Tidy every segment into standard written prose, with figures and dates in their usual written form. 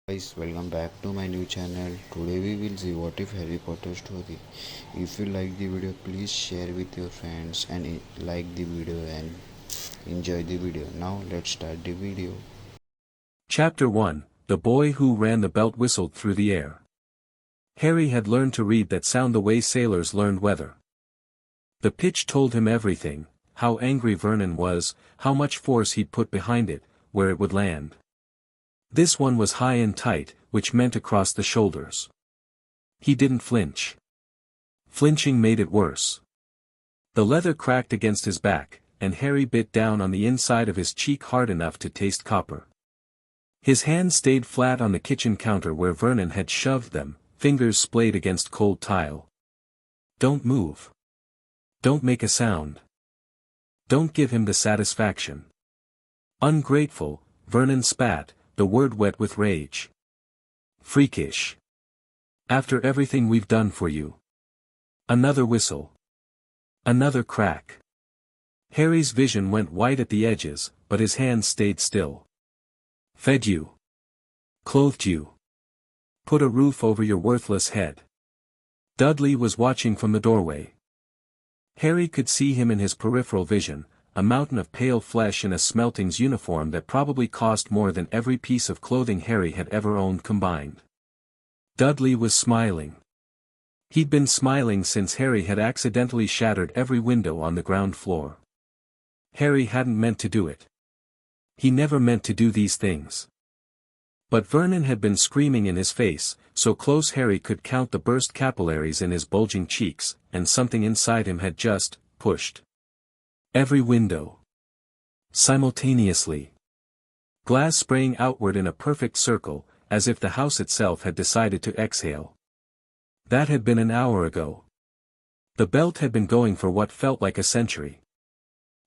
Guys, welcome back to my new channel. Today we will see what if Harry Potter story. If you like the video, please share with your friends and like the video and enjoy the video. Now let's start the video. Chapter 1, The Boy Who Ran the Belt Whistled Through the Air. Harry had learned to read that sound the way sailors learned weather. The pitch told him everything, how angry Vernon was, how much force he'd put behind it, where it would land. This one was high and tight, which meant across the shoulders. He didn't flinch. Flinching made it worse. The leather cracked against his back, and Harry bit down on the inside of his cheek hard enough to taste copper. His hands stayed flat on the kitchen counter where Vernon had shoved them, fingers splayed against cold tile. Don't move. Don't make a sound. Don't give him the satisfaction. Ungrateful, Vernon spat, the word wet with rage. Freakish. After everything we've done for you. Another whistle. Another crack. Harry's vision went white at the edges, but his hands stayed still. Fed you. Clothed you. Put a roof over your worthless head. Dudley was watching from the doorway. Harry could see him in his peripheral vision, a mountain of pale flesh in a smelting's uniform that probably cost more than every piece of clothing Harry had ever owned combined. Dudley was smiling. He'd been smiling since Harry had accidentally shattered every window on the ground floor. Harry hadn't meant to do it. He never meant to do these things. But Vernon had been screaming in his face, so close Harry could count the burst capillaries in his bulging cheeks, and something inside him had just pushed. Every window. Simultaneously. Glass spraying outward in a perfect circle, as if the house itself had decided to exhale. That had been an hour ago. The belt had been going for what felt like a century.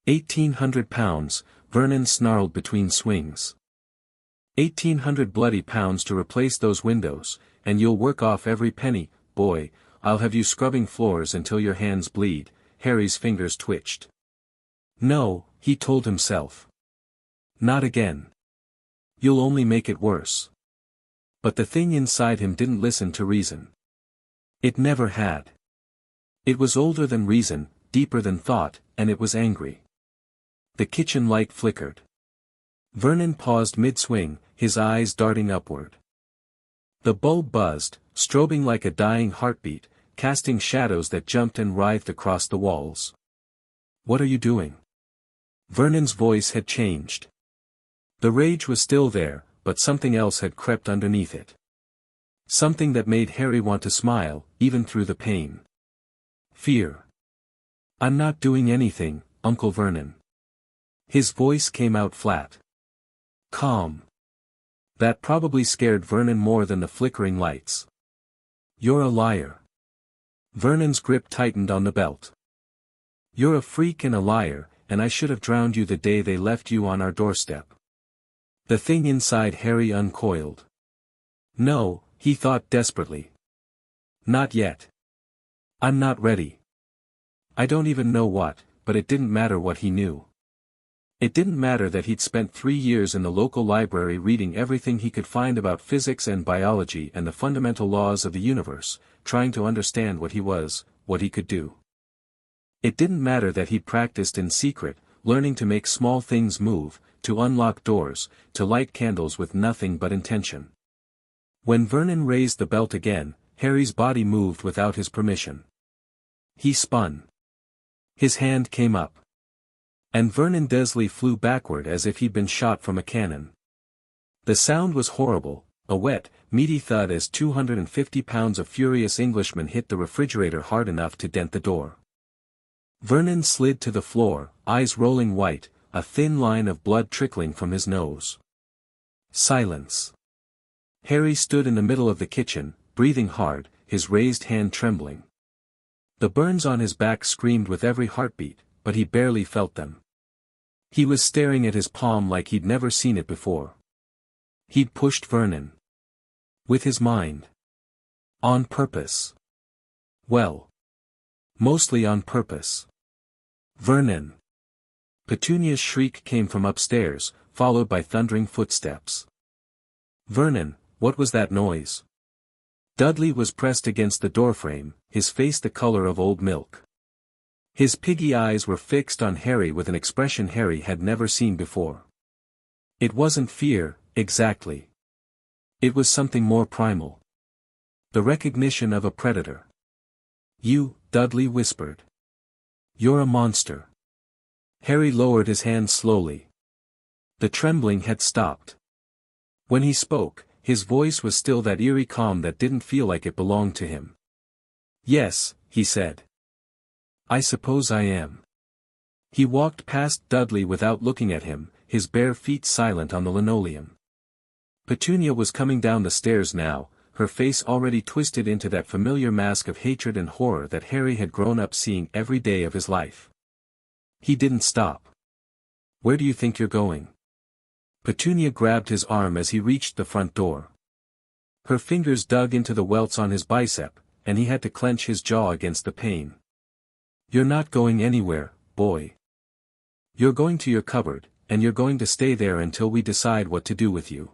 1,800 pounds, Vernon snarled between swings. 1,800 bloody pounds to replace those windows, and you'll work off every penny, boy. I'll have you scrubbing floors until your hands bleed. Harry's fingers twitched. No, he told himself. Not again. You'll only make it worse. But the thing inside him didn't listen to reason. It never had. It was older than reason, deeper than thought, and it was angry. The kitchen light flickered. Vernon paused mid-swing, his eyes darting upward. The bulb buzzed, strobing like a dying heartbeat, casting shadows that jumped and writhed across the walls. What are you doing? Vernon's voice had changed. The rage was still there, but something else had crept underneath it. Something that made Harry want to smile, even through the pain. Fear. I'm not doing anything, Uncle Vernon. His voice came out flat. Calm. That probably scared Vernon more than the flickering lights. You're a liar. Vernon's grip tightened on the belt. You're a freak and a liar, and I should have drowned you the day they left you on our doorstep. The thing inside Harry uncoiled. No, he thought desperately. Not yet. I'm not ready. I don't even know what, but it didn't matter what he knew. It didn't matter that he'd spent 3 years in the local library reading everything he could find about physics and biology and the fundamental laws of the universe, trying to understand what he was, what he could do. It didn't matter that he'd practiced in secret, learning to make small things move, to unlock doors, to light candles with nothing but intention. When Vernon raised the belt again, Harry's body moved without his permission. He spun. His hand came up. And Vernon Dursley flew backward as if he'd been shot from a cannon. The sound was horrible, a wet, meaty thud as 250 pounds of furious Englishmen hit the refrigerator hard enough to dent the door. Vernon slid to the floor, eyes rolling white, a thin line of blood trickling from his nose. Silence. Harry stood in the middle of the kitchen, breathing hard, his raised hand trembling. The burns on his back screamed with every heartbeat, but he barely felt them. He was staring at his palm like he'd never seen it before. He'd pushed Vernon. With his mind. On purpose. Well. Mostly on purpose. Vernon. Petunia's shriek came from upstairs, followed by thundering footsteps. Vernon, What was that noise? Dudley was pressed against the doorframe, his face the color of old milk. His piggy eyes were fixed on Harry with an expression Harry had never seen before. It wasn't fear, exactly. It was something more primal. The recognition of a predator. "You," Dudley whispered. "You're a monster." Harry lowered his hand slowly. The trembling had stopped. When he spoke, his voice was still that eerie calm that didn't feel like it belonged to him. "Yes," he said. "I suppose I am." He walked past Dudley without looking at him, his bare feet silent on the linoleum. Petunia was coming down the stairs now, her face already twisted into that familiar mask of hatred and horror that Harry had grown up seeing every day of his life. He didn't stop. "Where do you think you're going?" Petunia grabbed his arm as he reached the front door. Her fingers dug into the welts on his bicep, and he had to clench his jaw against the pain. "You're not going anywhere, boy. You're going to your cupboard, and you're going to stay there until we decide what to do with you."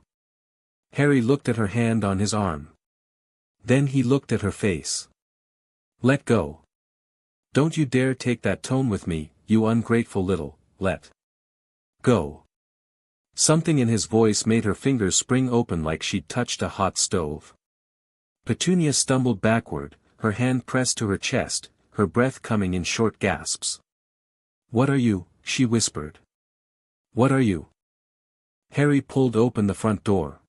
Harry looked at her hand on his arm. Then he looked at her face. "Let go. Don't you dare take that tone with me, you ungrateful little, let go." Something in his voice made her fingers spring open like she'd touched a hot stove. Petunia stumbled backward, her hand pressed to her chest, her breath coming in short gasps. "What are you?" she whispered. "What are you?" Harry pulled open the front door.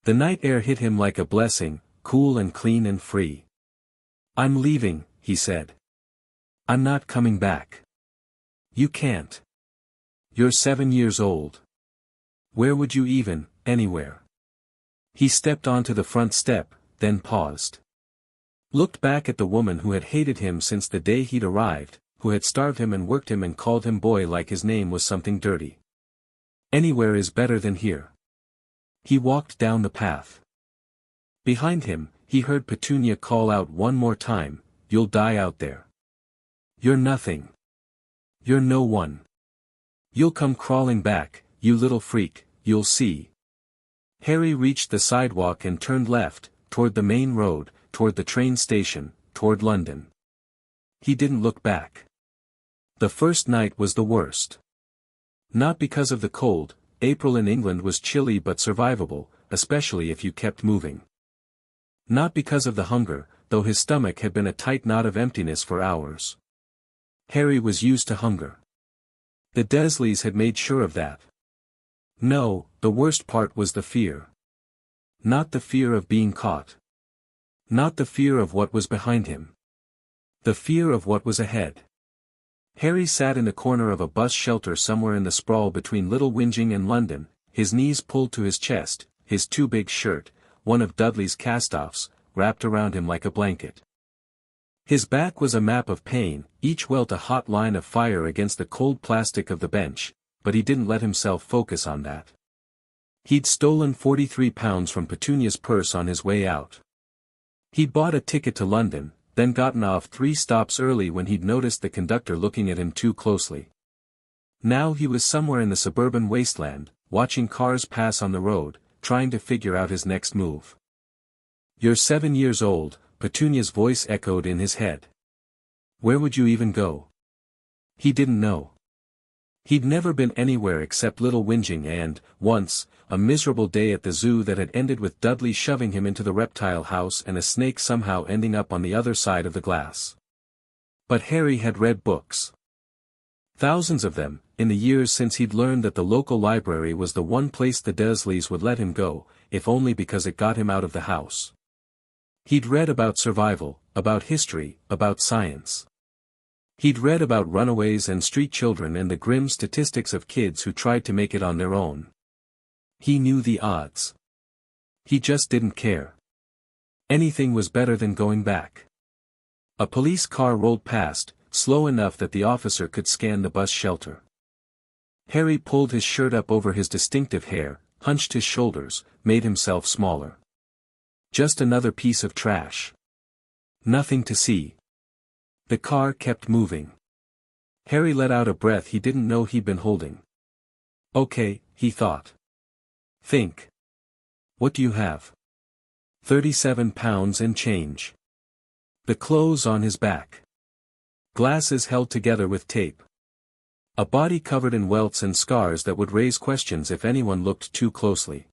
The night air hit him like a blessing, cool and clean and free. "I'm leaving," he said. "I'm not coming back." "You can't. You're 7 years old. Where would you even, anywhere?" He stepped onto the front step, then paused. Looked back at the woman who had hated him since the day he'd arrived, who had starved him and worked him and called him boy like his name was something dirty. "Anywhere is better than here." He walked down the path. Behind him, he heard Petunia call out one more time, "You'll die out there. You're nothing. You're no one. You'll come crawling back, you little freak, you'll see." Harry reached the sidewalk and turned left, toward the main road, toward the train station, toward London. He didn't look back. The first night was the worst. Not because of the cold. April in England was chilly but survivable, especially if you kept moving. Not because of the hunger, though his stomach had been a tight knot of emptiness for hours. Harry was used to hunger. The Dursleys had made sure of that. No, the worst part was the fear. Not the fear of being caught. Not the fear of what was behind him. The fear of what was ahead. Harry sat in the corner of a bus shelter somewhere in the sprawl between Little Whinging and London, his knees pulled to his chest, his too big shirt, one of Dudley's cast-offs, wrapped around him like a blanket. His back was a map of pain, each welt a hot line of fire against the cold plastic of the bench, but he didn't let himself focus on that. He'd stolen £43 from Petunia's purse on his way out. He'd bought a ticket to London, then gotten off 3 stops early when he'd noticed the conductor looking at him too closely. Now he was somewhere in the suburban wasteland, watching cars pass on the road, trying to figure out his next move. "You're 7 years old," Petunia's voice echoed in his head. "Where would you even go?" He didn't know. He'd never been anywhere except Little Whinging and, once, a miserable day at the zoo that had ended with Dudley shoving him into the reptile house and a snake somehow ending up on the other side of the glass. But Harry had read books. Thousands of them, in the years since he'd learned that the local library was the one place the Dursleys would let him go, if only because it got him out of the house. He'd read about survival, about history, about science. He'd read about runaways and street children and the grim statistics of kids who tried to make it on their own. He knew the odds. He just didn't care. Anything was better than going back. A police car rolled past, slow enough that the officer could scan the bus shelter. Harry pulled his shirt up over his distinctive hair, hunched his shoulders, made himself smaller. Just another piece of trash. Nothing to see. The car kept moving. Harry let out a breath he didn't know he'd been holding. Okay, he thought. Think. What do you have? 37 pounds and change. The clothes on his back. Glasses held together with tape. A body covered in welts and scars that would raise questions if anyone looked too closely.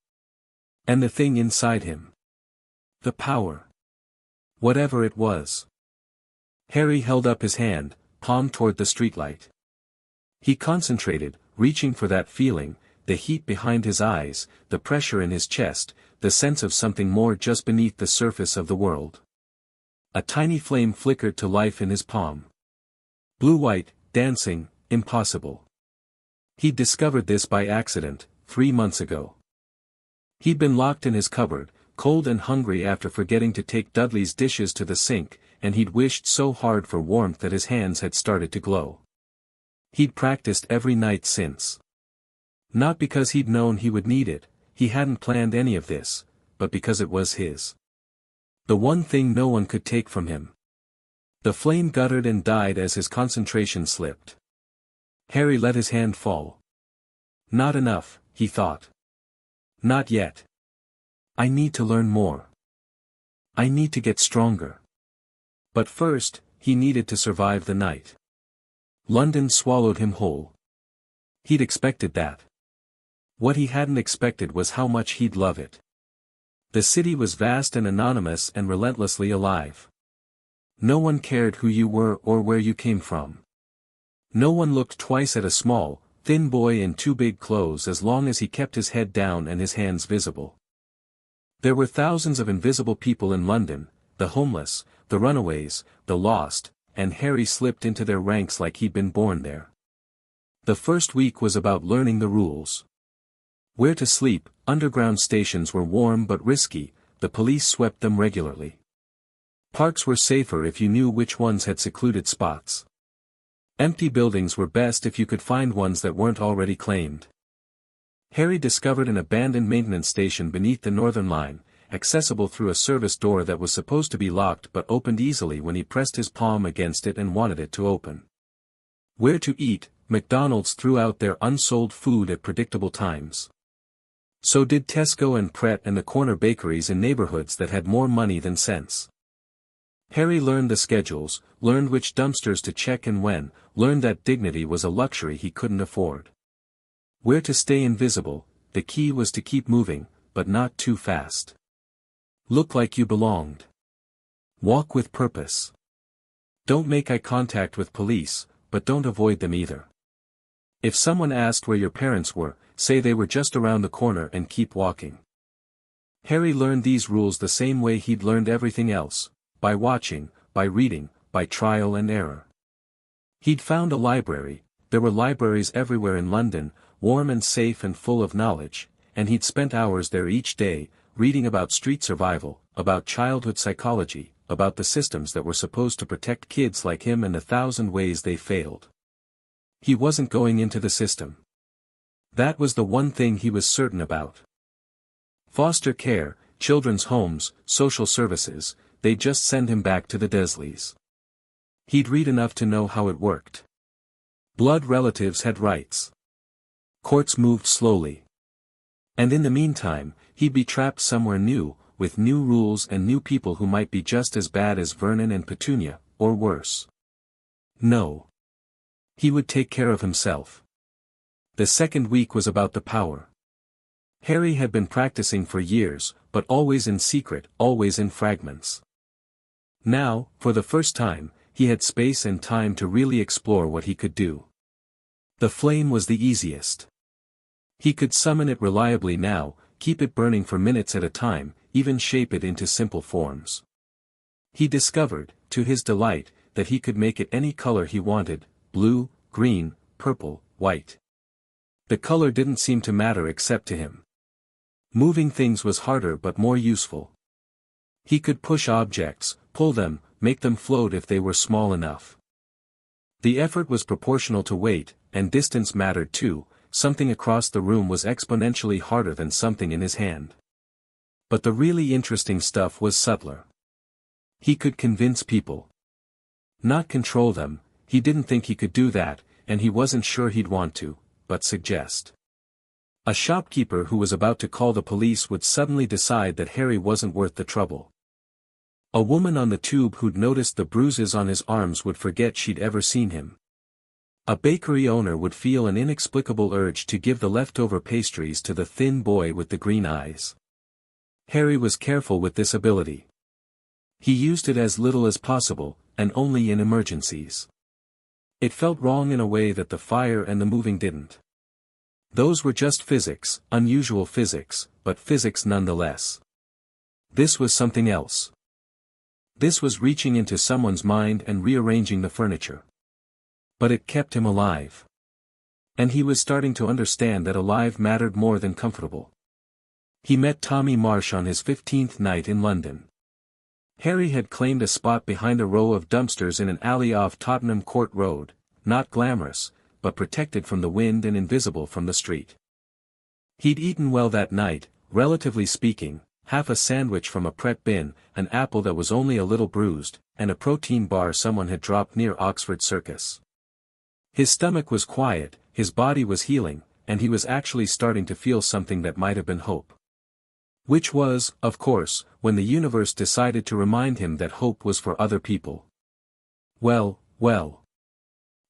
And the thing inside him. The power. Whatever it was. Harry held up his hand, palm toward the streetlight. He concentrated, reaching for that feeling, the heat behind his eyes, the pressure in his chest, the sense of something more just beneath the surface of the world. A tiny flame flickered to life in his palm. Blue-white, dancing, impossible. He'd discovered this by accident, 3 months ago. He'd been locked in his cupboard, cold and hungry after forgetting to take Dudley's dishes to the sink, and he'd wished so hard for warmth that his hands had started to glow. He'd practiced every night since. Not because he'd known he would need it, he hadn't planned any of this, but because it was his. The one thing no one could take from him. The flame guttered and died as his concentration slipped. Harry let his hand fall. Not enough, he thought. Not yet. I need to learn more. I need to get stronger. But first, he needed to survive the night. London swallowed him whole. He'd expected that. What he hadn't expected was how much he'd love it. The city was vast and anonymous and relentlessly alive. No one cared who you were or where you came from. No one looked twice at a small, thin boy in too big clothes as long as he kept his head down and his hands visible. There were thousands of invisible people in London, the homeless, the runaways, the lost, and Harry slipped into their ranks like he'd been born there. The first week was about learning the rules. Where to sleep, underground stations were warm but risky, the police swept them regularly. Parks were safer if you knew which ones had secluded spots. Empty buildings were best if you could find ones that weren't already claimed. Harry discovered an abandoned maintenance station beneath the Northern Line, accessible through a service door that was supposed to be locked but opened easily when he pressed his palm against it and wanted it to open. Where to eat, McDonald's threw out their unsold food at predictable times. So did Tesco and Pret and the corner bakeries in neighborhoods that had more money than sense. Harry learned the schedules, learned which dumpsters to check and when, learned that dignity was a luxury he couldn't afford. Where to stay invisible, the key was to keep moving, but not too fast. Look like you belonged. Walk with purpose. Don't make eye contact with police, but don't avoid them either. If someone asked where your parents were, say they were just around the corner and keep walking. Harry learned these rules the same way he'd learned everything else, by watching, by reading, by trial and error. He'd found a library, there were libraries everywhere in London, warm and safe and full of knowledge, and he'd spent hours there each day, reading about street survival, about childhood psychology, about the systems that were supposed to protect kids like him and 1,000 ways they failed. He wasn't going into the system. That was the one thing he was certain about. Foster care, children's homes, social services, they'd just send him back to the Desleys. He'd read enough to know how it worked. Blood relatives had rights. Courts moved slowly. And in the meantime, he'd be trapped somewhere new, with new rules and new people who might be just as bad as Vernon and Petunia, or worse. No. He would take care of himself. The second week was about the power. Harry had been practicing for years, but always in secret, always in fragments. Now, for the first time, he had space and time to really explore what he could do. The flame was the easiest. He could summon it reliably now, keep it burning for minutes at a time, even shape it into simple forms. He discovered, to his delight, that he could make it any color he wanted, blue, green, purple, white. The color didn't seem to matter except to him. Moving things was harder but more useful. He could push objects, pull them, make them float if they were small enough. The effort was proportional to weight, and distance mattered too. Something across the room was exponentially harder than something in his hand. But the really interesting stuff was subtler. He could convince people. Not control them, he didn't think he could do that, and he wasn't sure he'd want to, but suggest. A shopkeeper who was about to call the police would suddenly decide that Harry wasn't worth the trouble. A woman on the tube who'd noticed the bruises on his arms would forget she'd ever seen him. A bakery owner would feel an inexplicable urge to give the leftover pastries to the thin boy with the green eyes. Harry was careful with this ability. He used it as little as possible, and only in emergencies. It felt wrong in a way that the fire and the moving didn't. Those were just physics, unusual physics, but physics nonetheless. This was something else. This was reaching into someone's mind and rearranging the furniture. But it kept him alive. And he was starting to understand that alive mattered more than comfortable. He met Tommy Marsh on his 15th night in London. Harry had claimed a spot behind a row of dumpsters in an alley off Tottenham Court Road, not glamorous, but protected from the wind and invisible from the street. He'd eaten well that night, relatively speaking, half a sandwich from a Pret bin, an apple that was only a little bruised, and a protein bar someone had dropped near Oxford Circus. His stomach was quiet, his body was healing, and he was actually starting to feel something that might have been hope. Which was, of course, when the universe decided to remind him that hope was for other people. Well, well.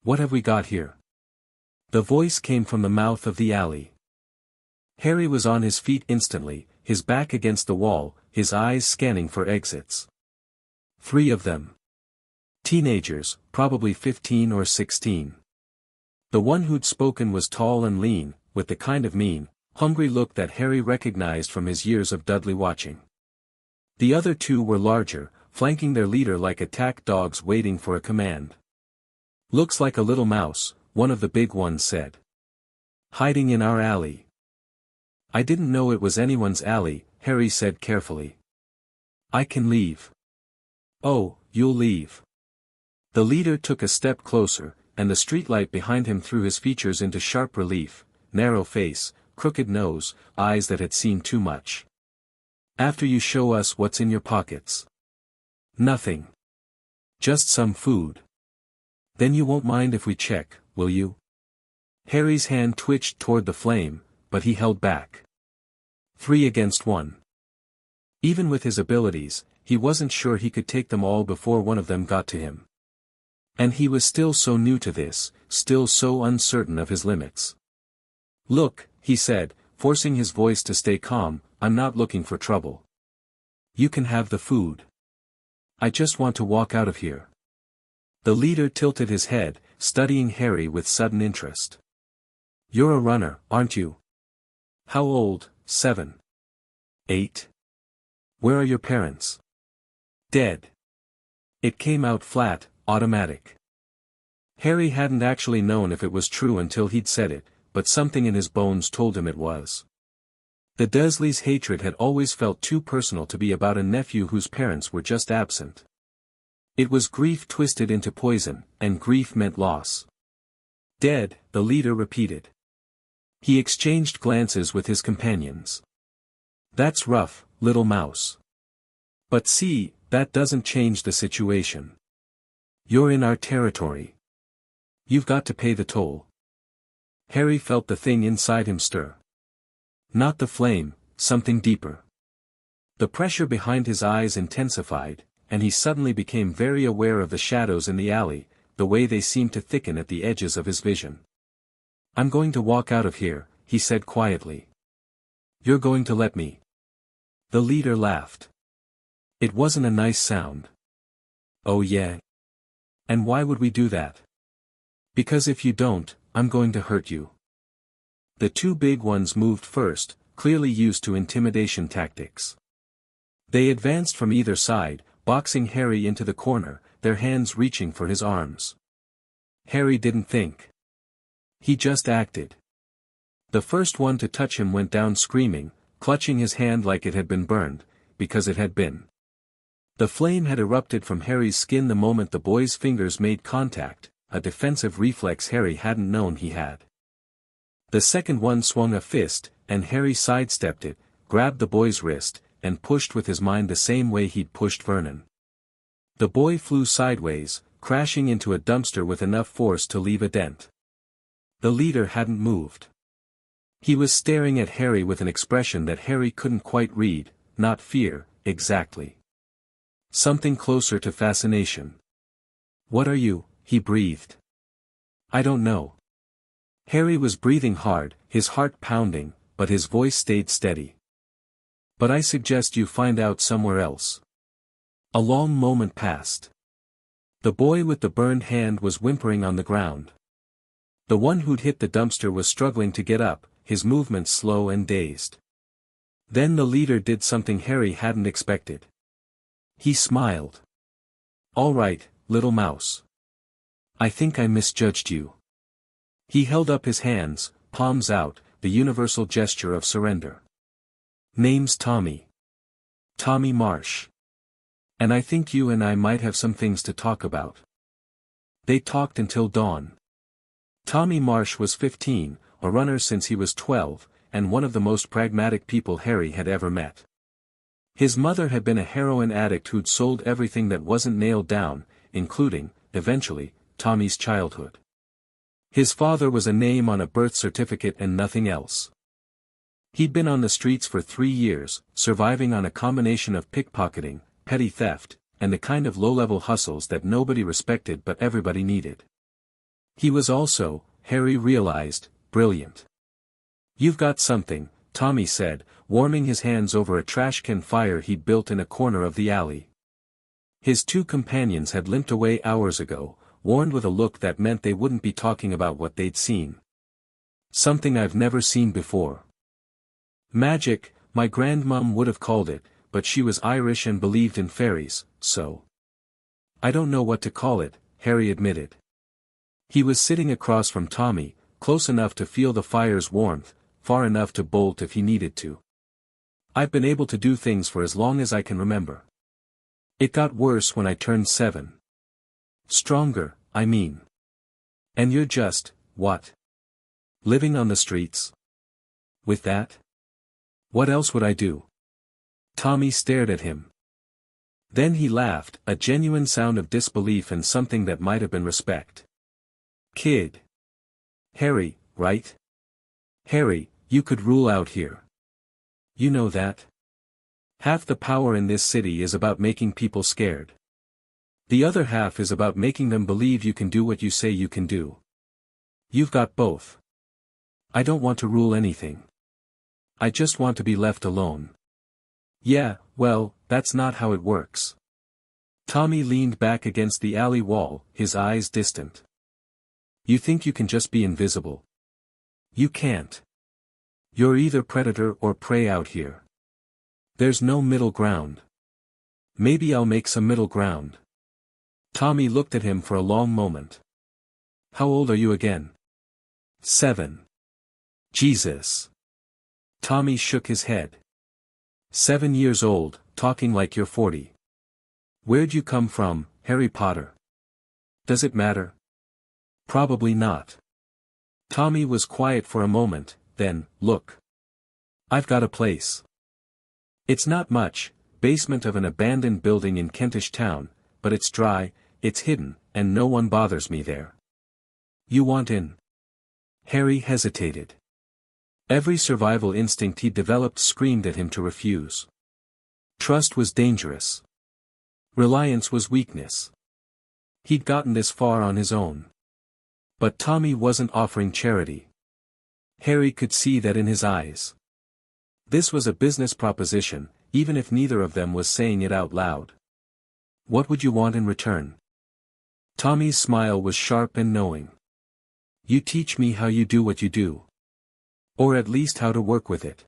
What have we got here? The voice came from the mouth of the alley. Harry was on his feet instantly, his back against the wall, his eyes scanning for exits. 3 of them. Teenagers, probably 15 or 16. The one who'd spoken was tall and lean, with the kind of mean, hungry look that Harry recognized from his years of Dudley watching. The other 2 were larger, flanking their leader like attack dogs waiting for a command. "Looks like a little mouse," one of the big ones said. "Hiding in our alley." "I didn't know it was anyone's alley," Harry said carefully. "I can leave." "Oh, you'll leave." The leader took a step closer, and the streetlight behind him threw his features into sharp relief: narrow face, crooked nose, eyes that had seen too much. "After you show us what's in your pockets." "Nothing. Just some food." "Then you won't mind if we check, will you?" Harry's hand twitched toward the flame, but he held back. 3 against 1. Even with his abilities, he wasn't sure he could take them all before one of them got to him. And he was still so new to this, still so uncertain of his limits. "Look," he said, forcing his voice to stay calm, "I'm not looking for trouble. You can have the food. I just want to walk out of here." The leader tilted his head, studying Harry with sudden interest. "You're a runner, aren't you?" "How old?" 7. 8. "Where are your parents?" "Dead." It came out flat, automatic. Harry hadn't actually known if it was true until he'd said it, but something in his bones told him it was. The Dursleys' hatred had always felt too personal to be about a nephew whose parents were just absent. It was grief twisted into poison, and grief meant loss. "Dead," the leader repeated. He exchanged glances with his companions. "That's rough, little mouse. But see, that doesn't change the situation. You're in our territory. You've got to pay the toll." Harry felt the thing inside him stir. Not the flame, something deeper. The pressure behind his eyes intensified, and he suddenly became very aware of the shadows in the alley, the way they seemed to thicken at the edges of his vision. "I'm going to walk out of here," he said quietly. "You're going to let me?" The leader laughed. It wasn't a nice sound. "Oh yeah? And why would we do that?" "Because if you don't, I'm going to hurt you." The 2 big ones moved first, clearly used to intimidation tactics. They advanced from either side, boxing Harry into the corner, their hands reaching for his arms. Harry didn't think. He just acted. The first one to touch him went down screaming, clutching his hand like it had been burned, because it had been. The flame had erupted from Harry's skin the moment the boy's fingers made contact, a defensive reflex Harry hadn't known he had. The second one swung a fist, and Harry sidestepped it, grabbed the boy's wrist, and pushed with his mind the same way he'd pushed Vernon. The boy flew sideways, crashing into a dumpster with enough force to leave a dent. The leader hadn't moved. He was staring at Harry with an expression that Harry couldn't quite read, not fear, exactly. Something closer to fascination. "What are you?" he breathed. "I don't know." Harry was breathing hard, his heart pounding, but his voice stayed steady. "But I suggest you find out somewhere else." A long moment passed. The boy with the burned hand was whimpering on the ground. The one who'd hit the dumpster was struggling to get up, his movements slow and dazed. Then the leader did something Harry hadn't expected. He smiled. "All right, little mouse. I think I misjudged you." He held up his hands, palms out, the universal gesture of surrender. "Name's Tommy. Tommy Marsh. And I think you and I might have some things to talk about." They talked until dawn. Tommy Marsh was 15, a runner since he was 12, and one of the most pragmatic people Harry had ever met. His mother had been a heroin addict who'd sold everything that wasn't nailed down, including, eventually, Tommy's childhood. His father was a name on a birth certificate and nothing else. He'd been on the streets for 3 years, surviving on a combination of pickpocketing, petty theft, and the kind of low-level hustles that nobody respected but everybody needed. He was also, Harry realized, brilliant. "You've got something," Tommy said, warming his hands over a trash can fire he'd built in a corner of the alley. His 2 companions had limped away hours ago, warned with a look that meant they wouldn't be talking about what they'd seen. "Something I've never seen before." "Magic," my grandmum would have called it, but she was Irish and believed in fairies, so. "I don't know what to call it," Harry admitted. He was sitting across from Tommy, close enough to feel the fire's warmth, far enough to bolt if he needed to. "I've been able to do things for as long as I can remember. It got worse when I turned 7. Stronger, I mean. And you're just, what? Living on the streets? With that? What else would I do?" Tommy stared at him. Then he laughed, a genuine sound of disbelief and something that might have been respect. "Kid. Harry, right? Harry, you could rule out here. You know that? Half the power in this city is about making people scared. The other half is about making them believe you can do what you say you can do. You've got both. I don't want to rule anything. I just want to be left alone." "Yeah, well, that's not how it works." Tommy leaned back against the alley wall, his eyes distant. "You think you can just be invisible? You can't. You're either predator or prey out here. There's no middle ground. Maybe I'll make some middle ground." Tommy looked at him for a long moment. "How old are you again?" 7. "Jesus." Tommy shook his head. 7 years old, talking like you're 40. "Where'd you come from, Harry Potter?" "Does it matter?" "Probably not." Tommy was quiet for a moment, then, "Look. I've got a place. It's not much, basement of an abandoned building in Kentish Town, but it's dry, it's hidden, and no one bothers me there. You want in?" Harry hesitated. Every survival instinct he developed screamed at him to refuse. Trust was dangerous. Reliance was weakness. He'd gotten this far on his own. But Tommy wasn't offering charity. Harry could see that in his eyes. This was a business proposition, even if neither of them was saying it out loud. "What would you want in return?" Tommy's smile was sharp and knowing. "You teach me how you do what you do. Or at least how to work with it.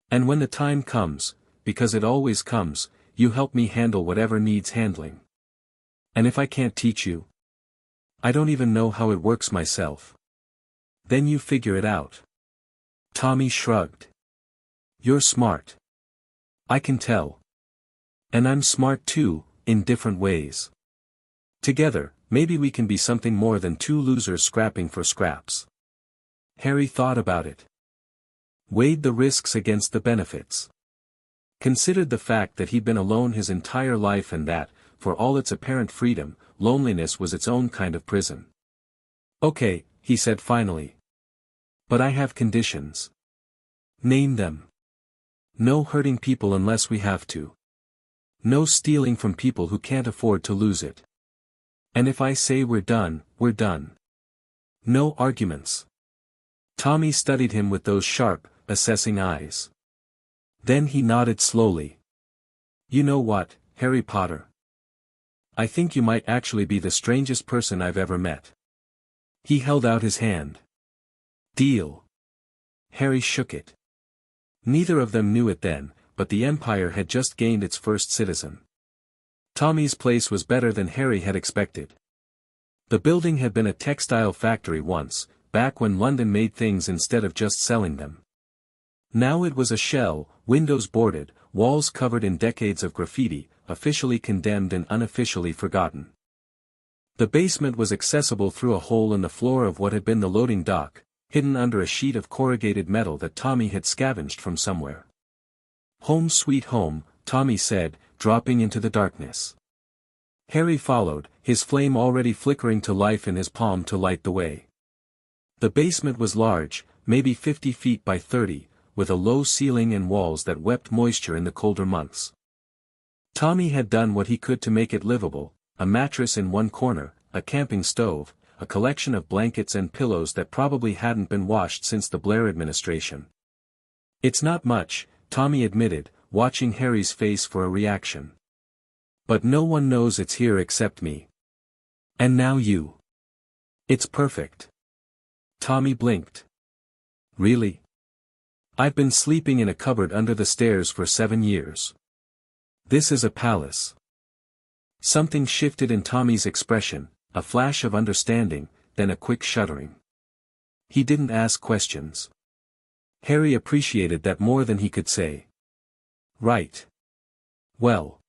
And when the time comes, because it always comes, you help me handle whatever needs handling. And if I can't teach you? I don't even know how it works myself. Then you figure it out." Tommy shrugged. "You're smart. I can tell. And I'm smart too, in different ways. Together, maybe we can be something more than 2 losers scrapping for scraps." Harry thought about it. Weighed the risks against the benefits. Considered the fact that he'd been alone his entire life and that, for all its apparent freedom, loneliness was its own kind of prison. "Okay," he said finally. But I have conditions. Name them. No hurting people unless we have to. No stealing from people who can't afford to lose it. And if I say we're done, we're done. No arguments. Tommy studied him with those sharp, assessing eyes. Then he nodded slowly. You know what, Harry Potter? I think you might actually be the strangest person I've ever met. He held out his hand. Deal. Harry shook it. Neither of them knew it then, but the Empire had just gained its first citizen. Tommy's place was better than Harry had expected. The building had been a textile factory once, back when London made things instead of just selling them. Now it was a shell, windows boarded, walls covered in decades of graffiti, officially condemned and unofficially forgotten. The basement was accessible through a hole in the floor of what had been the loading dock, hidden under a sheet of corrugated metal that Tommy had scavenged from somewhere. Home sweet home, Tommy said, dropping into the darkness. Harry followed, his flame already flickering to life in his palm to light the way. The basement was large, maybe 50 feet by 30, with a low ceiling and walls that wept moisture in the colder months. Tommy had done what he could to make it livable, a mattress in one corner, a camping stove, a collection of blankets and pillows that probably hadn't been washed since the Blair administration. It's not much, Tommy admitted, watching Harry's face for a reaction. But no one knows it's here except me. And now you. It's perfect. Tommy blinked. Really? I've been sleeping in a cupboard under the stairs for 7 years. This is a palace. Something shifted in Tommy's expression, a flash of understanding, then a quick shuddering. He didn't ask questions. Harry appreciated that more than he could say. Right. Well.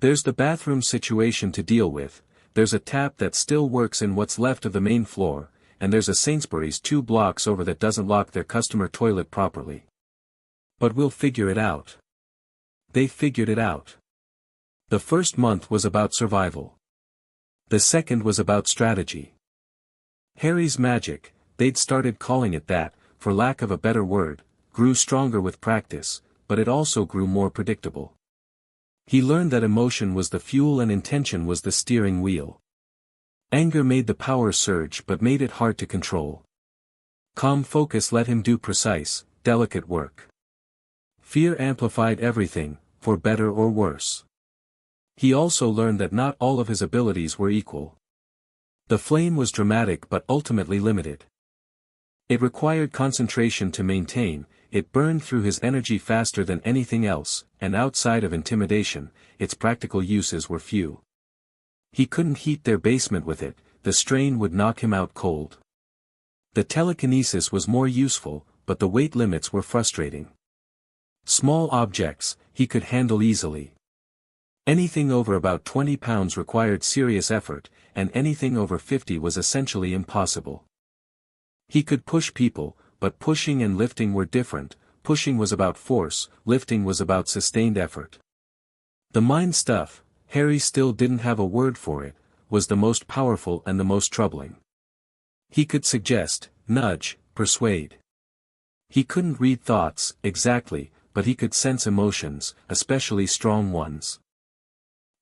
There's the bathroom situation to deal with, there's a tap that still works in what's left of the main floor, and there's a Sainsbury's 2 blocks over that doesn't lock their customer toilet properly. But we'll figure it out. They figured it out. The first month was about survival. The second was about strategy. Harry's magic, they'd started calling it that, for lack of a better word, grew stronger with practice, but it also grew more predictable. He learned that emotion was the fuel and intention was the steering wheel. Anger made the power surge but made it hard to control. Calm focus let him do precise, delicate work. Fear amplified everything, for better or worse. He also learned that not all of his abilities were equal. The flame was dramatic but ultimately limited. It required concentration to maintain, it burned through his energy faster than anything else, and outside of intimidation, its practical uses were few. He couldn't heat their basement with it, the strain would knock him out cold. The telekinesis was more useful, but the weight limits were frustrating. Small objects, he could handle easily. Anything over about 20 pounds required serious effort, and anything over 50 was essentially impossible. He could push people, but pushing and lifting were different, pushing was about force, lifting was about sustained effort. The mind stuff, Harry still didn't have a word for it, was the most powerful and the most troubling. He could suggest, nudge, persuade. He couldn't read thoughts, exactly, but he could sense emotions, especially strong ones.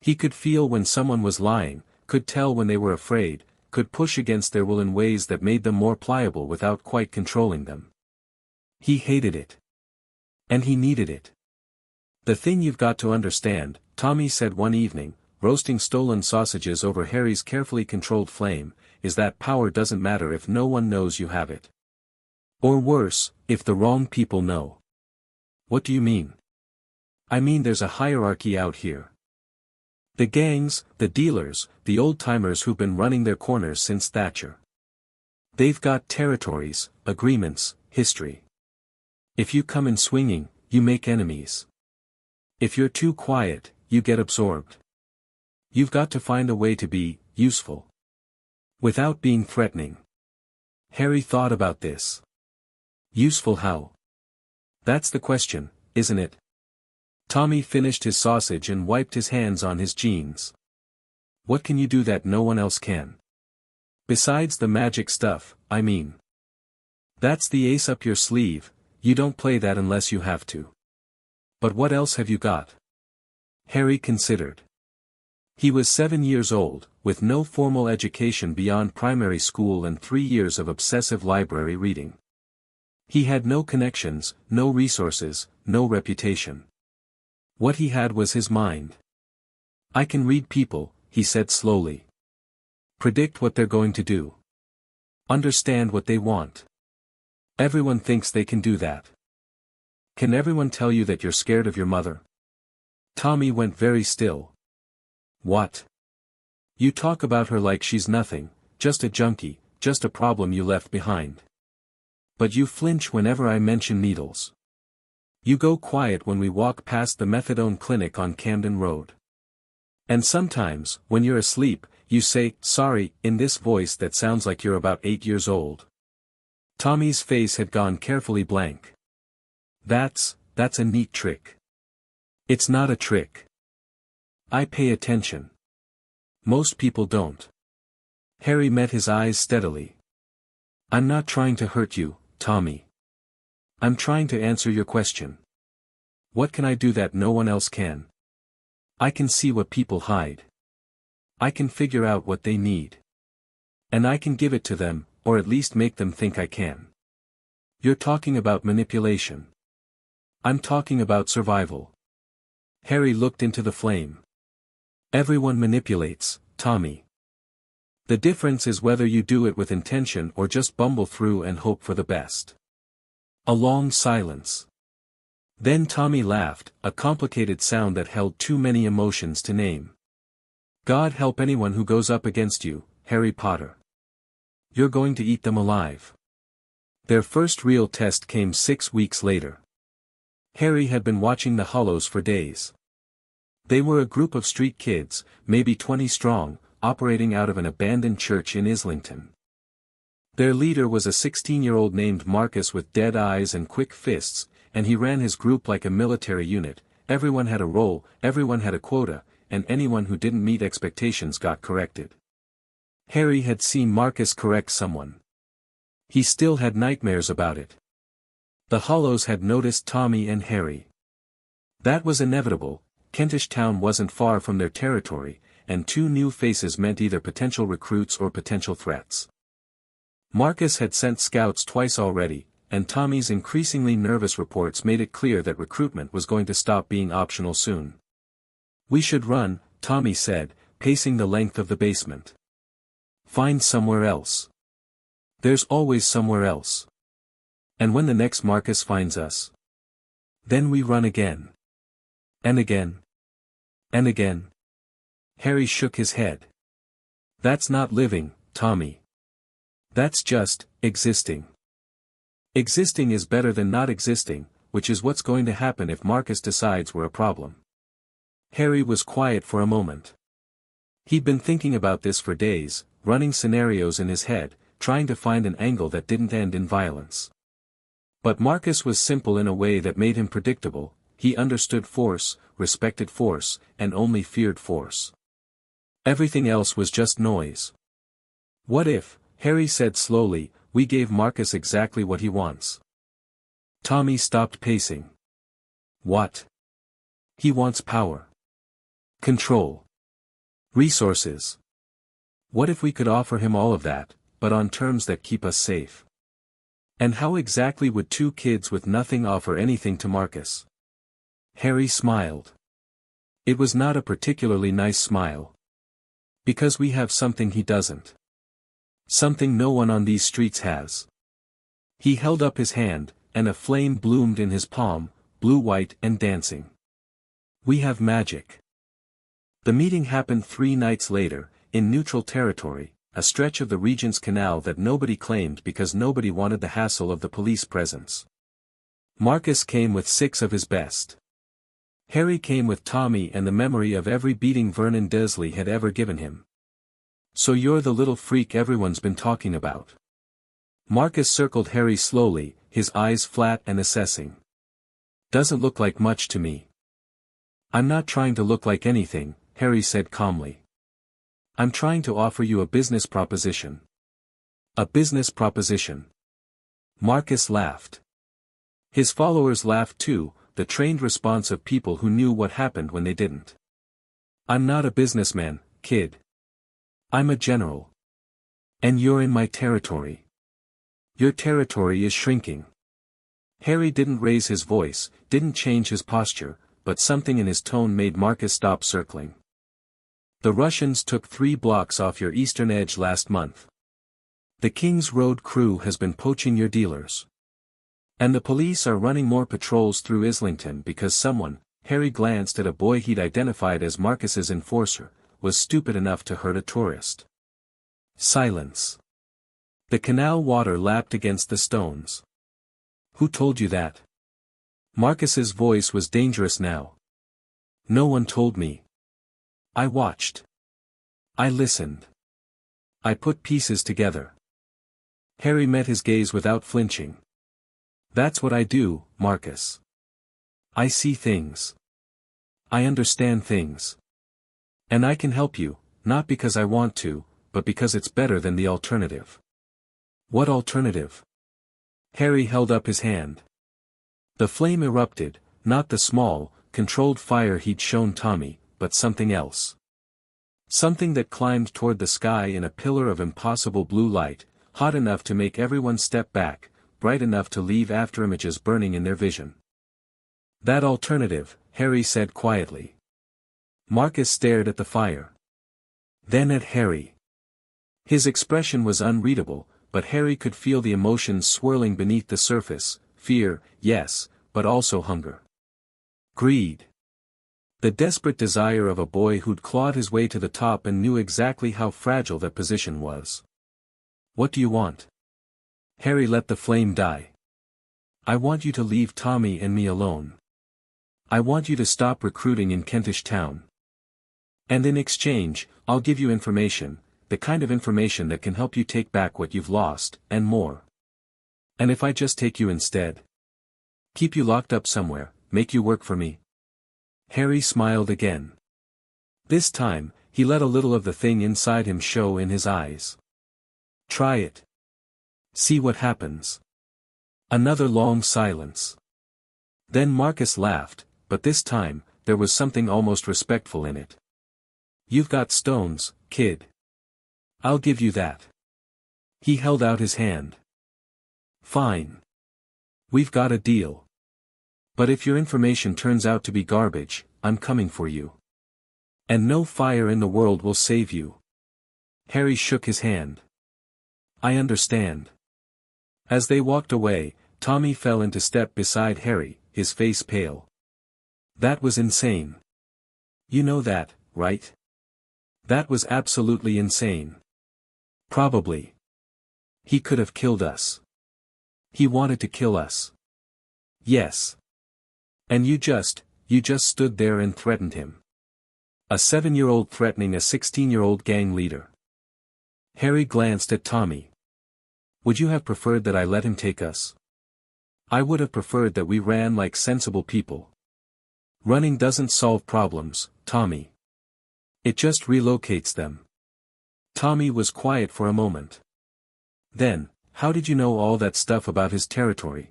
He could feel when someone was lying, could tell when they were afraid, could push against their will in ways that made them more pliable without quite controlling them. He hated it. And he needed it. The thing you've got to understand, Tommy said one evening, roasting stolen sausages over Harry's carefully controlled flame, is that power doesn't matter if no one knows you have it. Or worse, if the wrong people know. What do you mean? I mean there's a hierarchy out here. The gangs, the dealers, the old-timers who've been running their corners since Thatcher. They've got territories, agreements, history. If you come in swinging, you make enemies. If you're too quiet, you get absorbed. You've got to find a way to be useful without being threatening. Harry thought about this. Useful how? That's the question, isn't it? Tommy finished his sausage and wiped his hands on his jeans. What can you do that no one else can? Besides the magic stuff, I mean. That's the ace up your sleeve, you don't play that unless you have to. But what else have you got? Harry considered. He was 7 years old, with no formal education beyond primary school and 3 years of obsessive library reading. He had no connections, no resources, no reputation. What he had was his mind. I can read people, he said slowly. Predict what they're going to do. Understand what they want. Everyone thinks they can do that. Can everyone tell you that you're scared of your mother? Tommy went very still. What? You talk about her like she's nothing, just a junkie, just a problem you left behind. But you flinch whenever I mention needles. You go quiet when we walk past the methadone clinic on Camden Road. And sometimes, when you're asleep, you say, sorry, in this voice that sounds like you're about 8 years old. Tommy's face had gone carefully blank. That's a neat trick. It's not a trick. I pay attention. Most people don't. Harry met his eyes steadily. I'm not trying to hurt you, Tommy. I'm trying to answer your question. What can I do that no one else can? I can see what people hide. I can figure out what they need. And I can give it to them, or at least make them think I can. You're talking about manipulation. I'm talking about survival. Harry looked into the flame. Everyone manipulates, Tommy. The difference is whether you do it with intention or just bumble through and hope for the best. A long silence. Then Tommy laughed, a complicated sound that held too many emotions to name. God help anyone who goes up against you, Harry Potter. You're going to eat them alive. Their first real test came 6 weeks later. Harry had been watching the Hollows for days. They were a group of street kids, maybe 20 strong, operating out of an abandoned church in Islington. Their leader was a 16-year-old named Marcus with dead eyes and quick fists, and he ran his group like a military unit. Everyone had a role, everyone had a quota, and anyone who didn't meet expectations got corrected. Harry had seen Marcus correct someone. He still had nightmares about it. The Hollows had noticed Tommy and Harry. That was inevitable. Kentish Town wasn't far from their territory, and 2 new faces meant either potential recruits or potential threats. Marcus had sent scouts twice already, and Tommy's increasingly nervous reports made it clear that recruitment was going to stop being optional soon. We should run, Tommy said, pacing the length of the basement. Find somewhere else. There's always somewhere else. And when the next Marcus finds us, then we run again. And again. And again. Harry shook his head. That's not living, Tommy. That's just existing. Existing is better than not existing, which is what's going to happen if Marcus decides we're a problem. Harry was quiet for a moment. He'd been thinking about this for days, running scenarios in his head, trying to find an angle that didn't end in violence. But Marcus was simple in a way that made him predictable. He understood force, respected force, and only feared force. Everything else was just noise. What if, Harry said slowly, we gave Marcus exactly what he wants? Tommy stopped pacing. What? He wants power. Control. Resources. What if we could offer him all of that, but on terms that keep us safe? And how exactly would 2 kids with nothing offer anything to Marcus? Harry smiled. It was not a particularly nice smile. Because we have something he doesn't. Something no one on these streets has. He held up his hand, and a flame bloomed in his palm, blue-white and dancing. We have magic. The meeting happened 3 nights later, in neutral territory, a stretch of the Regent's Canal that nobody claimed because nobody wanted the hassle of the police presence. Marcus came with 6 of his best. Harry came with Tommy and the memory of every beating Vernon Dursley had ever given him. So you're the little freak everyone's been talking about. Marcus circled Harry slowly, his eyes flat and assessing. Doesn't look like much to me. I'm not trying to look like anything, Harry said calmly. I'm trying to offer you a business proposition. A business proposition. Marcus laughed. His followers laughed too, the trained response of people who knew what happened when they didn't. I'm not a businessman, kid. I'm a general. And you're in my territory. Your territory is shrinking. Harry didn't raise his voice, didn't change his posture, but something in his tone made Marcus stop circling. The Russians took 3 blocks off your eastern edge last month. The King's Road crew has been poaching your dealers. And the police are running more patrols through Islington because someone, Harry glanced at a boy he'd identified as Marcus's enforcer, was stupid enough to hurt a tourist. Silence. The canal water lapped against the stones. Who told you that? Marcus's voice was dangerous now. No one told me. I watched. I listened. I put pieces together. Harry met his gaze without flinching. That's what I do, Marcus. I see things. I understand things. And I can help you, not because I want to, but because it's better than the alternative. What alternative? Harry held up his hand. The flame erupted, not the small, controlled fire he'd shown Tommy, but something else. Something that climbed toward the sky in a pillar of impossible blue light, hot enough to make everyone step back, bright enough to leave afterimages burning in their vision. That alternative, Harry said quietly. Marcus stared at the fire. Then at Harry. His expression was unreadable, but Harry could feel the emotions swirling beneath the surface, fear, yes, but also hunger. Greed. The desperate desire of a boy who'd clawed his way to the top and knew exactly how fragile that position was. What do you want? Harry let the flame die. I want you to leave Tommy and me alone. I want you to stop recruiting in Kentish Town. And in exchange, I'll give you information, the kind of information that can help you take back what you've lost, and more. And if I just take you instead? Keep you locked up somewhere, make you work for me? Harry smiled again. This time, he let a little of the thing inside him show in his eyes. Try it. See what happens. Another long silence. Then Marcus laughed, but this time, there was something almost respectful in it. You've got stones, kid. I'll give you that. He held out his hand. Fine. We've got a deal. But if your information turns out to be garbage, I'm coming for you. And no fire in the world will save you. Harry shook his hand. I understand. As they walked away, Tommy fell into step beside Harry, his face pale. That was insane. You know that, right? That was absolutely insane. Probably. He could have killed us. He wanted to kill us. Yes. And you just stood there and threatened him. A 7-year-old threatening a 16-year-old gang leader. Harry glanced at Tommy. Would you have preferred that I let him take us? I would have preferred that we ran like sensible people. Running doesn't solve problems, Tommy. It just relocates them. Tommy was quiet for a moment. Then, how did you know all that stuff about his territory?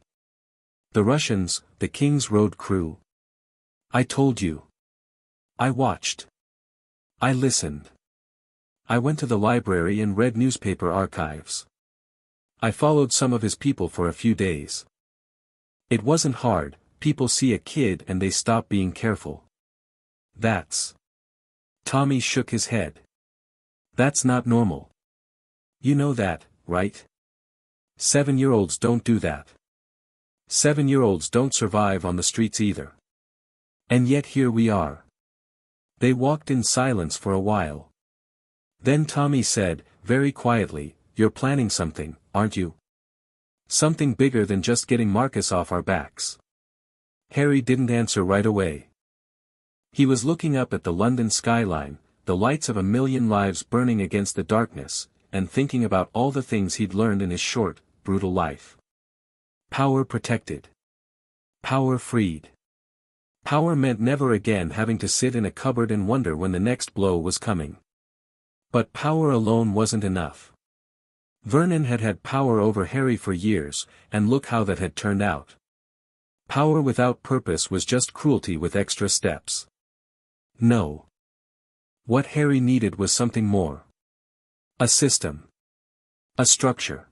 The Russians, the King's Road crew. I told you. I watched. I listened. I went to the library and read newspaper archives. I followed some of his people for a few days. It wasn't hard, people see a kid and they stop being careful. That's. Tommy shook his head. That's not normal. You know that, right? 7-year-olds don't do that. 7-year-olds don't survive on the streets either. And yet here we are. They walked in silence for a while. Then Tommy said, very quietly, you're planning something, aren't you? Something bigger than just getting Marcus off our backs. Harry didn't answer right away. He was looking up at the London skyline, the lights of a million lives burning against the darkness, and thinking about all the things he'd learned in his short, brutal life. Power protected. Power freed. Power meant never again having to sit in a cupboard and wonder when the next blow was coming. But power alone wasn't enough. Vernon had had power over Harry for years, and look how that had turned out. Power without purpose was just cruelty with extra steps. No. What Harry needed was something more. A system. A structure.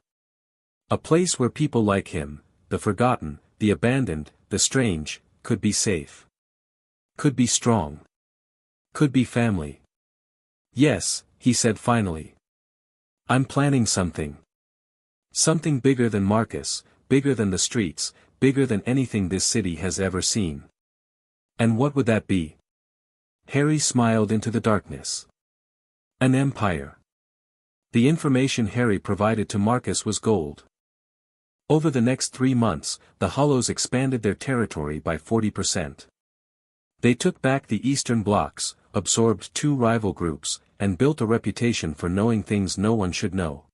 A place where people like him, the forgotten, the abandoned, the strange, could be safe. Could be strong. Could be family. Yes, he said finally. I'm planning something. Something bigger than Marcus, bigger than the streets, bigger than anything this city has ever seen. And what would that be? Harry smiled into the darkness. An empire. The information Harry provided to Marcus was gold. Over the next 3 months, the Hollows expanded their territory by 40%. They took back the Eastern Blocks, absorbed 2 rival groups, and built a reputation for knowing things no one should know.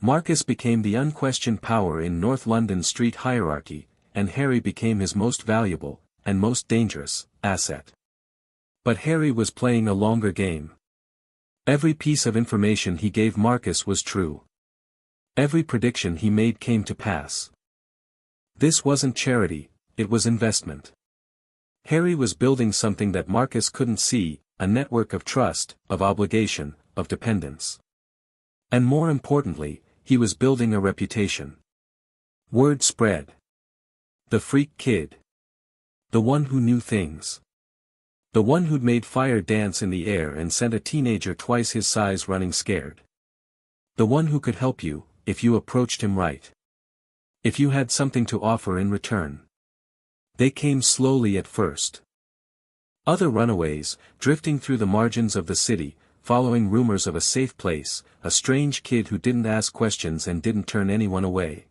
Marcus became the unquestioned power in North London's street hierarchy, and Harry became his most valuable, and most dangerous, asset. But Harry was playing a longer game. Every piece of information he gave Marcus was true. Every prediction he made came to pass. This wasn't charity, it was investment. Harry was building something that Marcus couldn't see, a network of trust, of obligation, of dependence. And more importantly, he was building a reputation. Word spread. The freak kid. The one who knew things. The one who'd made fire dance in the air and sent a teenager twice his size running scared. The one who could help you, if you approached him right. If you had something to offer in return. They came slowly at first. Other runaways, drifting through the margins of the city, following rumors of a safe place, a strange kid who didn't ask questions and didn't turn anyone away.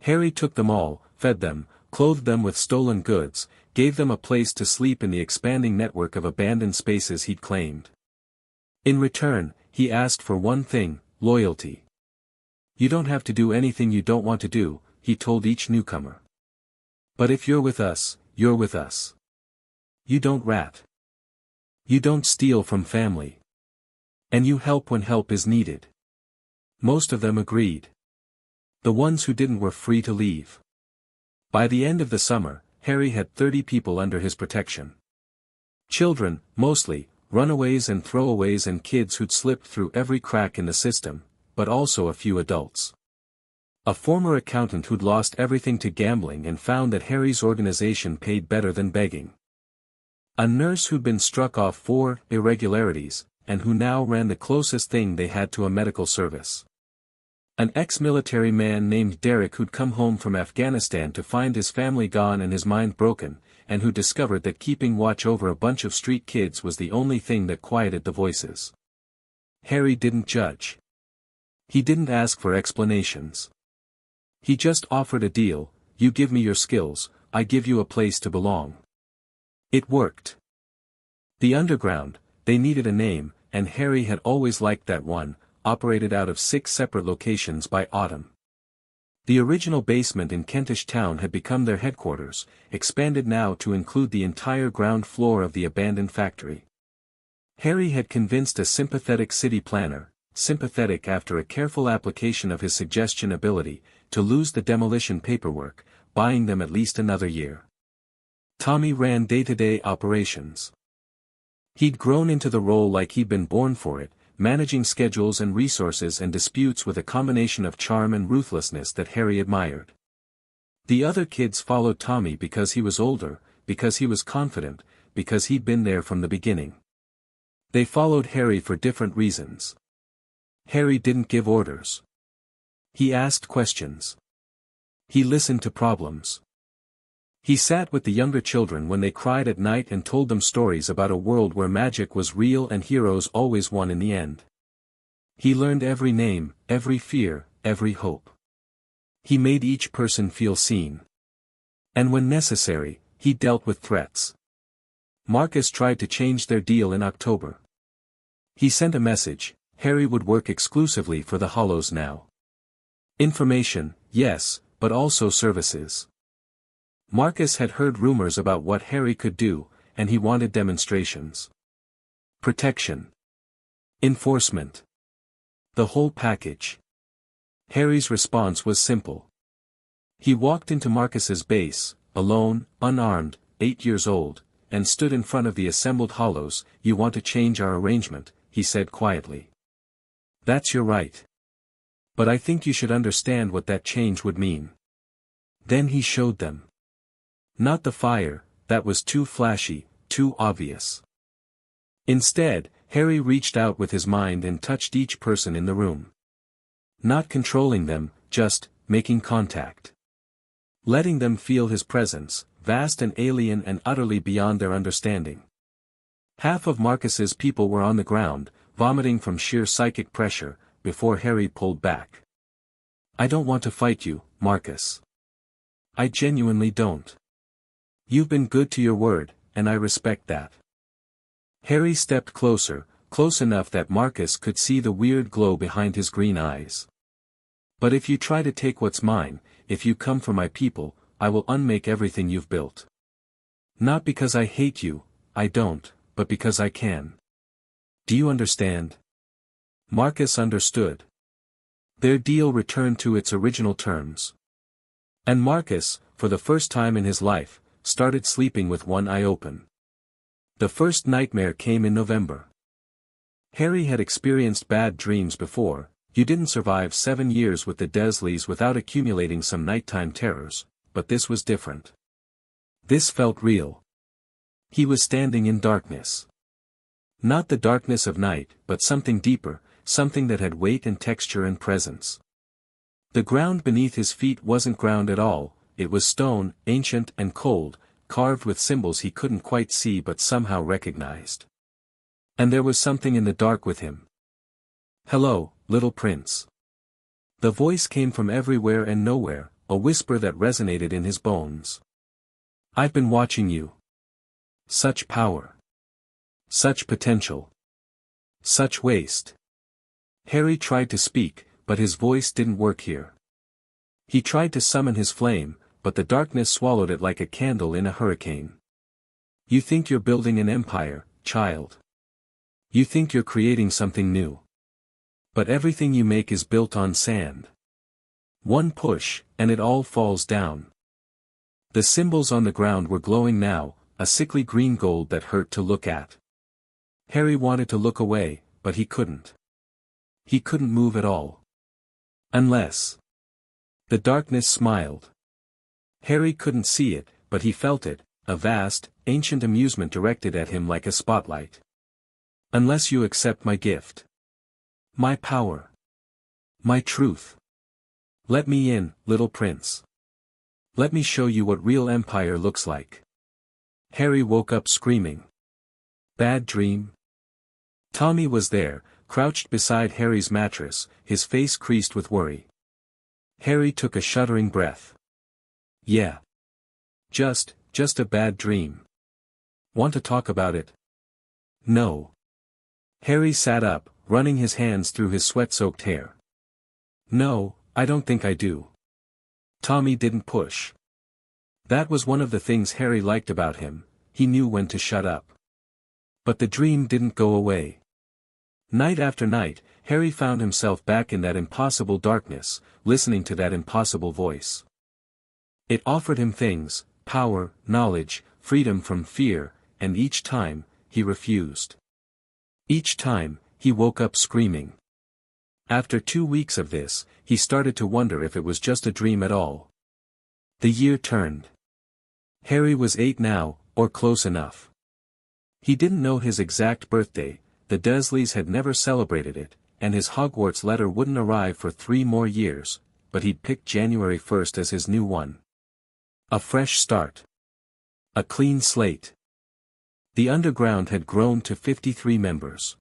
Harry took them all, fed them, clothed them with stolen goods, gave them a place to sleep in the expanding network of abandoned spaces he'd claimed. In return, he asked for one thing, loyalty. You don't have to do anything you don't want to do, he told each newcomer. But if you're with us, you're with us. You don't rat. You don't steal from family. And you help when help is needed. Most of them agreed. The ones who didn't were free to leave. By the end of the summer, Harry had 30 people under his protection. Children, mostly, runaways and throwaways and kids who'd slipped through every crack in the system, but also a few adults. A former accountant who'd lost everything to gambling and found that Harry's organization paid better than begging. A nurse who'd been struck off for irregularities, and who now ran the closest thing they had to a medical service. An ex-military man named Derek who'd come home from Afghanistan to find his family gone and his mind broken, and who discovered that keeping watch over a bunch of street kids was the only thing that quieted the voices. Harry didn't judge. He didn't ask for explanations. He just offered a deal, you give me your skills, I give you a place to belong. It worked. The Underground, they needed a name, and Harry had always liked that one, operated out of 6 separate locations by autumn. The original basement in Kentish Town had become their headquarters, expanded now to include the entire ground floor of the abandoned factory. Harry had convinced a sympathetic city planner, sympathetic after a careful application of his suggestion ability, to lose the demolition paperwork, buying them at least another year. Tommy ran day-to-day operations. He'd grown into the role like he'd been born for it, managing schedules and resources and disputes with a combination of charm and ruthlessness that Harry admired. The other kids followed Tommy because he was older, because he was confident, because he'd been there from the beginning. They followed Harry for different reasons. Harry didn't give orders. He asked questions. He listened to problems. He sat with the younger children when they cried at night and told them stories about a world where magic was real and heroes always won in the end. He learned every name, every fear, every hope. He made each person feel seen. And when necessary, he dealt with threats. Marcus tried to change their deal in October. He sent a message, Harry would work exclusively for the Hollows now. Information, yes, but also services. Marcus had heard rumors about what Harry could do, and he wanted demonstrations. Protection. Enforcement. The whole package. Harry's response was simple. He walked into Marcus's base, alone, unarmed, 8 years old, and stood in front of the assembled hollows. "You want to change our arrangement," he said quietly. "That's your right. But I think you should understand what that change would mean." Then he showed them. Not the fire, that was too flashy, too obvious. Instead, Harry reached out with his mind and touched each person in the room. Not controlling them, just making contact. Letting them feel his presence, vast and alien and utterly beyond their understanding. Half of Marcus's people were on the ground, vomiting from sheer psychic pressure, before Harry pulled back. "I don't want to fight you, Marcus. I genuinely don't. You've been good to your word, and I respect that." Harry stepped closer, close enough that Marcus could see the weird glow behind his green eyes. "But if you try to take what's mine, if you come for my people, I will unmake everything you've built. Not because I hate you, I don't, but because I can. Do you understand?" Marcus understood. Their deal returned to its original terms. And Marcus, for the first time in his life, started sleeping with one eye open. The first nightmare came in November. Harry had experienced bad dreams before. You didn't survive 7 years with the Dursleys without accumulating some nighttime terrors, but this was different. This felt real. He was standing in darkness. Not the darkness of night, but something deeper, something that had weight and texture and presence. The ground beneath his feet wasn't ground at all, it was stone, ancient and cold, carved with symbols he couldn't quite see but somehow recognized. And there was something in the dark with him. "Hello, little prince." The voice came from everywhere and nowhere, a whisper that resonated in his bones. "I've been watching you. Such power. Such potential. Such waste." Harry tried to speak, but his voice didn't work here. He tried to summon his flame, but the darkness swallowed it like a candle in a hurricane. "You think you're building an empire, child. You think you're creating something new. But everything you make is built on sand. One push, and it all falls down." The symbols on the ground were glowing now, a sickly green gold that hurt to look at. Harry wanted to look away, but he couldn't. He couldn't move at all. Unless. The darkness smiled. Harry couldn't see it, but he felt it, a vast, ancient amusement directed at him like a spotlight. "Unless you accept my gift. My power. My truth. Let me in, little prince. Let me show you what real empire looks like." Harry woke up screaming. Bad dream? Tommy was there, crouched beside Harry's mattress, his face creased with worry. Harry took a shuddering breath. "Yeah. Just a bad dream. Want to talk about it?" "No." Harry sat up, running his hands through his sweat-soaked hair. "No, I don't think I do." Tommy didn't push. That was one of the things Harry liked about him, he knew when to shut up. But the dream didn't go away. Night after night, Harry found himself back in that impossible darkness, listening to that impossible voice. It offered him things, power, knowledge, freedom from fear, and each time, he refused. Each time, he woke up screaming. After 2 weeks of this, he started to wonder if it was just a dream at all. The year turned. Harry was 8 now, or close enough. He didn't know his exact birthday, the Dursleys had never celebrated it, and his Hogwarts letter wouldn't arrive for 3 more years, but he'd picked January 1st as his new one. A fresh start. A clean slate. The underground had grown to 53 members.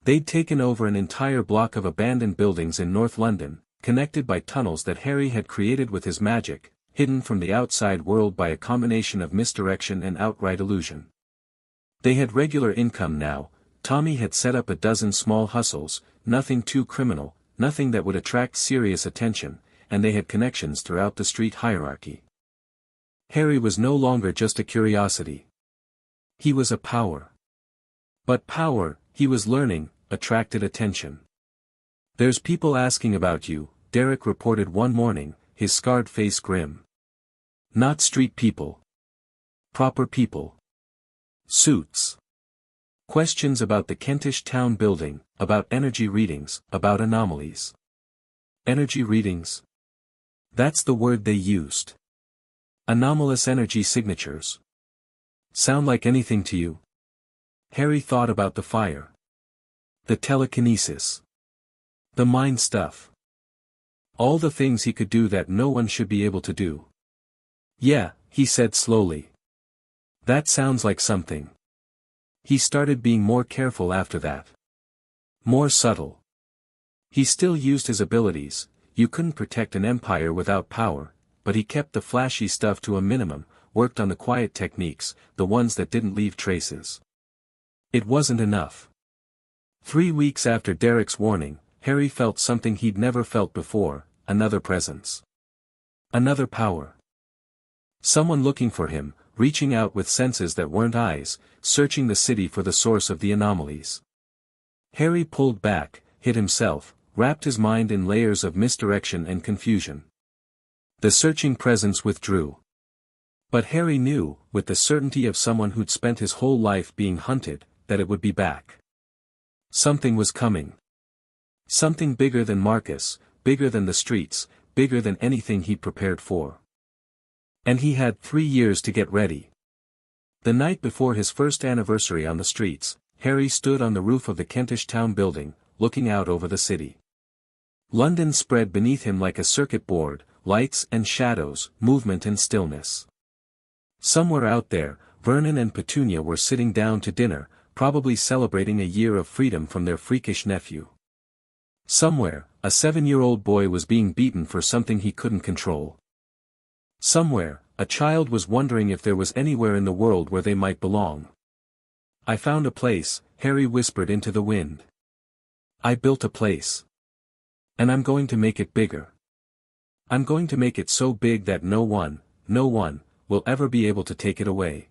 They'd taken over an entire block of abandoned buildings in North London, connected by tunnels that Harry had created with his magic, hidden from the outside world by a combination of misdirection and outright illusion. They had regular income now. Tommy had set up a dozen small hustles, nothing too criminal, nothing that would attract serious attention, and they had connections throughout the street hierarchy. Harry was no longer just a curiosity. He was a power. But power, he was learning, attracted attention. "There's people asking about you, Derek reported one morning, his scarred face grim. Not street people. Proper people. Suits. Questions about the Kentish town building, about energy readings, about anomalies. Energy readings? That's the word they used. Anomalous energy signatures. Sound like anything to you? Harry thought about the fire. The telekinesis. The mind stuff. All the things he could do that no one should be able to do. Yeah, he said slowly. That sounds like something. He started being more careful after that. More subtle. He still used his abilities. You couldn't protect an empire without power, but he kept the flashy stuff to a minimum, worked on the quiet techniques, the ones that didn't leave traces. It wasn't enough. 3 weeks after Derek's warning, Harry felt something he'd never felt before, another presence. Another power. Someone looking for him, reaching out with senses that weren't eyes, searching the city for the source of the anomalies. Harry pulled back, hid himself, wrapped his mind in layers of misdirection and confusion. The searching presence withdrew. But Harry knew, with the certainty of someone who'd spent his whole life being hunted, that it would be back. Something was coming. Something bigger than Marcus, bigger than the streets, bigger than anything he'd prepared for. And he had 3 years to get ready. The night before his first anniversary on the streets, Harry stood on the roof of the Kentish town building, looking out over the city. London spread beneath him like a circuit board, lights and shadows, movement and stillness. Somewhere out there, Vernon and Petunia were sitting down to dinner, probably celebrating a year of freedom from their freakish nephew. Somewhere, a 7-year-old boy was being beaten for something he couldn't control. Somewhere, a child was wondering if there was anywhere in the world where they might belong. I found a place, Harry whispered into the wind. I built a place. And I'm going to make it bigger. I'm going to make it so big that no one, will ever be able to take it away.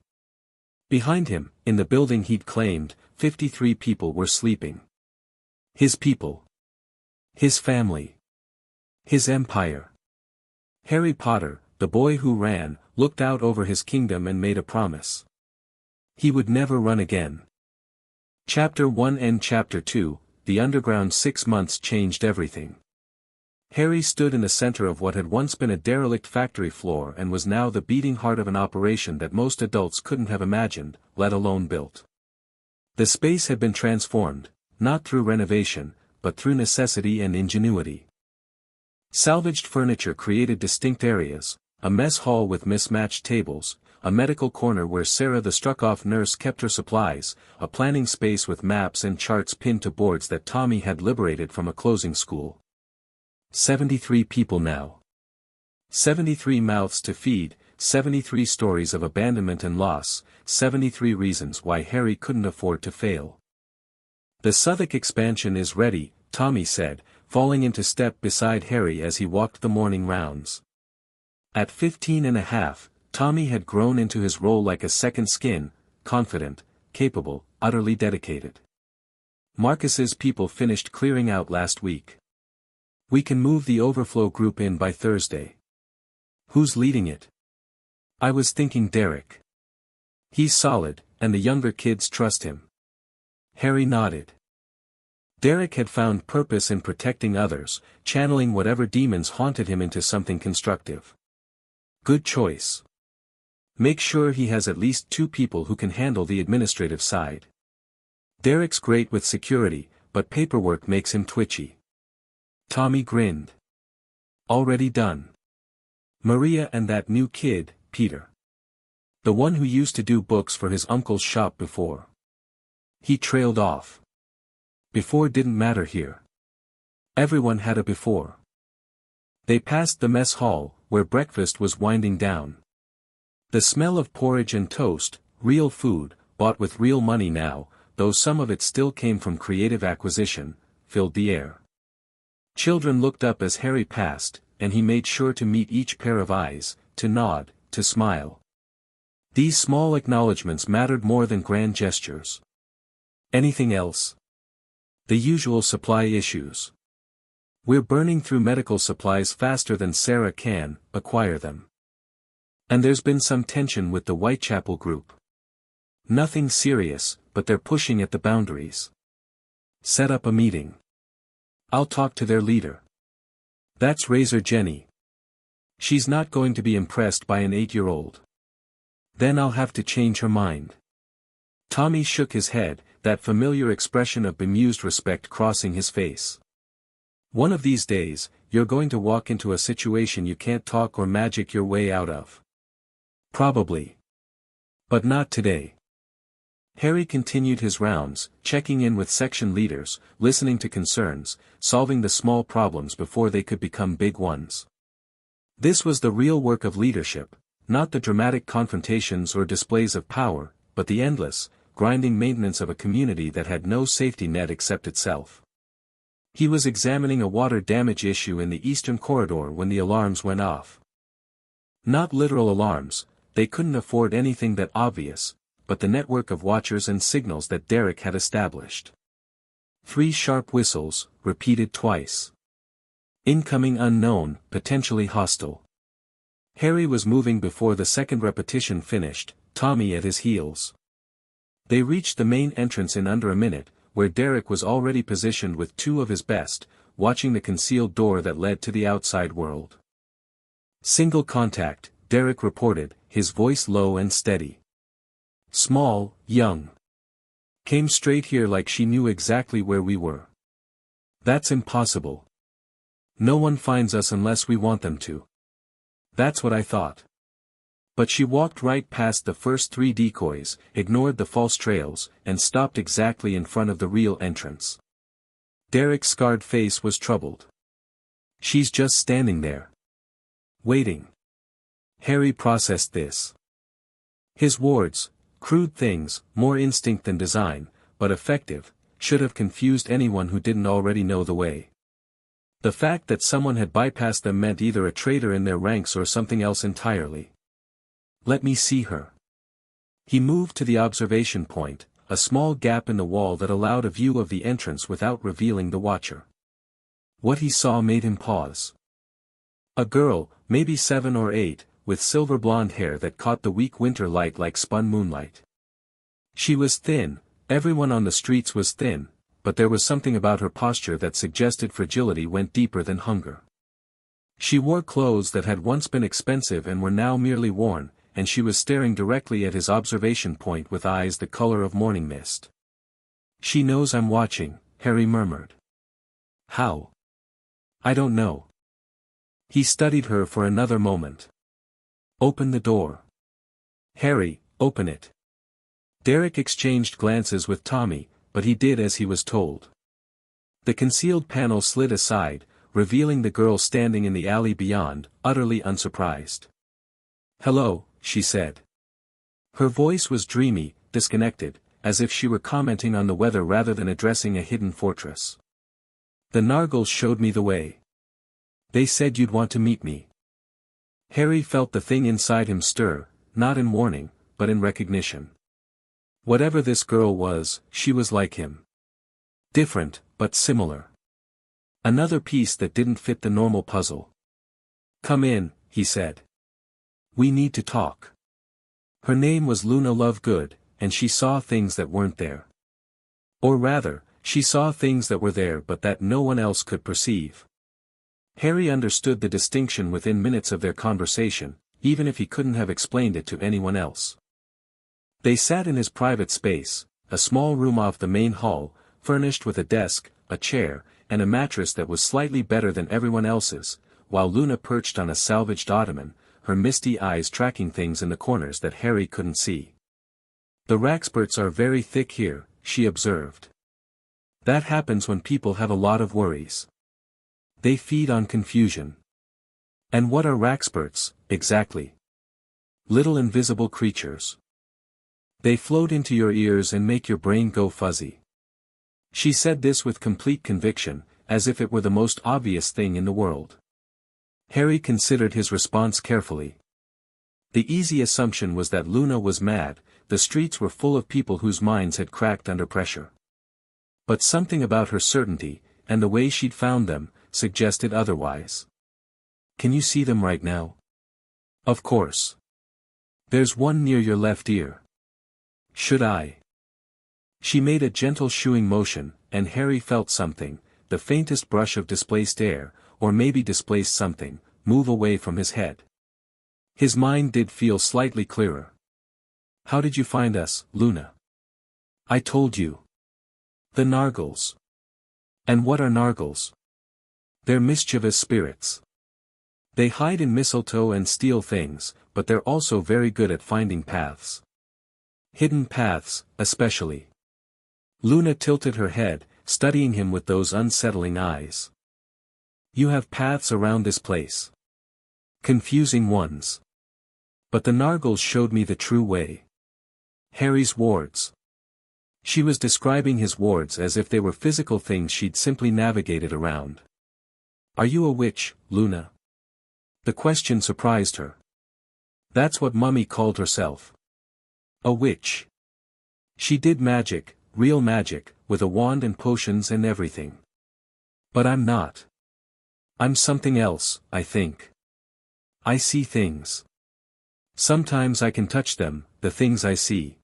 Behind him, in the building he'd claimed, 53 people were sleeping. His people. His family. His empire. Harry Potter, the boy who ran, looked out over his kingdom and made a promise. He would never run again. Chapter 1 and Chapter 2, The Underground 6 months changed everything. Harry stood in the center of what had once been a derelict factory floor and was now the beating heart of an operation that most adults couldn't have imagined, let alone built. The space had been transformed, not through renovation, but through necessity and ingenuity. Salvaged furniture created distinct areas, a mess hall with mismatched tables, a medical corner where Sarah the struck-off nurse kept her supplies, a planning space with maps and charts pinned to boards that Tommy had liberated from a closing school. 73 people now. 73 mouths to feed, 73 stories of abandonment and loss, 73 reasons why Harry couldn't afford to fail. The Southwark expansion is ready, Tommy said, falling into step beside Harry as he walked the morning rounds. At 15 and a half, Tommy had grown into his role like a second skin, confident, capable, utterly dedicated. Marcus's people finished clearing out last week. We can move the overflow group in by Thursday. Who's leading it? I was thinking Derek. He's solid, and the younger kids trust him. Harry nodded. Derek had found purpose in protecting others, channeling whatever demons haunted him into something constructive. Good choice. Make sure he has at least 2 people who can handle the administrative side. Derek's great with security, but paperwork makes him twitchy. Tommy grinned. Already done. Maria and that new kid, Peter. The one who used to do books for his uncle's shop before. He trailed off. Before didn't matter here. Everyone had a before. They passed the mess hall, where breakfast was winding down. The smell of porridge and toast, real food, bought with real money now, though some of it still came from creative acquisition, filled the air. Children looked up as Harry passed, and he made sure to meet each pair of eyes, to nod, to smile. These small acknowledgments mattered more than grand gestures. Anything else? The usual supply issues. We're burning through medical supplies faster than Sarah can acquire them. And there's been some tension with the Whitechapel group. Nothing serious, but they're pushing at the boundaries. Set up a meeting. I'll talk to their leader. That's Razor Jenny. She's not going to be impressed by an 8-year-old. Then I'll have to change her mind. Tommy shook his head, that familiar expression of bemused respect crossing his face. One of these days, you're going to walk into a situation you can't talk or magic your way out of. Probably. But not today. Harry continued his rounds, checking in with section leaders, listening to concerns, solving the small problems before they could become big ones. This was the real work of leadership, not the dramatic confrontations or displays of power, but the endless, grinding maintenance of a community that had no safety net except itself. He was examining a water damage issue in the eastern corridor when the alarms went off. Not literal alarms, they couldn't afford anything that obvious, but the network of watchers and signals that Derek had established. 3 sharp whistles, repeated twice. Incoming unknown, potentially hostile. Harry was moving before the second repetition finished, Tommy at his heels. They reached the main entrance in under a minute, where Derek was already positioned with 2 of his best, watching the concealed door that led to the outside world. Single contact, Derek reported, his voice low and steady. Small, young. Came straight here like she knew exactly where we were. That's impossible. No one finds us unless we want them to. That's what I thought. But she walked right past the first 3 decoys, ignored the false trails, and stopped exactly in front of the real entrance. Derek's scarred face was troubled. She's just standing there. Waiting. Harry processed this. His words, crude things, more instinct than design, but effective, should have confused anyone who didn't already know the way. The fact that someone had bypassed them meant either a traitor in their ranks or something else entirely. Let me see her. He moved to the observation point, a small gap in the wall that allowed a view of the entrance without revealing the watcher. What he saw made him pause. A girl, maybe 7 or 8, with silver blonde hair that caught the weak winter light like spun moonlight. She was thin, everyone on the streets was thin, but there was something about her posture that suggested fragility went deeper than hunger. She wore clothes that had once been expensive and were now merely worn, and she was staring directly at his observation point with eyes the color of morning mist. She knows I'm watching, Harry murmured. How? I don't know. He studied her for another moment. Open the door. Harry, open it. Derek exchanged glances with Tommy, but he did as he was told. The concealed panel slid aside, revealing the girl standing in the alley beyond, utterly unsurprised. Hello, she said. Her voice was dreamy, disconnected, as if she were commenting on the weather rather than addressing a hidden fortress. The Nargles showed me the way. They said you'd want to meet me. Harry felt the thing inside him stir, not in warning, but in recognition. Whatever this girl was, she was like him. Different, but similar. Another piece that didn't fit the normal puzzle. Come in, he said. We need to talk. Her name was Luna Lovegood, and she saw things that weren't there. Or rather, she saw things that were there but that no one else could perceive. Harry understood the distinction within minutes of their conversation, even if he couldn't have explained it to anyone else. They sat in his private space, a small room off the main hall, furnished with a desk, a chair, and a mattress that was slightly better than everyone else's, while Luna perched on a salvaged ottoman, her misty eyes tracking things in the corners that Harry couldn't see. The Raxperts are very thick here, she observed. That happens when people have a lot of worries. They feed on confusion. And what are Raxperts, exactly? Little invisible creatures. They float into your ears and make your brain go fuzzy. She said this with complete conviction, as if it were the most obvious thing in the world. Harry considered his response carefully. The easy assumption was that Luna was mad, the streets were full of people whose minds had cracked under pressure. But something about her certainty, and the way she'd found them, suggested otherwise. Can you see them right now? Of course. There's one near your left ear. Should I? She made a gentle shooing motion, and Harry felt something, the faintest brush of displaced air, or maybe displaced something, move away from his head. His mind did feel slightly clearer. How did you find us, Luna? I told you. The Nargles. And what are Nargles? They're mischievous spirits. They hide in mistletoe and steal things, but they're also very good at finding paths. Hidden paths, especially. Luna tilted her head, studying him with those unsettling eyes. You have paths around this place. Confusing ones. But the Nargles showed me the true way. Harry's wards. She was describing his wards as if they were physical things she'd simply navigated around. Are you a witch, Luna? The question surprised her. That's what Mummy called herself. A witch. She did magic, real magic, with a wand and potions and everything. But I'm not. I'm something else, I think. I see things. Sometimes I can touch them, the things I see.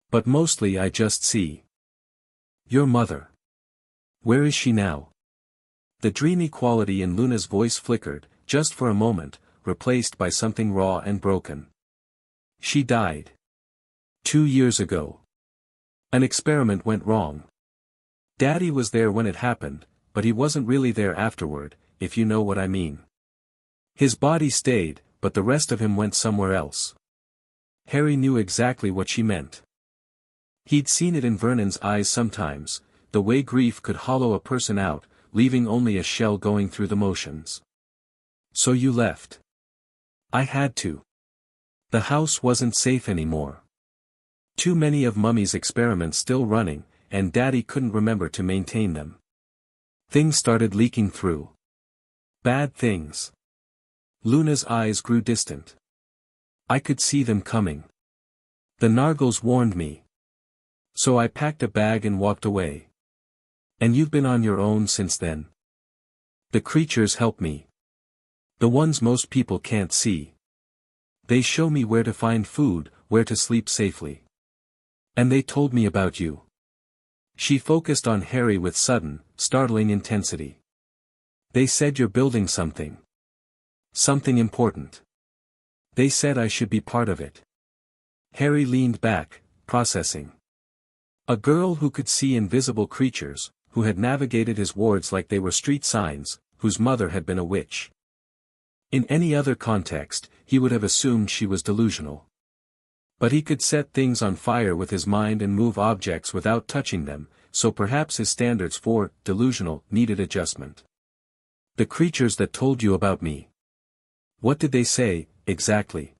But mostly I just see. Your mother. Where is she now? The dreamy quality in Luna's voice flickered, just for a moment, replaced by something raw and broken. She died. 2 years ago. An experiment went wrong. Daddy was there when it happened, but he wasn't really there afterward, if you know what I mean. His body stayed, but the rest of him went somewhere else. Harry knew exactly what she meant. He'd seen it in Vernon's eyes sometimes, the way grief could hollow a person out, leaving only a shell going through the motions. So you left. I had to. The house wasn't safe anymore. Too many of Mummy's experiments still running, and Daddy couldn't remember to maintain them. Things started leaking through. Bad things. Luna's eyes grew distant. I could see them coming. The Nargles warned me. So I packed a bag and walked away. And you've been on your own since then. The creatures help me. The ones most people can't see. They show me where to find food, where to sleep safely. And they told me about you. She focused on Harry with sudden, startling intensity. They said you're building something. Something important. They said I should be part of it. Harry leaned back, processing. A girl who could see invisible creatures, who had navigated his wards like they were street signs, whose mother had been a witch. In any other context, he would have assumed she was delusional. But he could set things on fire with his mind and move objects without touching them, so perhaps his standards for delusional needed adjustment. The creatures that told you about me. What did they say, exactly?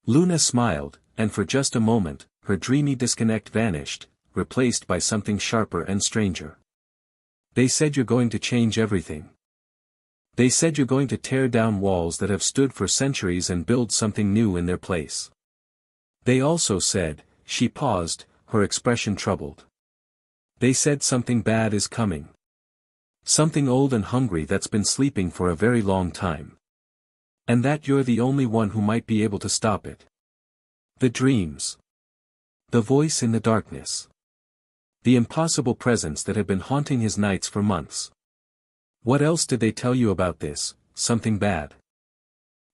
Luna smiled, and for just a moment, her dreamy disconnect vanished, replaced by something sharper and stranger. They said you're going to change everything. They said you're going to tear down walls that have stood for centuries and build something new in their place. They also said, she paused, her expression troubled. They said something bad is coming. Something old and hungry that's been sleeping for a very long time. And that you're the only one who might be able to stop it. The dreams. The voice in the darkness. The impossible presence that had been haunting his nights for months. What else did they tell you about this, something bad?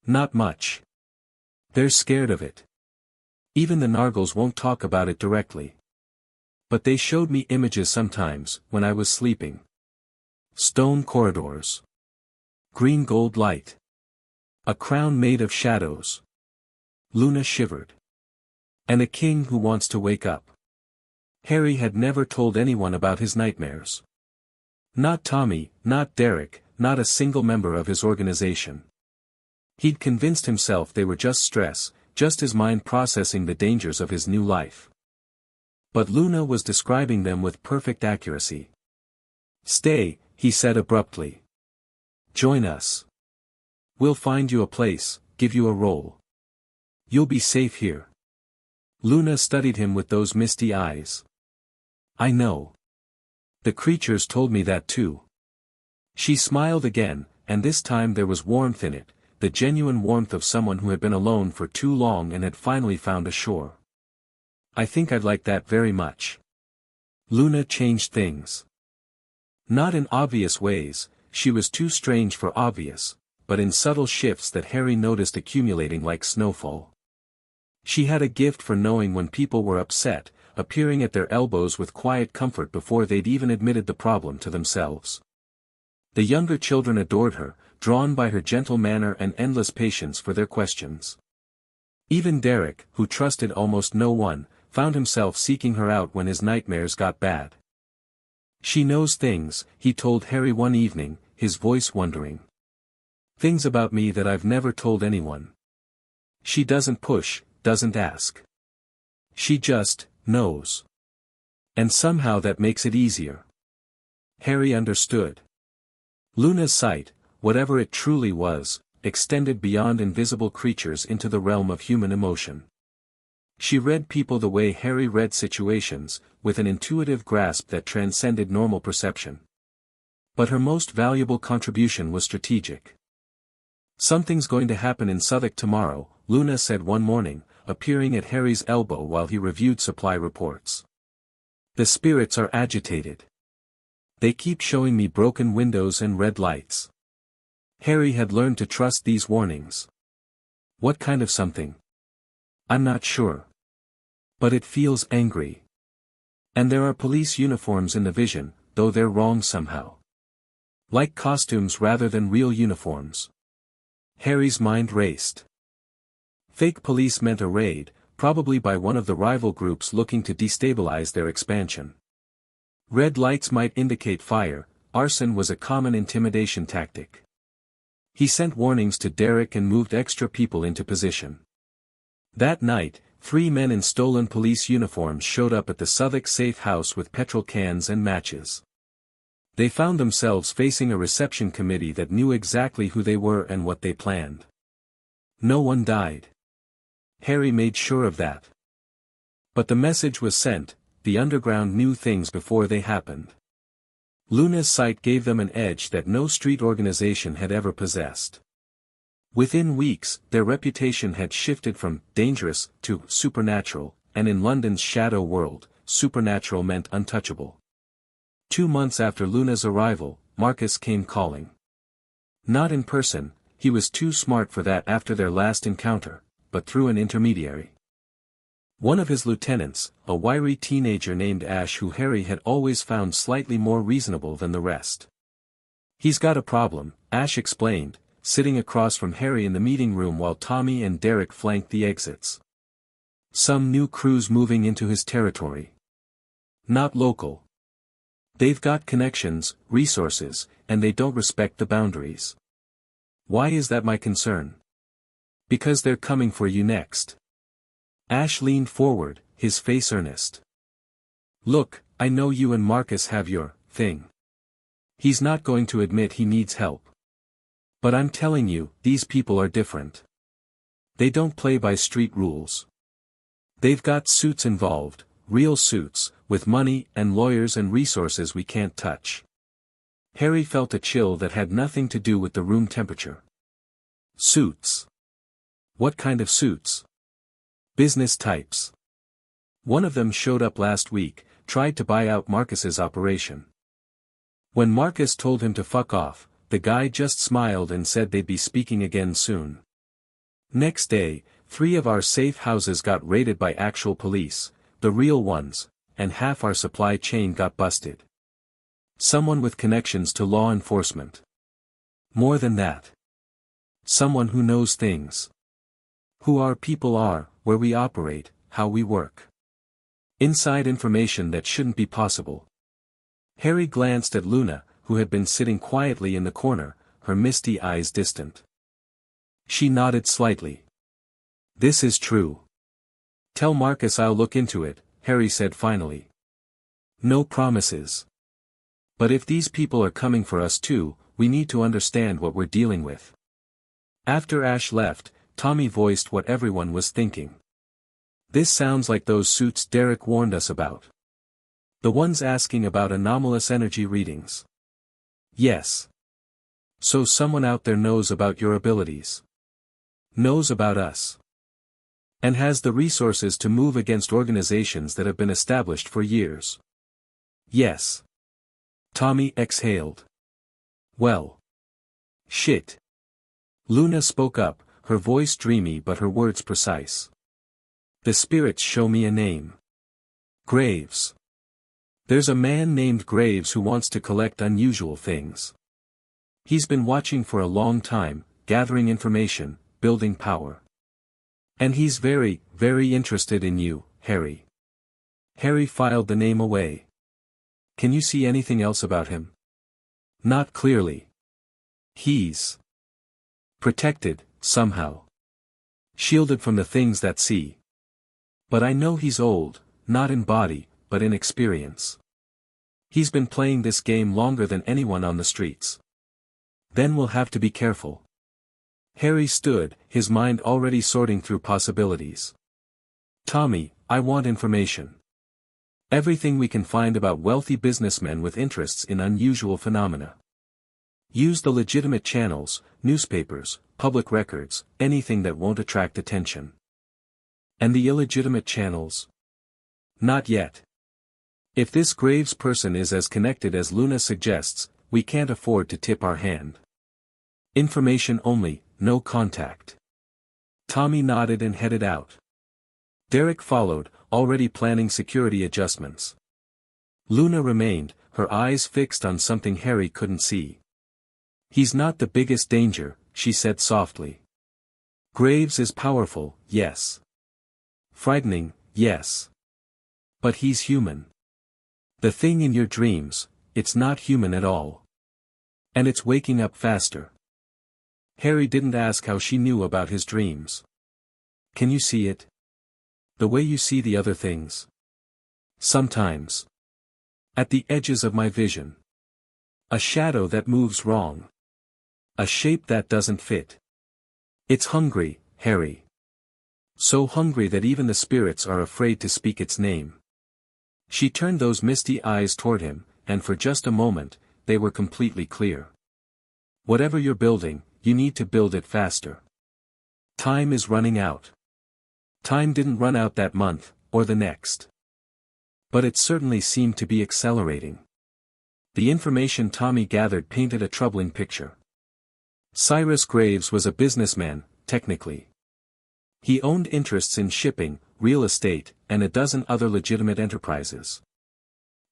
Not much. They're scared of it. Even the Nargles won't talk about it directly. But they showed me images sometimes, when I was sleeping. Stone corridors. Green gold light. A crown made of shadows. Luna shivered. And a king who wants to wake up. Harry had never told anyone about his nightmares. Not Tommy, not Derek, not a single member of his organization. He'd convinced himself they were just stress, just his mind processing the dangers of his new life. But Luna was describing them with perfect accuracy. Stay, he said abruptly. Join us. We'll find you a place, give you a role. You'll be safe here. Luna studied him with those misty eyes. I know. The creatures told me that too. She smiled again, and this time there was warmth in it, the genuine warmth of someone who had been alone for too long and had finally found a shore. I think I'd like that very much. Luna changed things. Not in obvious ways, she was too strange for obvious, but in subtle shifts that Harry noticed accumulating like snowfall. She had a gift for knowing when people were upset, appearing at their elbows with quiet comfort before they'd even admitted the problem to themselves. The younger children adored her, drawn by her gentle manner and endless patience for their questions. Even Derek, who trusted almost no one, found himself seeking her out when his nightmares got bad. She knows things, he told Harry one evening, his voice wondering. Things about me that I've never told anyone. She doesn't push, doesn't ask. She just knows. And somehow that makes it easier. Harry understood. Luna's sight, whatever it truly was, extended beyond invisible creatures into the realm of human emotion. She read people the way Harry read situations, with an intuitive grasp that transcended normal perception. But her most valuable contribution was strategic. Something's going to happen in Southwark tomorrow, Luna said one morning, appearing at Harry's elbow while he reviewed supply reports. The spirits are agitated. They keep showing me broken windows and red lights. Harry had learned to trust these warnings. What kind of something? I'm not sure. But it feels angry. And there are police uniforms in the vision, though they're wrong somehow. Like costumes rather than real uniforms. Harry's mind raced. Fake police meant a raid, probably by one of the rival groups looking to destabilize their expansion. Red lights might indicate fire, arson was a common intimidation tactic. He sent warnings to Derek and moved extra people into position. That night, 3 men in stolen police uniforms showed up at the Southwark safe house with petrol cans and matches. They found themselves facing a reception committee that knew exactly who they were and what they planned. No one died. Harry made sure of that. But the message was sent, the underground knew things before they happened. Luna's sight gave them an edge that no street organization had ever possessed. Within weeks, their reputation had shifted from dangerous to supernatural, and in London's shadow world, supernatural meant untouchable. 2 months after Luna's arrival, Marcus came calling. Not in person, he was too smart for that after their last encounter, but through an intermediary. One of his lieutenants, a wiry teenager named Ash who Harry had always found slightly more reasonable than the rest. He's got a problem, Ash explained, sitting across from Harry in the meeting room while Tommy and Derek flanked the exits. Some new crews moving into his territory. Not local. They've got connections, resources, and they don't respect the boundaries. Why is that my concern? Because they're coming for you next. Ash leaned forward, his face earnest. Look, I know you and Marcus have your thing. He's not going to admit he needs help. But I'm telling you, these people are different. They don't play by street rules. They've got suits involved, real suits, with money and lawyers and resources we can't touch. Harry felt a chill that had nothing to do with the room temperature. Suits. What kind of suits? Business types. One of them showed up last week, tried to buy out Marcus's operation. When Marcus told him to fuck off, the guy just smiled and said they'd be speaking again soon. Next day, 3 of our safe houses got raided by actual police, the real ones, and half our supply chain got busted. Someone with connections to law enforcement. More than that. Someone who knows things. Who our people are, where we operate, how we work. Inside information that shouldn't be possible. Harry glanced at Luna, who had been sitting quietly in the corner, her misty eyes distant. She nodded slightly. This is true. Tell Marcus I'll look into it, Harry said finally. No promises. But if these people are coming for us too, we need to understand what we're dealing with. After Ash left, Tommy voiced what everyone was thinking. This sounds like those suits Derek warned us about. The ones asking about anomalous energy readings. Yes. So someone out there knows about your abilities. Knows about us. And has the resources to move against organizations that have been established for years. Yes. Tommy exhaled. Well. Shit. Luna spoke up, her voice dreamy but her words precise. The spirits show me a name. Graves. There's a man named Graves who wants to collect unusual things. He's been watching for a long time, gathering information, building power. And he's very, very interested in you, Harry. Harry filed the name away. Can you see anything else about him? Not clearly. He's protected, somehow. Shielded from the things that see. But I know he's old, not in body, but in experience. He's been playing this game longer than anyone on the streets. Then we'll have to be careful. Harry stood, his mind already sorting through possibilities. Tommy, I want information. Everything we can find about wealthy businessmen with interests in unusual phenomena. Use the legitimate channels, newspapers, public records, anything that won't attract attention. And the illegitimate channels? Not yet. If this Graves person is as connected as Luna suggests, we can't afford to tip our hand. Information only, no contact. Tommy nodded and headed out. Derek followed, already planning security adjustments. Luna remained, her eyes fixed on something Harry couldn't see. He's not the biggest danger, she said softly. Graves is powerful, yes. Frightening, yes. But he's human. The thing in your dreams, it's not human at all. And it's waking up faster. Harry didn't ask how she knew about his dreams. Can you see it? The way you see the other things? Sometimes. At the edges of my vision. A shadow that moves wrong. A shape that doesn't fit. It's hungry, Harry. So hungry that even the spirits are afraid to speak its name. She turned those misty eyes toward him, and for just a moment, they were completely clear. Whatever you're building, you need to build it faster. Time is running out. Time didn't run out that month, or the next. But it certainly seemed to be accelerating. The information Tommy gathered painted a troubling picture. Cyrus Graves was a businessman, technically. He owned interests in shipping, real estate, and a dozen other legitimate enterprises.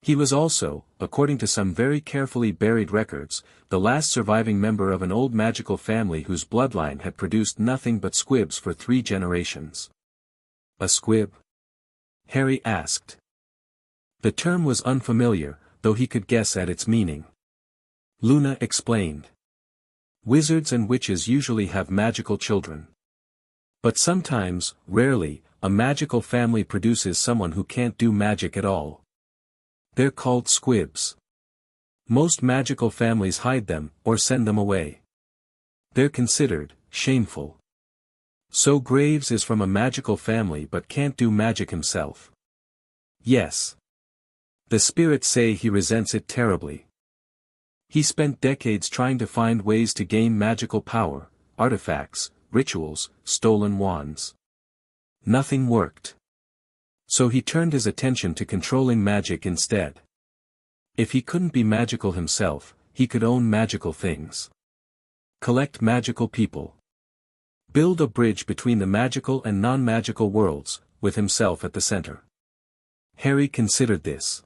He was also, according to some very carefully buried records, the last surviving member of an old magical family whose bloodline had produced nothing but squibs for 3 generations. A squib? Harry asked. The term was unfamiliar, though he could guess at its meaning. Luna explained. Wizards and witches usually have magical children. But sometimes, rarely, a magical family produces someone who can't do magic at all. They're called squibs. Most magical families hide them, or send them away. They're considered shameful. So Graves is from a magical family but can't do magic himself. Yes. The spirits say he resents it terribly. He spent decades trying to find ways to gain magical power, artifacts, rituals, stolen wands. Nothing worked. So he turned his attention to controlling magic instead. If he couldn't be magical himself, he could own magical things. Collect magical people. Build a bridge between the magical and non-magical worlds, with himself at the center. Harry considered this.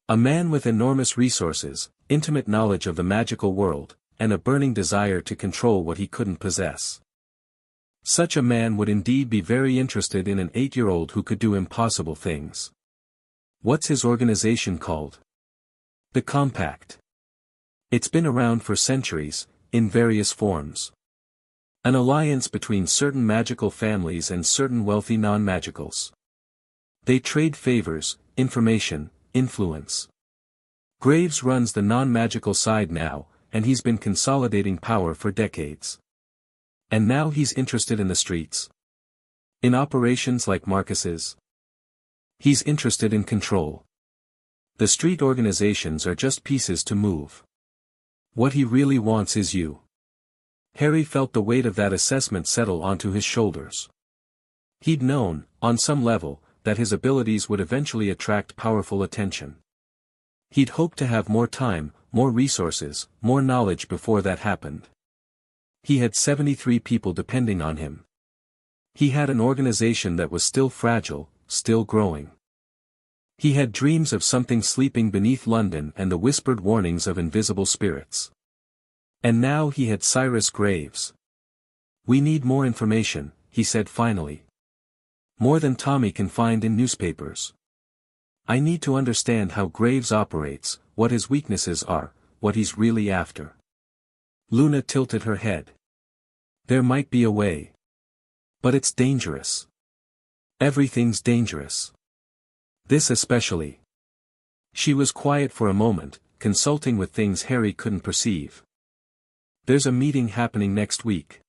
A man with enormous resources, intimate knowledge of the magical world, and a burning desire to control what he couldn't possess. Such a man would indeed be very interested in an 8-year-old who could do impossible things. What's his organization called? The Compact. It's been around for centuries, in various forms. An alliance between certain magical families and certain wealthy non-magicals. They trade favors, information, influence. Graves runs the non-magical side now, and he's been consolidating power for decades. And now he's interested in the streets. In operations like Marcus's. He's interested in control. The street organizations are just pieces to move. What he really wants is you. Harry felt the weight of that assessment settle onto his shoulders. He'd known, on some level, that his abilities would eventually attract powerful attention. He'd hoped to have more time, more resources, more knowledge before that happened. He had 73 people depending on him. He had an organization that was still fragile, still growing. He had dreams of something sleeping beneath London and the whispered warnings of invisible spirits. And now he had Cyrus Graves. "We need more information," he said finally. "More than Tommy can find in newspapers. I need to understand how Graves operates, what his weaknesses are, what he's really after." Luna tilted her head. "There might be a way. But it's dangerous. Everything's dangerous. This especially." She was quiet for a moment, consulting with things Harry couldn't perceive. "There's a meeting happening next week.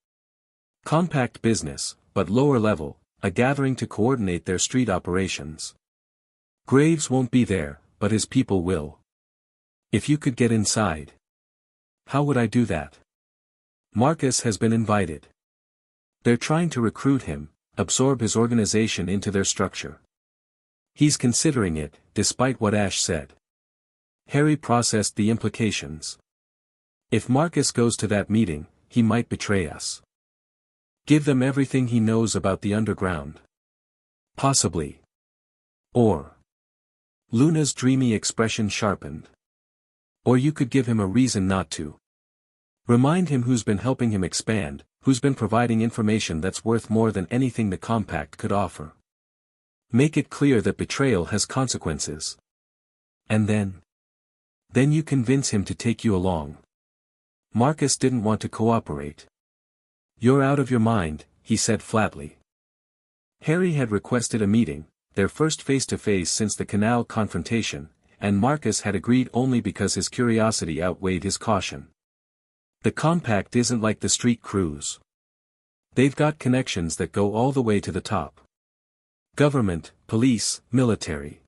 Compact business, but lower level, a gathering to coordinate their street operations. Graves won't be there, but his people will. If you could get inside." "How would I do that?" "Marcus has been invited. They're trying to recruit him, absorb his organization into their structure. He's considering it, despite what Ash said." Harry processed the implications. "If Marcus goes to that meeting, he might betray us. Give them everything he knows about the underground. Possibly. Or..." Luna's dreamy expression sharpened. "Or you could give him a reason not to. Remind him who's been helping him expand, who's been providing information that's worth more than anything the Compact could offer. Make it clear that betrayal has consequences. And then you convince him to take you along." Marcus didn't want to cooperate. "You're out of your mind," he said flatly. Harry had requested a meeting, their first face-to-face since the canal confrontation, and Marcus had agreed only because his curiosity outweighed his caution. The Compact isn't like the street crews. They've got connections that go all the way to the top. Government, police, military.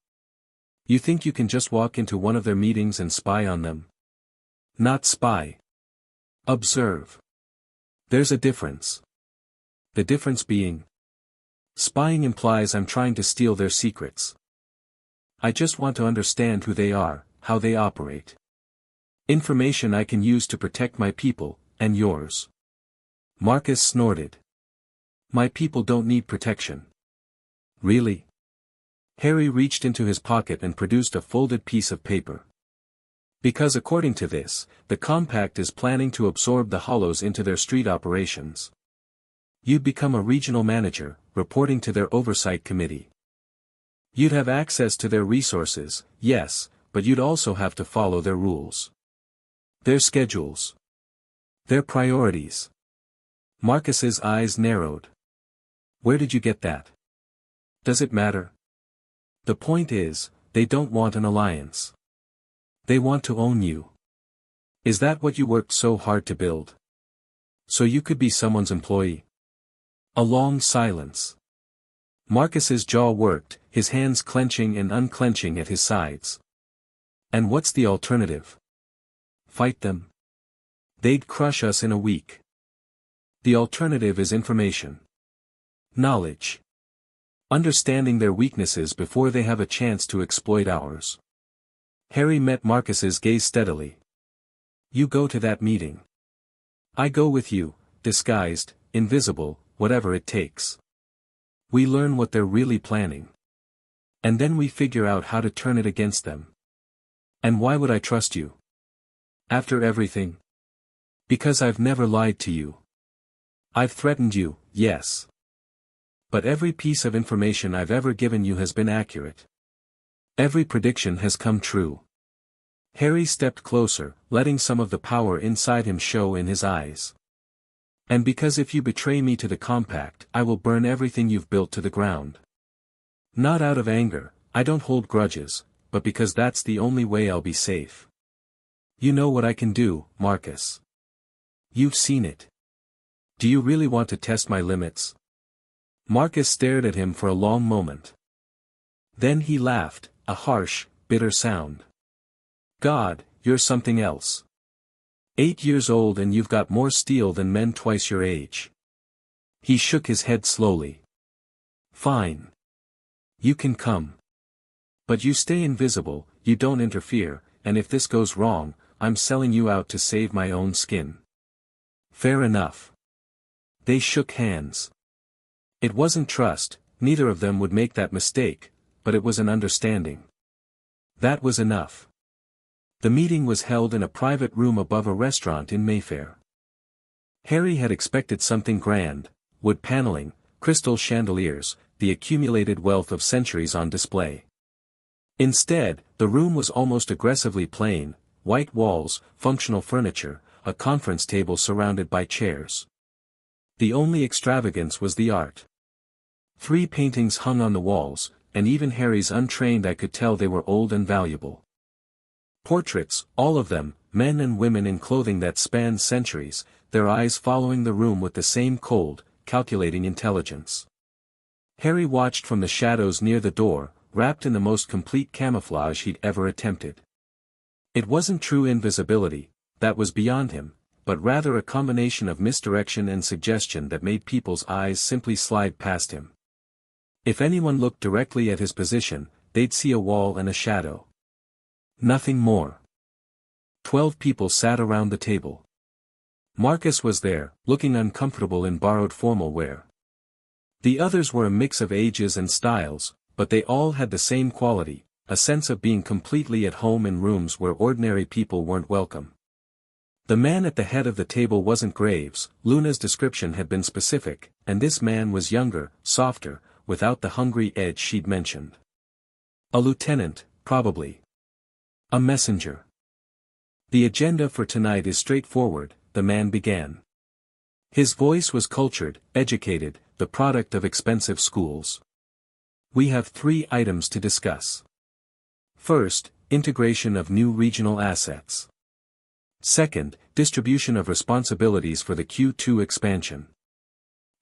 You think you can just walk into one of their meetings and spy on them? Not spy. Observe. There's a difference. The difference being, spying implies I'm trying to steal their secrets. I just want to understand who they are, how they operate. Information I can use to protect my people, and yours." Marcus snorted. "My people don't need protection." "Really?" Harry reached into his pocket and produced a folded piece of paper. "Because according to this, the Compact is planning to absorb the Hollows into their street operations. You'd become a regional manager, reporting to their oversight committee. You'd have access to their resources, yes, but you'd also have to follow their rules. Their schedules. Their priorities." Marcus's eyes narrowed. "Where did you get that? Does it matter? The point is, they don't want an alliance. They want to own you. Is that what you worked so hard to build? So you could be someone's employee?" A long silence. Marcus's jaw worked, his hands clenching and unclenching at his sides. "And what's the alternative? Fight them? They'd crush us in a week. The alternative is information. Knowledge. Understanding their weaknesses before they have a chance to exploit ours." Harry met Marcus's gaze steadily. "You go to that meeting. I go with you, disguised, invisible, whatever it takes. We learn what they're really planning. And then we figure out how to turn it against them. And why would I trust you? After everything? Because I've never lied to you. I've threatened you, yes. But every piece of information I've ever given you has been accurate. Every prediction has come true." Harry stepped closer, letting some of the power inside him show in his eyes. "And because if you betray me to the Compact, I will burn everything you've built to the ground. Not out of anger, I don't hold grudges, but because that's the only way I'll be safe. You know what I can do, Marcus. You've seen it. Do you really want to test my limits?" Marcus stared at him for a long moment. Then he laughed, a harsh, bitter sound. "God, you're something else. 8 years old and you've got more steel than men twice your age. He shook his head slowly. Fine. You can come. But you stay invisible, you don't interfere, and if this goes wrong, I'm selling you out to save my own skin. Fair enough. They shook hands. It wasn't trust, neither of them would make that mistake, but it was an understanding. That was enough. The meeting was held in a private room above a restaurant in Mayfair. Harry had expected something grand, wood paneling, crystal chandeliers, the accumulated wealth of centuries on display. Instead, the room was almost aggressively plain, white walls, functional furniture, a conference table surrounded by chairs. The only extravagance was the art. 3 paintings hung on the walls, and even Harry's untrained eye could tell they were old and valuable. Portraits, all of them, men and women in clothing that spanned centuries, their eyes following the room with the same cold, calculating intelligence. Harry watched from the shadows near the door, wrapped in the most complete camouflage he'd ever attempted. It wasn't true invisibility, that was beyond him, but rather a combination of misdirection and suggestion that made people's eyes simply slide past him. If anyone looked directly at his position, they'd see a wall and a shadow. Nothing more. 12 people sat around the table. Marcus was there, looking uncomfortable in borrowed formal wear. The others were a mix of ages and styles, but they all had the same quality, a sense of being completely at home in rooms where ordinary people weren't welcome. The man at the head of the table wasn't Graves, Luna's description had been specific, and this man was younger, softer, without the hungry edge she'd mentioned. A lieutenant, probably. A messenger. The agenda for tonight is straightforward, the man began. His voice was cultured, educated, the product of expensive schools. We have 3 items to discuss. First, integration of new regional assets. Second, distribution of responsibilities for the Q2 expansion.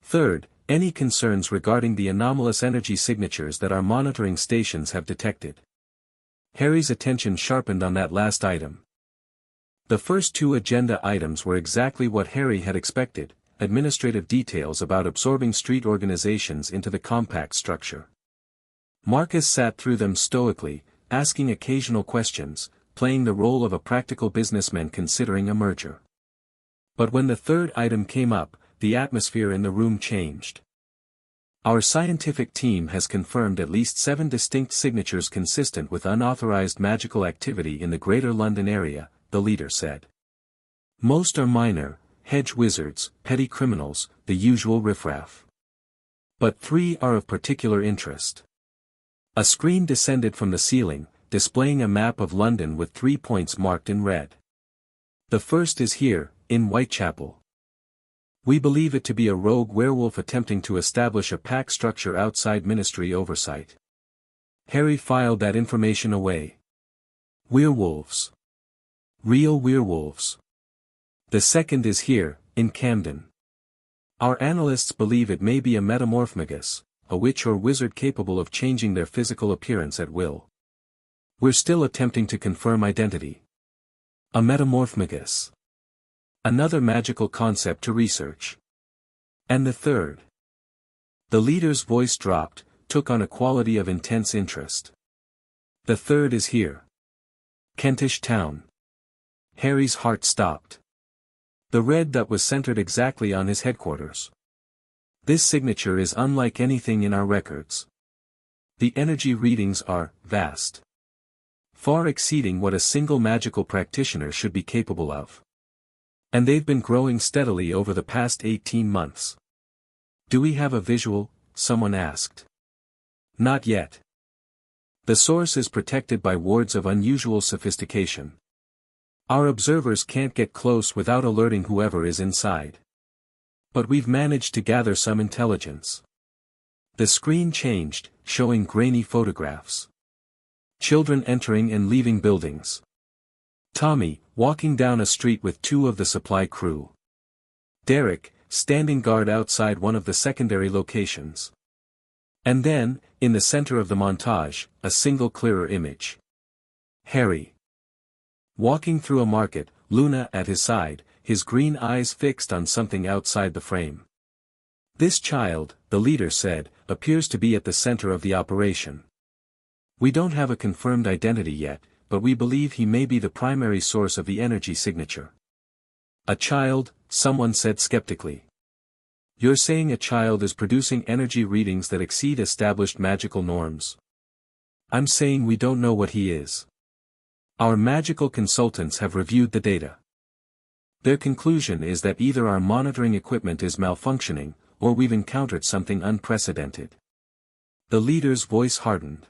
Third, any concerns regarding the anomalous energy signatures that our monitoring stations have detected. Harry's attention sharpened on that last item. The first 2 agenda items were exactly what Harry had expected, administrative details about absorbing street organizations into the compact structure. Marcus sat through them stoically, asking occasional questions, playing the role of a practical businessman considering a merger. But when the third item came up, the atmosphere in the room changed. Our scientific team has confirmed at least 7 distinct signatures consistent with unauthorized magical activity in the Greater London area, the leader said. Most are minor, hedge wizards, petty criminals, the usual riffraff. But 3 are of particular interest. A screen descended from the ceiling, displaying a map of London with 3 points marked in red. The first is here, in Whitechapel. We believe it to be a rogue werewolf attempting to establish a pack structure outside ministry oversight. Harry filed that information away. Werewolves. Real werewolves. The second is here, in Camden. Our analysts believe it may be a metamorphmagus, a witch or wizard capable of changing their physical appearance at will. We're still attempting to confirm identity. A metamorphmagus. Another magical concept to research. And the third. The leader's voice dropped, took on a quality of intense interest. The third is here. Kentish Town. Harry's heart stopped. The red that was centered exactly on his headquarters. This signature is unlike anything in our records. The energy readings are vast. Far exceeding what a single magical practitioner should be capable of. And they've been growing steadily over the past 18 months. Do we have a visual? Someone asked. Not yet. The source is protected by wards of unusual sophistication. Our observers can't get close without alerting whoever is inside. But we've managed to gather some intelligence. The screen changed, showing grainy photographs. Children entering and leaving buildings. Tommy, walking down a street with 2 of the supply crew. Derek, standing guard outside one of the secondary locations. And then, in the center of the montage, a single clearer image. Harry. Walking through a market, Luna at his side, his green eyes fixed on something outside the frame. This child, the leader said, appears to be at the center of the operation. We don't have a confirmed identity yet, but we believe he may be the primary source of the energy signature. A child, someone said skeptically. You're saying a child is producing energy readings that exceed established magical norms? I'm saying we don't know what he is. Our magical consultants have reviewed the data. Their conclusion is that either our monitoring equipment is malfunctioning, or we've encountered something unprecedented. The leader's voice hardened.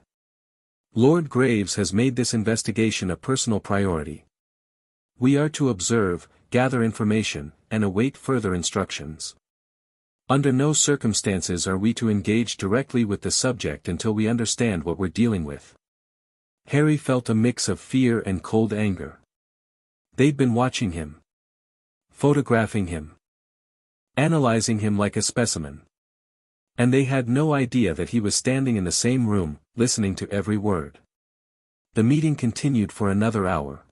Lord Graves has made this investigation a personal priority. We are to observe, gather information, and await further instructions. Under no circumstances are we to engage directly with the subject until we understand what we're dealing with. Harry felt a mix of fear and cold anger. They'd been watching him. Photographing him. Analyzing him like a specimen. And they had no idea that he was standing in the same room, listening to every word. The meeting continued for another hour.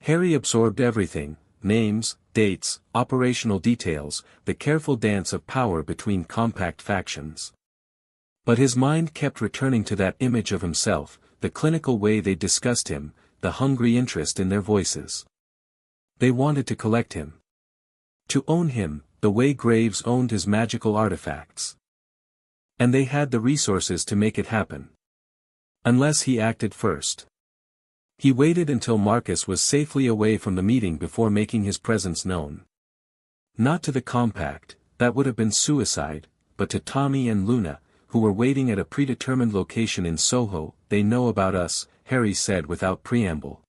Harry absorbed everything, names, dates, operational details, the careful dance of power between compact factions. But his mind kept returning to that image of himself, the clinical way they discussed him, the hungry interest in their voices. They wanted to collect him. To own him, the way Graves owned his magical artifacts. And they had the resources to make it happen. Unless he acted first. He waited until Marcus was safely away from the meeting before making his presence known. Not to the compact, that would have been suicide, but to Tommy and Luna, who were waiting at a predetermined location in Soho. They know about us, Harry said without preamble.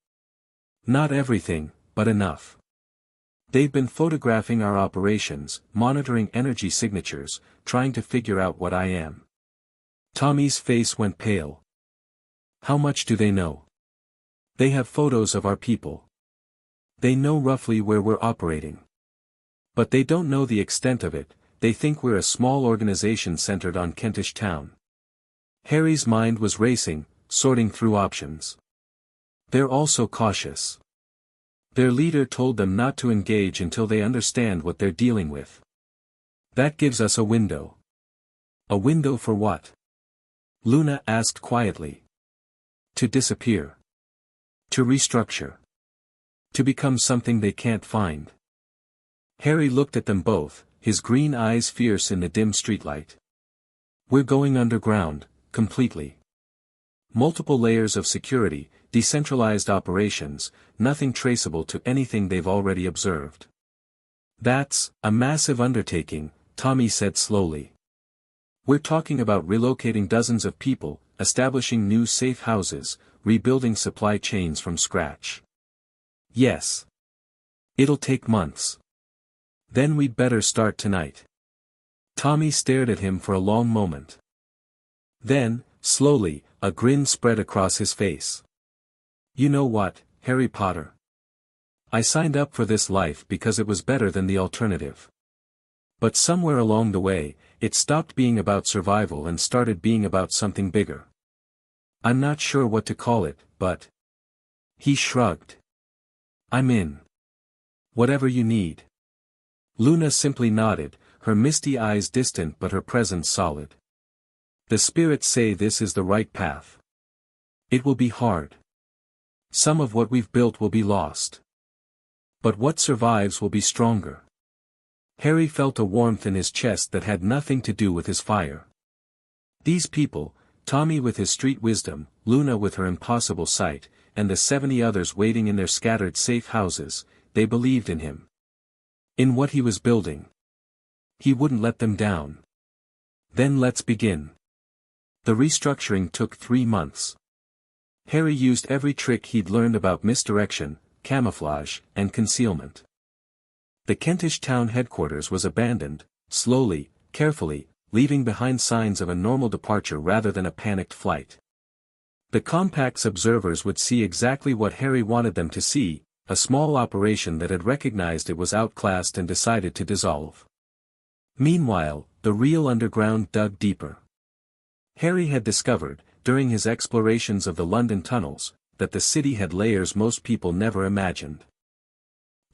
Not everything, but enough. They've been photographing our operations, monitoring energy signatures, trying to figure out what I am. Tommy's face went pale. How much do they know? They have photos of our people. They know roughly where we're operating. But they don't know the extent of it. They think we're a small organization centered on Kentish Town. Harry's mind was racing, sorting through options. They're also cautious. Their leader told them not to engage until they understand what they're dealing with. That gives us a window. A window for what? Luna asked quietly. To disappear. To restructure. To become something they can't find. Harry looked at them both, his green eyes fierce in the dim streetlight. We're going underground, completely. Multiple layers of security, decentralized operations, nothing traceable to anything they've already observed. That's a massive undertaking, Tommy said slowly. We're talking about relocating dozens of people, establishing new safe houses, rebuilding supply chains from scratch. Yes. It'll take months. Then we'd better start tonight. Tommy stared at him for a long moment. Then, slowly, a grin spread across his face. You know what, Harry Potter? I signed up for this life because it was better than the alternative. But somewhere along the way, it stopped being about survival and started being about something bigger. I'm not sure what to call it, but... He shrugged. I'm in. Whatever you need. Luna simply nodded, her misty eyes distant but her presence solid. The spirits say this is the right path. It will be hard. Some of what we've built will be lost. But what survives will be stronger. Harry felt a warmth in his chest that had nothing to do with his fire. These people, Tommy with his street wisdom, Luna with her impossible sight, and the 70 others waiting in their scattered safe houses, they believed in him. In what he was building. He wouldn't let them down. Then let's begin. The restructuring took 3 months. Harry used every trick he'd learned about misdirection, camouflage, and concealment. The Kentish Town headquarters was abandoned, slowly, carefully, leaving behind signs of a normal departure rather than a panicked flight. The Compact's observers would see exactly what Harry wanted them to see, a small operation that had recognized it was outclassed and decided to dissolve. Meanwhile, the real underground dug deeper. Harry had discovered, during his explorations of the London tunnels, that the city had layers most people never imagined.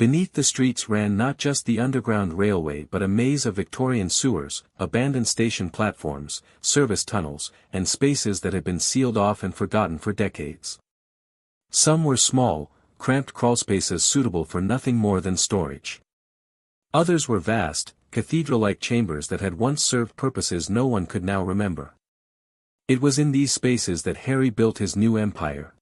Beneath the streets ran not just the underground railway but a maze of Victorian sewers, abandoned station platforms, service tunnels, and spaces that had been sealed off and forgotten for decades. Some were small, cramped crawlspaces suitable for nothing more than storage. Others were vast, cathedral-like chambers that had once served purposes no one could now remember. It was in these spaces that Harry built his new empire.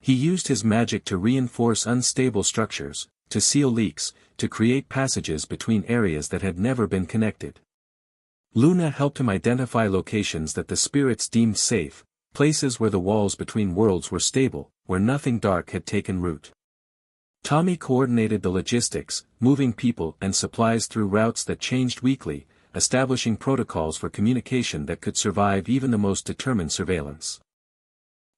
He used his magic to reinforce unstable structures, to seal leaks, to create passages between areas that had never been connected. Luna helped him identify locations that the spirits deemed safe, places where the walls between worlds were stable, where nothing dark had taken root. Tommy coordinated the logistics, moving people and supplies through routes that changed weekly, establishing protocols for communication that could survive even the most determined surveillance.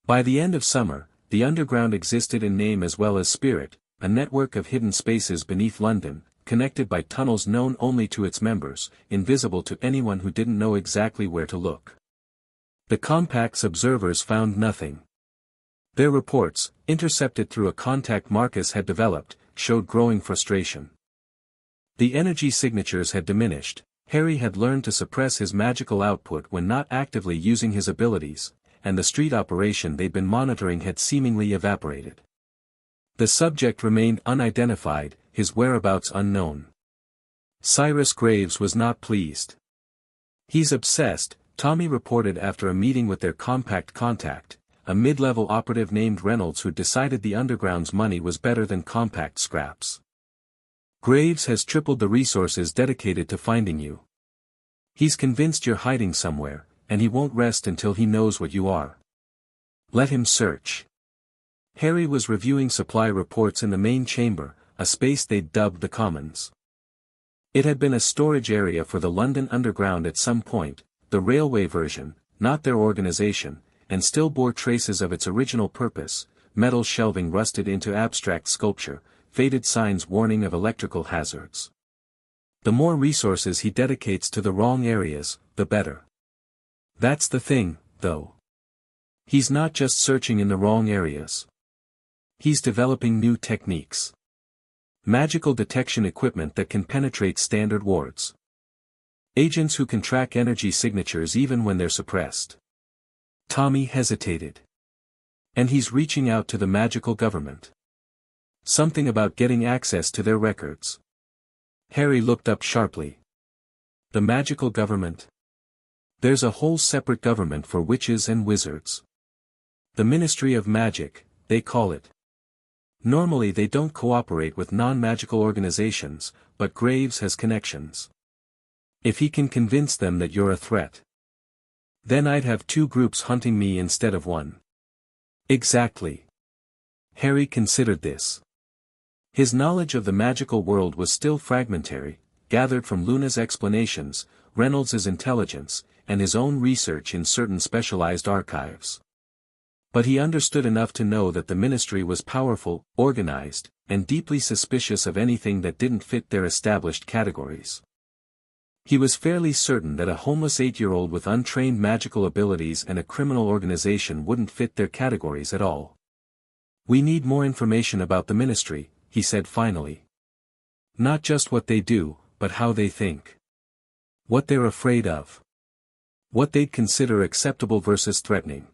By the end of summer, the underground existed in name as well as spirit, a network of hidden spaces beneath London, connected by tunnels known only to its members, invisible to anyone who didn't know exactly where to look. The Compact's observers found nothing. Their reports, intercepted through a contact Marcus had developed, showed growing frustration. The energy signatures had diminished. Harry had learned to suppress his magical output when not actively using his abilities, and the street operation they'd been monitoring had seemingly evaporated. The subject remained unidentified, his whereabouts unknown. Cyrus Graves was not pleased. "He's obsessed," Tommy reported after a meeting with their Compact contact, a mid-level operative named Reynolds who decided the Underground's money was better than Compact scraps. "Graves has tripled the resources dedicated to finding you. He's convinced you're hiding somewhere, and he won't rest until he knows what you are. Let him search." Harry was reviewing supply reports in the main chamber, a space they'd dubbed the Commons. It had been a storage area for the London Underground at some point, the railway version, not their organization, and still bore traces of its original purpose: metal shelving rusted into abstract sculpture, faded signs warning of electrical hazards. The more resources he dedicates to the wrong areas, the better. That's the thing, though. He's not just searching in the wrong areas. He's developing new techniques. Magical detection equipment that can penetrate standard wards. Agents who can track energy signatures even when they're suppressed. Tommy hesitated. And he's reaching out to the magical government. Something about getting access to their records. Harry looked up sharply. The magical government? There's a whole separate government for witches and wizards. The Ministry of Magic, they call it. Normally they don't cooperate with non-magical organizations, but Graves has connections. If he can convince them that you're a threat, then I'd have two groups hunting me instead of one. Exactly. Harry considered this. His knowledge of the magical world was still fragmentary, gathered from Luna's explanations, Reynolds' intelligence, and his own research in certain specialized archives. But he understood enough to know that the ministry was powerful, organized, and deeply suspicious of anything that didn't fit their established categories. He was fairly certain that a homeless 8-year-old with untrained magical abilities and a criminal organization wouldn't fit their categories at all. "We need more information about the ministry," he said finally. "Not just what they do, but how they think. What they're afraid of. What they'd consider acceptable versus threatening."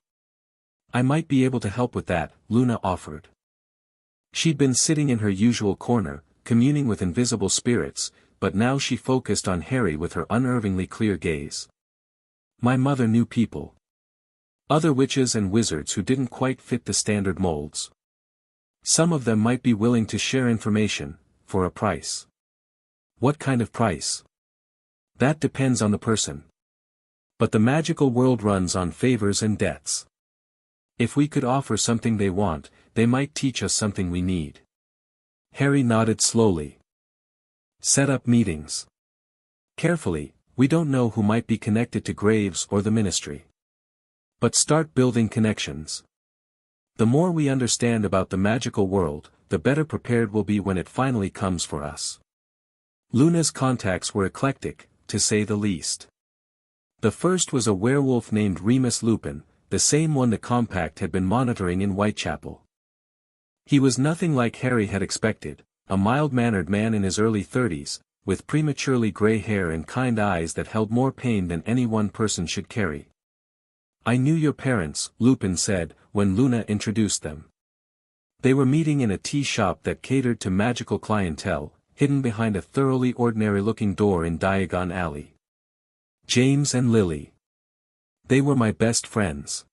"I might be able to help with that," Luna offered. She'd been sitting in her usual corner, communing with invisible spirits, but now she focused on Harry with her unervingly clear gaze. "My mother knew people. Other witches and wizards who didn't quite fit the standard molds. Some of them might be willing to share information, for a price." "What kind of price?" "That depends on the person. But the magical world runs on favors and debts. If we could offer something they want, they might teach us something we need." Harry nodded slowly. "Set up meetings. Carefully, we don't know who might be connected to Graves or the ministry. But start building connections. The more we understand about the magical world, the better prepared we'll be when it finally comes for us." Luna's contacts were eclectic, to say the least. The first was a werewolf named Remus Lupin, the same one the Compact had been monitoring in Whitechapel. He was nothing like Harry had expected, a mild-mannered man in his early 30s, with prematurely gray hair and kind eyes that held more pain than any one person should carry. "I knew your parents," Lupin said, when Luna introduced them. They were meeting in a tea shop that catered to magical clientele, hidden behind a thoroughly ordinary-looking door in Diagon Alley. James and Lily. They were my best friends.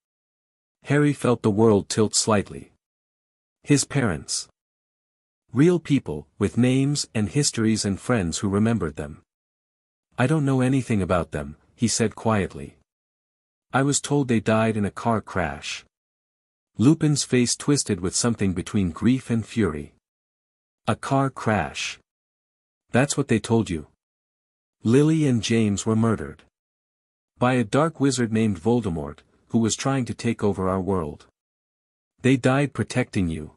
Harry felt the world tilt slightly. His parents. Real people, with names and histories and friends who remembered them. "I don't know anything about them," he said quietly. "I was told they died in a car crash." Lupin's face twisted with something between grief and fury. "A car crash. That's what they told you?" "Lily and James were murdered. By a dark wizard named Voldemort, who was trying to take over our world. They died protecting you."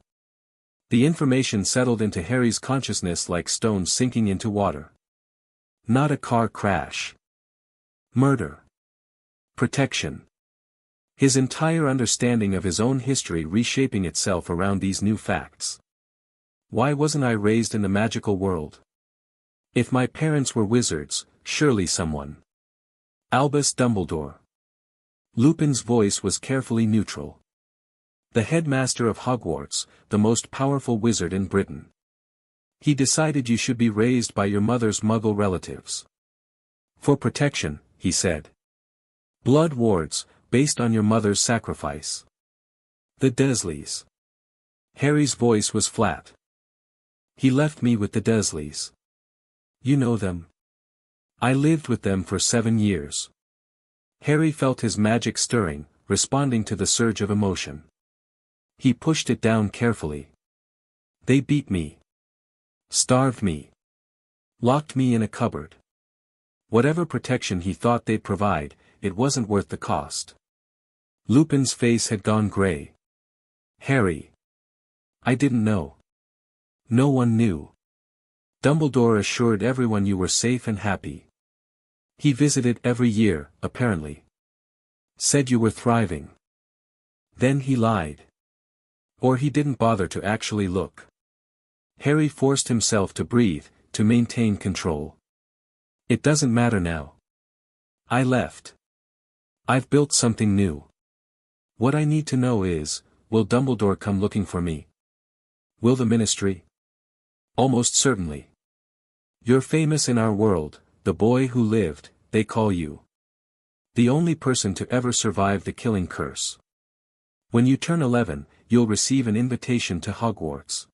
The information settled into Harry's consciousness like stones sinking into water. Not a car crash. Murder. Protection. His entire understanding of his own history reshaping itself around these new facts. Why wasn't I raised in the magical world? If my parents were wizards, surely someone. Albus Dumbledore. Lupin's voice was carefully neutral. The headmaster of Hogwarts, the most powerful wizard in Britain. He decided you should be raised by your mother's Muggle relatives. For protection, he said. Blood wards, based on your mother's sacrifice. The Dursleys. Harry's voice was flat. He left me with the Dursleys. You know them? I lived with them for 7 years. Harry felt his magic stirring, responding to the surge of emotion. He pushed it down carefully. They beat me. Starved me. Locked me in a cupboard. Whatever protection he thought they'd provide, it wasn't worth the cost. Lupin's face had gone gray. Harry. I didn't know. No one knew. Dumbledore assured everyone you were safe and happy. He visited every year, apparently. Said you were thriving. Then he lied. Or he didn't bother to actually look. Harry forced himself to breathe, to maintain control. It doesn't matter now. I left. I've built something new. What I need to know is, will Dumbledore come looking for me? Will the Ministry? Almost certainly. You're famous in our world, the boy who lived, they call you. The only person to ever survive the killing curse. When you turn 11, you'll receive an invitation to Hogwarts.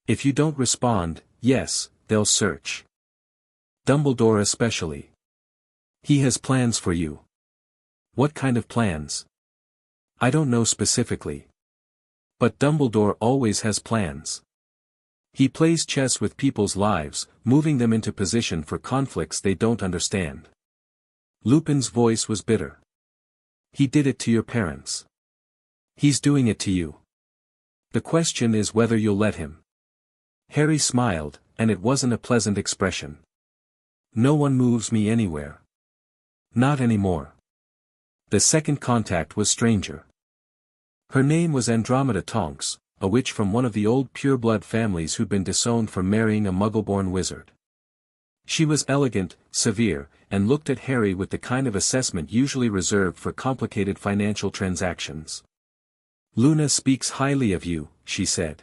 If you don't respond, yes, they'll search. Dumbledore especially. He has plans for you. What kind of plans? I don't know specifically. But Dumbledore always has plans. He plays chess with people's lives, moving them into position for conflicts they don't understand. Lupin's voice was bitter. He did it to your parents. He's doing it to you. The question is whether you'll let him. Harry smiled, and it wasn't a pleasant expression. No one moves me anywhere. Not anymore. The second contact was stranger. Her name was Andromeda Tonks, a witch from one of the old pureblood families who'd been disowned for marrying a Muggle-born wizard. She was elegant, severe, and looked at Harry with the kind of assessment usually reserved for complicated financial transactions. Luna speaks highly of you, she said.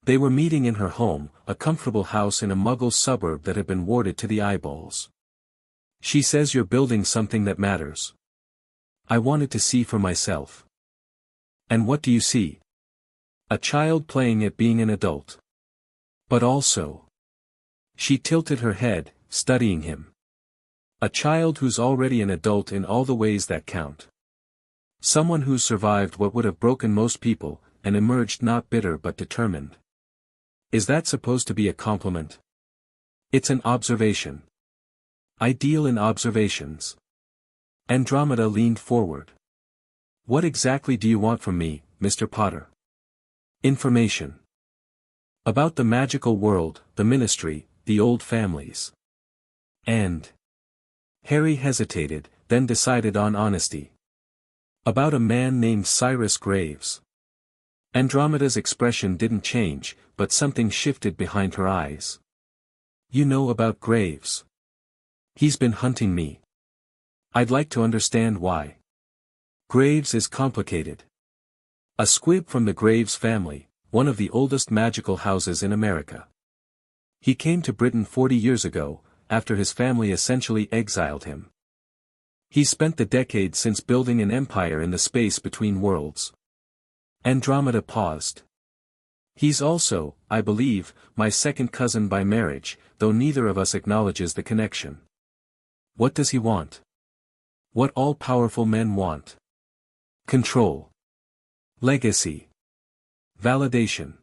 They were meeting in her home, a comfortable house in a Muggle suburb that had been warded to the eyeballs. She says you're building something that matters. I wanted to see for myself. And what do you see? A child playing at being an adult. But also. She tilted her head, studying him. A child who's already an adult in all the ways that count. Someone who survived what would have broken most people, and emerged not bitter but determined. Is that supposed to be a compliment? It's an observation. I deal in observations. Andromeda leaned forward. What exactly do you want from me, Mr. Potter? Information. About the magical world, the Ministry, the old families. And. Harry hesitated, then decided on honesty. About a man named Cyrus Graves. Andromeda's expression didn't change, but something shifted behind her eyes. You know about Graves. He's been hunting me. I'd like to understand why. Graves is complicated. A squib from the Graves family, one of the oldest magical houses in America. He came to Britain 40 years ago, after his family essentially exiled him. He spent the decades since building an empire in the space between worlds. Andromeda paused. He's also, I believe, my second cousin by marriage, though neither of us acknowledges the connection. What does he want? What all-powerful men want. Control. Legacy. Validation.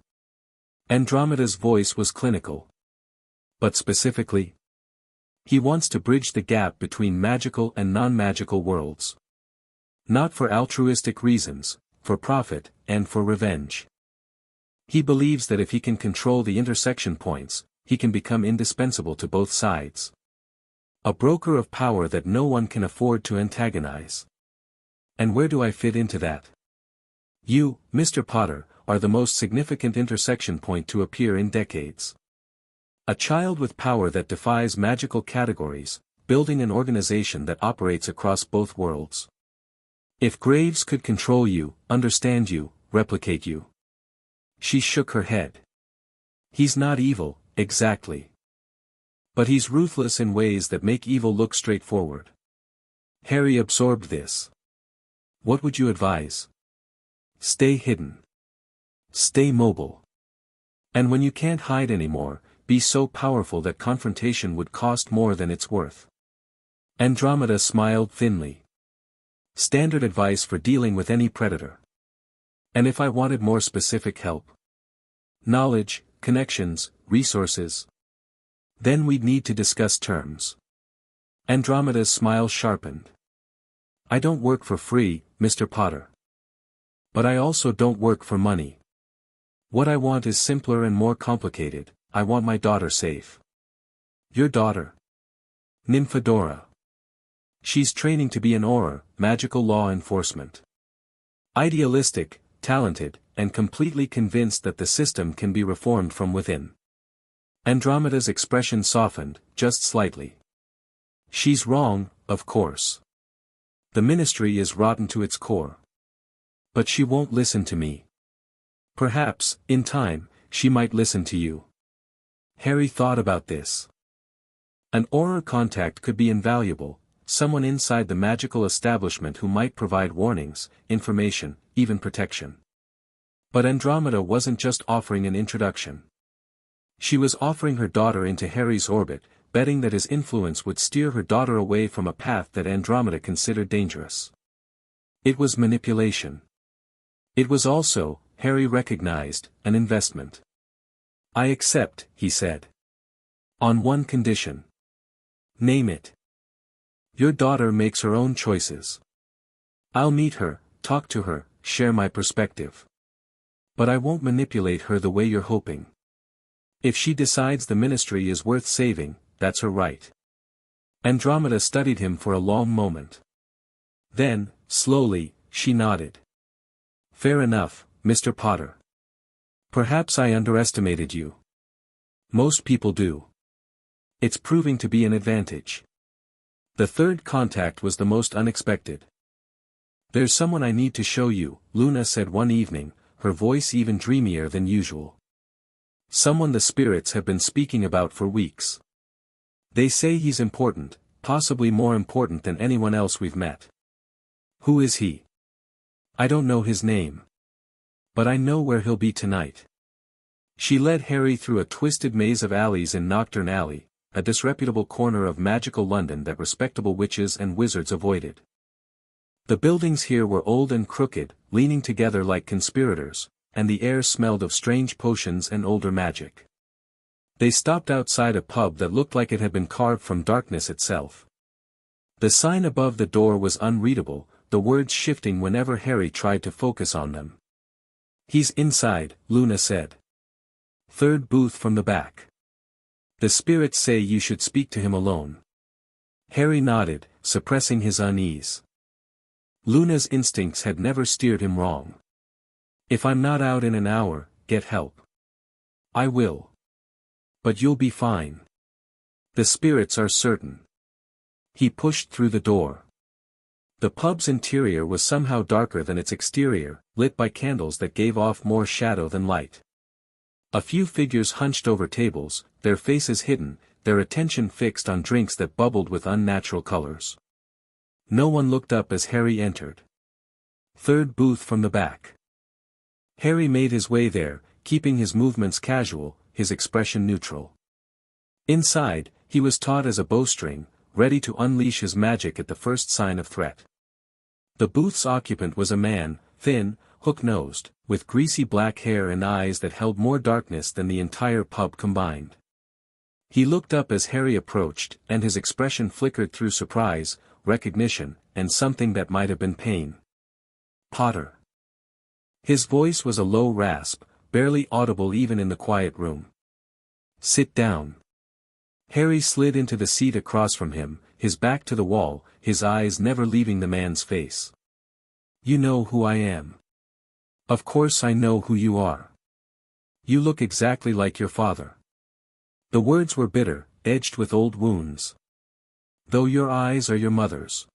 Andromeda's voice was clinical. But specifically, he wants to bridge the gap between magical and non-magical worlds. Not for altruistic reasons, for profit, and for revenge. He believes that if he can control the intersection points, he can become indispensable to both sides. A broker of power that no one can afford to antagonize. And where do I fit into that? You, Mr. Potter, are the most significant intersection point to appear in decades. A child with power that defies magical categories, building an organization that operates across both worlds. If Graves could control you, understand you, replicate you. She shook her head. He's not evil, exactly. But he's ruthless in ways that make evil look straightforward. Harry absorbed this. What would you advise? Stay hidden. Stay mobile. And when you can't hide anymore, be so powerful that confrontation would cost more than it's worth. Andromeda smiled thinly. Standard advice for dealing with any predator. And if I wanted more specific help? Knowledge, connections, resources. Then we'd need to discuss terms. Andromeda's smile sharpened. I don't work for free, Mr. Potter. But I also don't work for money. What I want is simpler and more complicated. I want my daughter safe. Your daughter? Nymphadora. She's training to be an Auror, magical law enforcement. Idealistic, talented, and completely convinced that the system can be reformed from within. Andromeda's expression softened, just slightly. She's wrong, of course. The ministry is rotten to its core. But she won't listen to me. Perhaps, in time, she might listen to you. Harry thought about this. An Auror contact could be invaluable, someone inside the magical establishment who might provide warnings, information, even protection. But Andromeda wasn't just offering an introduction. She was offering her daughter into Harry's orbit, betting that his influence would steer her daughter away from a path that Andromeda considered dangerous. It was manipulation. It was also, Harry recognized, an investment. I accept, he said. On one condition. Name it. Your daughter makes her own choices. I'll meet her, talk to her, share my perspective. But I won't manipulate her the way you're hoping. If she decides the ministry is worth saving, that's her right. Andromeda studied him for a long moment. Then, slowly, she nodded. Fair enough, Mr. Potter. Perhaps I underestimated you. Most people do. It's proving to be an advantage. The third contact was the most unexpected. There's someone I need to show you, Luna said one evening, her voice even dreamier than usual. Someone the spirits have been speaking about for weeks. They say he's important, possibly more important than anyone else we've met. Who is he? I don't know his name. But I know where he'll be tonight. She led Harry through a twisted maze of alleys in Knockturn Alley, a disreputable corner of magical London that respectable witches and wizards avoided. The buildings here were old and crooked, leaning together like conspirators, and the air smelled of strange potions and older magic. They stopped outside a pub that looked like it had been carved from darkness itself. The sign above the door was unreadable, the words shifting whenever Harry tried to focus on them. He's inside, Luna said. Third booth from the back. The spirits say you should speak to him alone. Harry nodded, suppressing his unease. Luna's instincts had never steered him wrong. If I'm not out in an hour, get help. I will. But you'll be fine. The spirits are certain. He pushed through the door. The pub's interior was somehow darker than its exterior, lit by candles that gave off more shadow than light. A few figures hunched over tables, their faces hidden, their attention fixed on drinks that bubbled with unnatural colors. No one looked up as Harry entered. Third booth from the back. Harry made his way there, keeping his movements casual, his expression neutral. Inside, he was taut as a bowstring, ready to unleash his magic at the first sign of threat. The booth's occupant was a man, thin, hook-nosed, with greasy black hair and eyes that held more darkness than the entire pub combined. He looked up as Harry approached, and his expression flickered through surprise, recognition, and something that might have been pain. Potter. His voice was a low rasp, barely audible even in the quiet room. Sit down. Harry slid into the seat across from him, his back to the wall, his eyes never leaving the man's face. You know who I am. Of course I know who you are. You look exactly like your father. The words were bitter, edged with old wounds. Though your eyes are your mother's.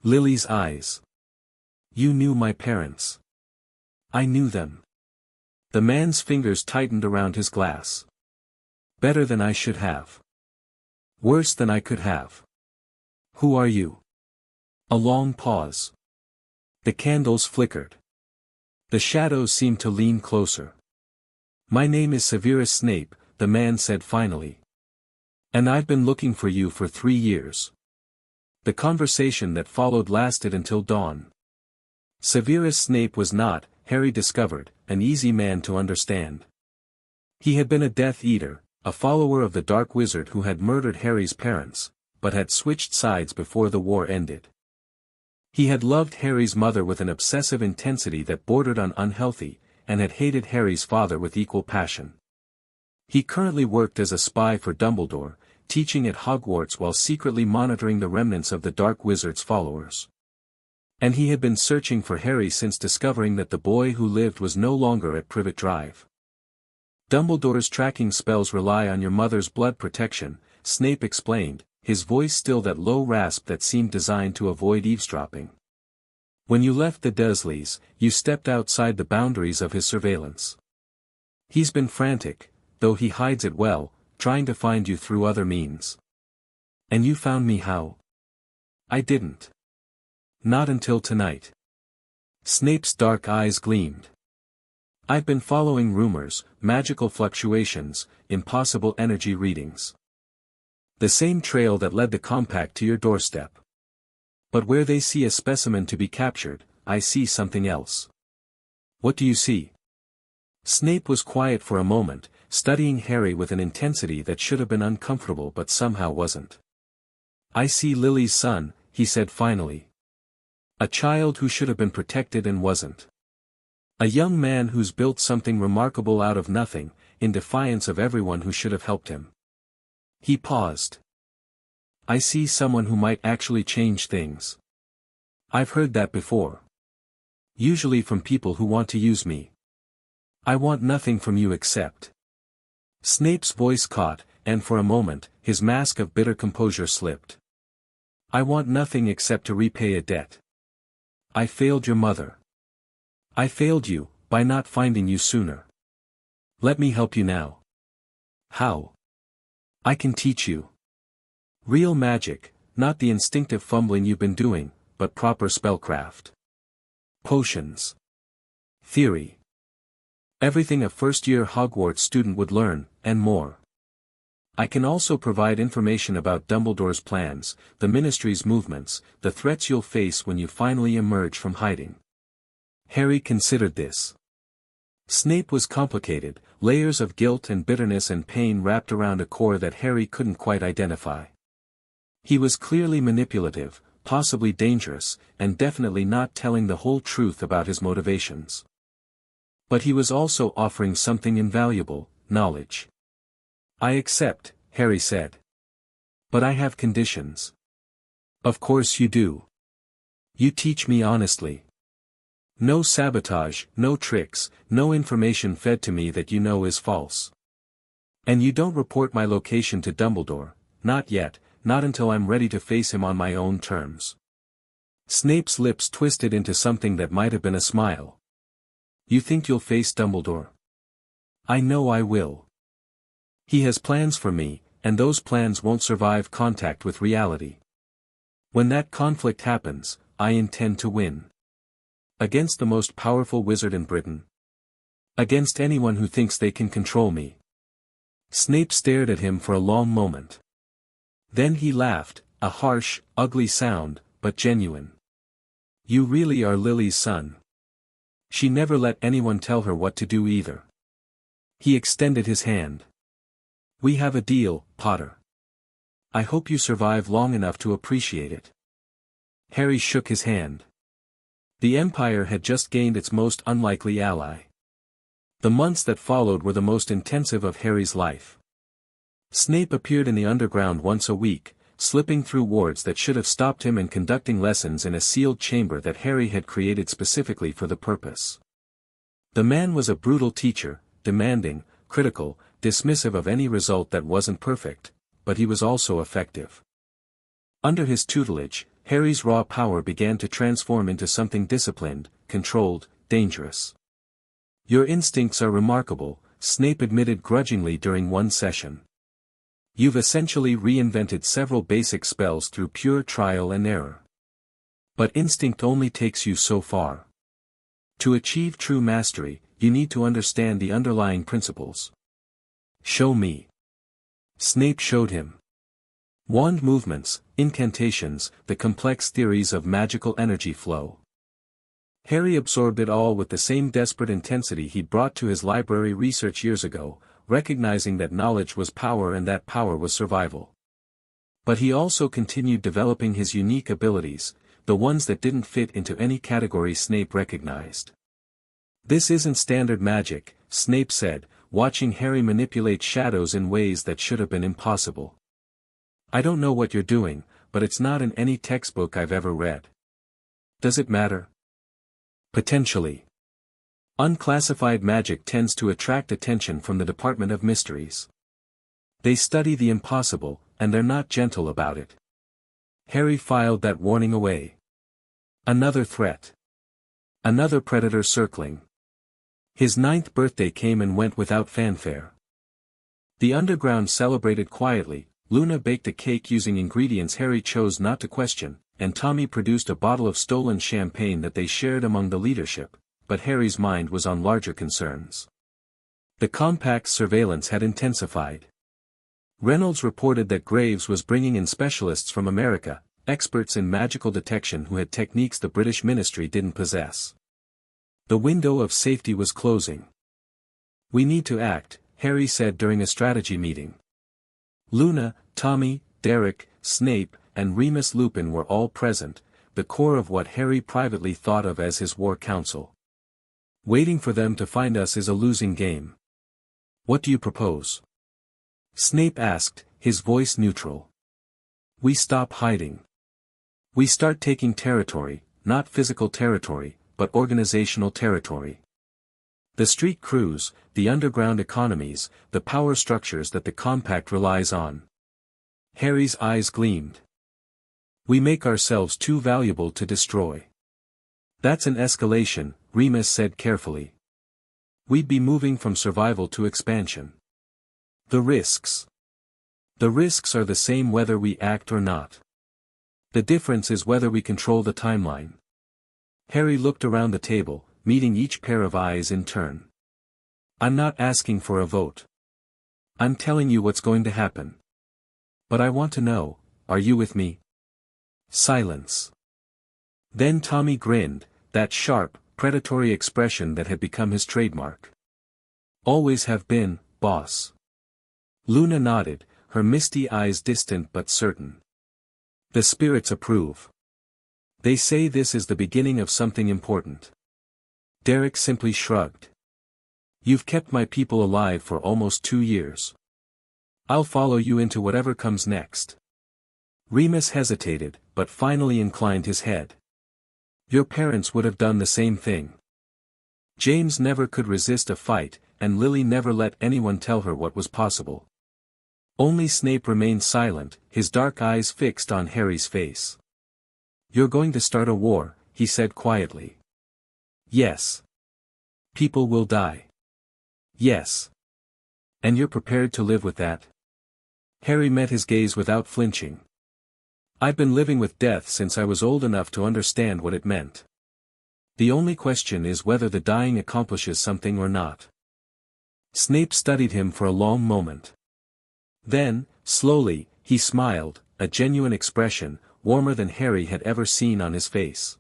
Lily's eyes. You knew my parents. I knew them. The man's fingers tightened around his glass. Better than I should have. Worse than I could have. Who are you? A long pause. The candles flickered. The shadows seemed to lean closer. My name is Severus Snape, the man said finally. And I've been looking for you for 3 years. The conversation that followed lasted until dawn. Severus Snape was not, Harry discovered, an easy man to understand. He had been a Death Eater, a follower of the Dark Wizard who had murdered Harry's parents, but had switched sides before the war ended. He had loved Harry's mother with an obsessive intensity that bordered on unhealthy, and had hated Harry's father with equal passion. He currently worked as a spy for Dumbledore, teaching at Hogwarts while secretly monitoring the remnants of the Dark Wizard's followers. And he had been searching for Harry since discovering that the boy who lived was no longer at Privet Drive. Dumbledore's tracking spells rely on your mother's blood protection, Snape explained, his voice still that low rasp that seemed designed to avoid eavesdropping. When you left the Dursleys, you stepped outside the boundaries of his surveillance. He's been frantic, though he hides it well, trying to find you through other means. And you found me how? I didn't. Not until tonight. Snape's dark eyes gleamed. I've been following rumors, magical fluctuations, impossible energy readings. The same trail that led the compact to your doorstep. But where they see a specimen to be captured, I see something else. What do you see? Snape was quiet for a moment, studying Harry with an intensity that should have been uncomfortable but somehow wasn't. I see Lily's son, he said finally. A child who should have been protected and wasn't. A young man who's built something remarkable out of nothing, in defiance of everyone who should have helped him. He paused. I see someone who might actually change things. I've heard that before. Usually from people who want to use me. I want nothing from you except. Snape's voice caught, and for a moment, his mask of bitter composure slipped. I want nothing except to repay a debt. I failed your mother. I failed you, by not finding you sooner. Let me help you now. How? I can teach you. Real magic, not the instinctive fumbling you've been doing, but proper spellcraft. Potions. Theory. Everything a first-year Hogwarts student would learn, and more. I can also provide information about Dumbledore's plans, the Ministry's movements, the threats you'll face when you finally emerge from hiding. Harry considered this. Snape was complicated, layers of guilt and bitterness and pain wrapped around a core that Harry couldn't quite identify. He was clearly manipulative, possibly dangerous, and definitely not telling the whole truth about his motivations. But he was also offering something invaluable, knowledge. I accept, Harry said. But I have conditions. Of course you do. You teach me honestly. No sabotage, no tricks, no information fed to me that you know is false. And you don't report my location to Dumbledore, not yet, not until I'm ready to face him on my own terms. Snape's lips twisted into something that might have been a smile. You think you'll face Dumbledore? I know I will. He has plans for me, and those plans won't survive contact with reality. When that conflict happens, I intend to win. Against the most powerful wizard in Britain. Against anyone who thinks they can control me. Snape stared at him for a long moment. Then he laughed, a harsh, ugly sound, but genuine. You really are Lily's son. She never let anyone tell her what to do either. He extended his hand. We have a deal, Potter. I hope you survive long enough to appreciate it. Harry shook his hand. The Empire had just gained its most unlikely ally. The months that followed were the most intensive of Harry's life. Snape appeared in the underground once a week, slipping through wards that should have stopped him and conducting lessons in a sealed chamber that Harry had created specifically for the purpose. The man was a brutal teacher, demanding, critical, dismissive of any result that wasn't perfect, but he was also effective. Under his tutelage, Harry's raw power began to transform into something disciplined, controlled, dangerous. Your instincts are remarkable, Snape admitted grudgingly during one session. You've essentially reinvented several basic spells through pure trial and error. But instinct only takes you so far. To achieve true mastery, you need to understand the underlying principles. Show me. Snape showed him. Wand movements, incantations, the complex theories of magical energy flow. Harry absorbed it all with the same desperate intensity he'd brought to his library research years ago, recognizing that knowledge was power and that power was survival. But he also continued developing his unique abilities, the ones that didn't fit into any category Snape recognized. This isn't standard magic, Snape said, watching Harry manipulate shadows in ways that should have been impossible. I don't know what you're doing, but it's not in any textbook I've ever read. Does it matter? Potentially. Unclassified magic tends to attract attention from the Department of Mysteries. They study the impossible, and they're not gentle about it. Harry filed that warning away. Another threat. Another predator circling. His 9th birthday came and went without fanfare. The underground celebrated quietly. Luna baked a cake using ingredients Harry chose not to question, and Tommy produced a bottle of stolen champagne that they shared among the leadership, but Harry's mind was on larger concerns. The compact's surveillance had intensified. Reynolds reported that Graves was bringing in specialists from America, experts in magical detection who had techniques the British ministry didn't possess. The window of safety was closing. We need to act, Harry said during a strategy meeting. Luna, Tommy, Derek, Snape, and Remus Lupin were all present, the core of what Harry privately thought of as his war council. Waiting for them to find us is a losing game. What do you propose? Snape asked, his voice neutral. We stop hiding. We start taking territory, not physical territory, but organizational territory. The street crews, the underground economies, the power structures that the compact relies on. Harry's eyes gleamed. We make ourselves too valuable to destroy. That's an escalation, Remus said carefully. We'd be moving from survival to expansion. The risks. The risks are the same whether we act or not. The difference is whether we control the timeline. Harry looked around the table, meeting each pair of eyes in turn. I'm not asking for a vote. I'm telling you what's going to happen. But I want to know, are you with me? Silence. Then Tommy grinned, that sharp, predatory expression that had become his trademark. Always have been, boss. Luna nodded, her misty eyes distant but certain. The spirits approve. They say this is the beginning of something important. Derek simply shrugged. You've kept my people alive for almost 2 years. I'll follow you into whatever comes next. Remus hesitated, but finally inclined his head. Your parents would have done the same thing. James never could resist a fight, and Lily never let anyone tell her what was possible. Only Snape remained silent, his dark eyes fixed on Harry's face. "You're going to start a war," he said quietly. "Yes. People will die." "Yes. And you're prepared to live with that?" Harry met his gaze without flinching. "I've been living with death since I was old enough to understand what it meant. The only question is whether the dying accomplishes something or not." Snape studied him for a long moment. Then, slowly, he smiled, a genuine expression, warmer than Harry had ever seen on his face.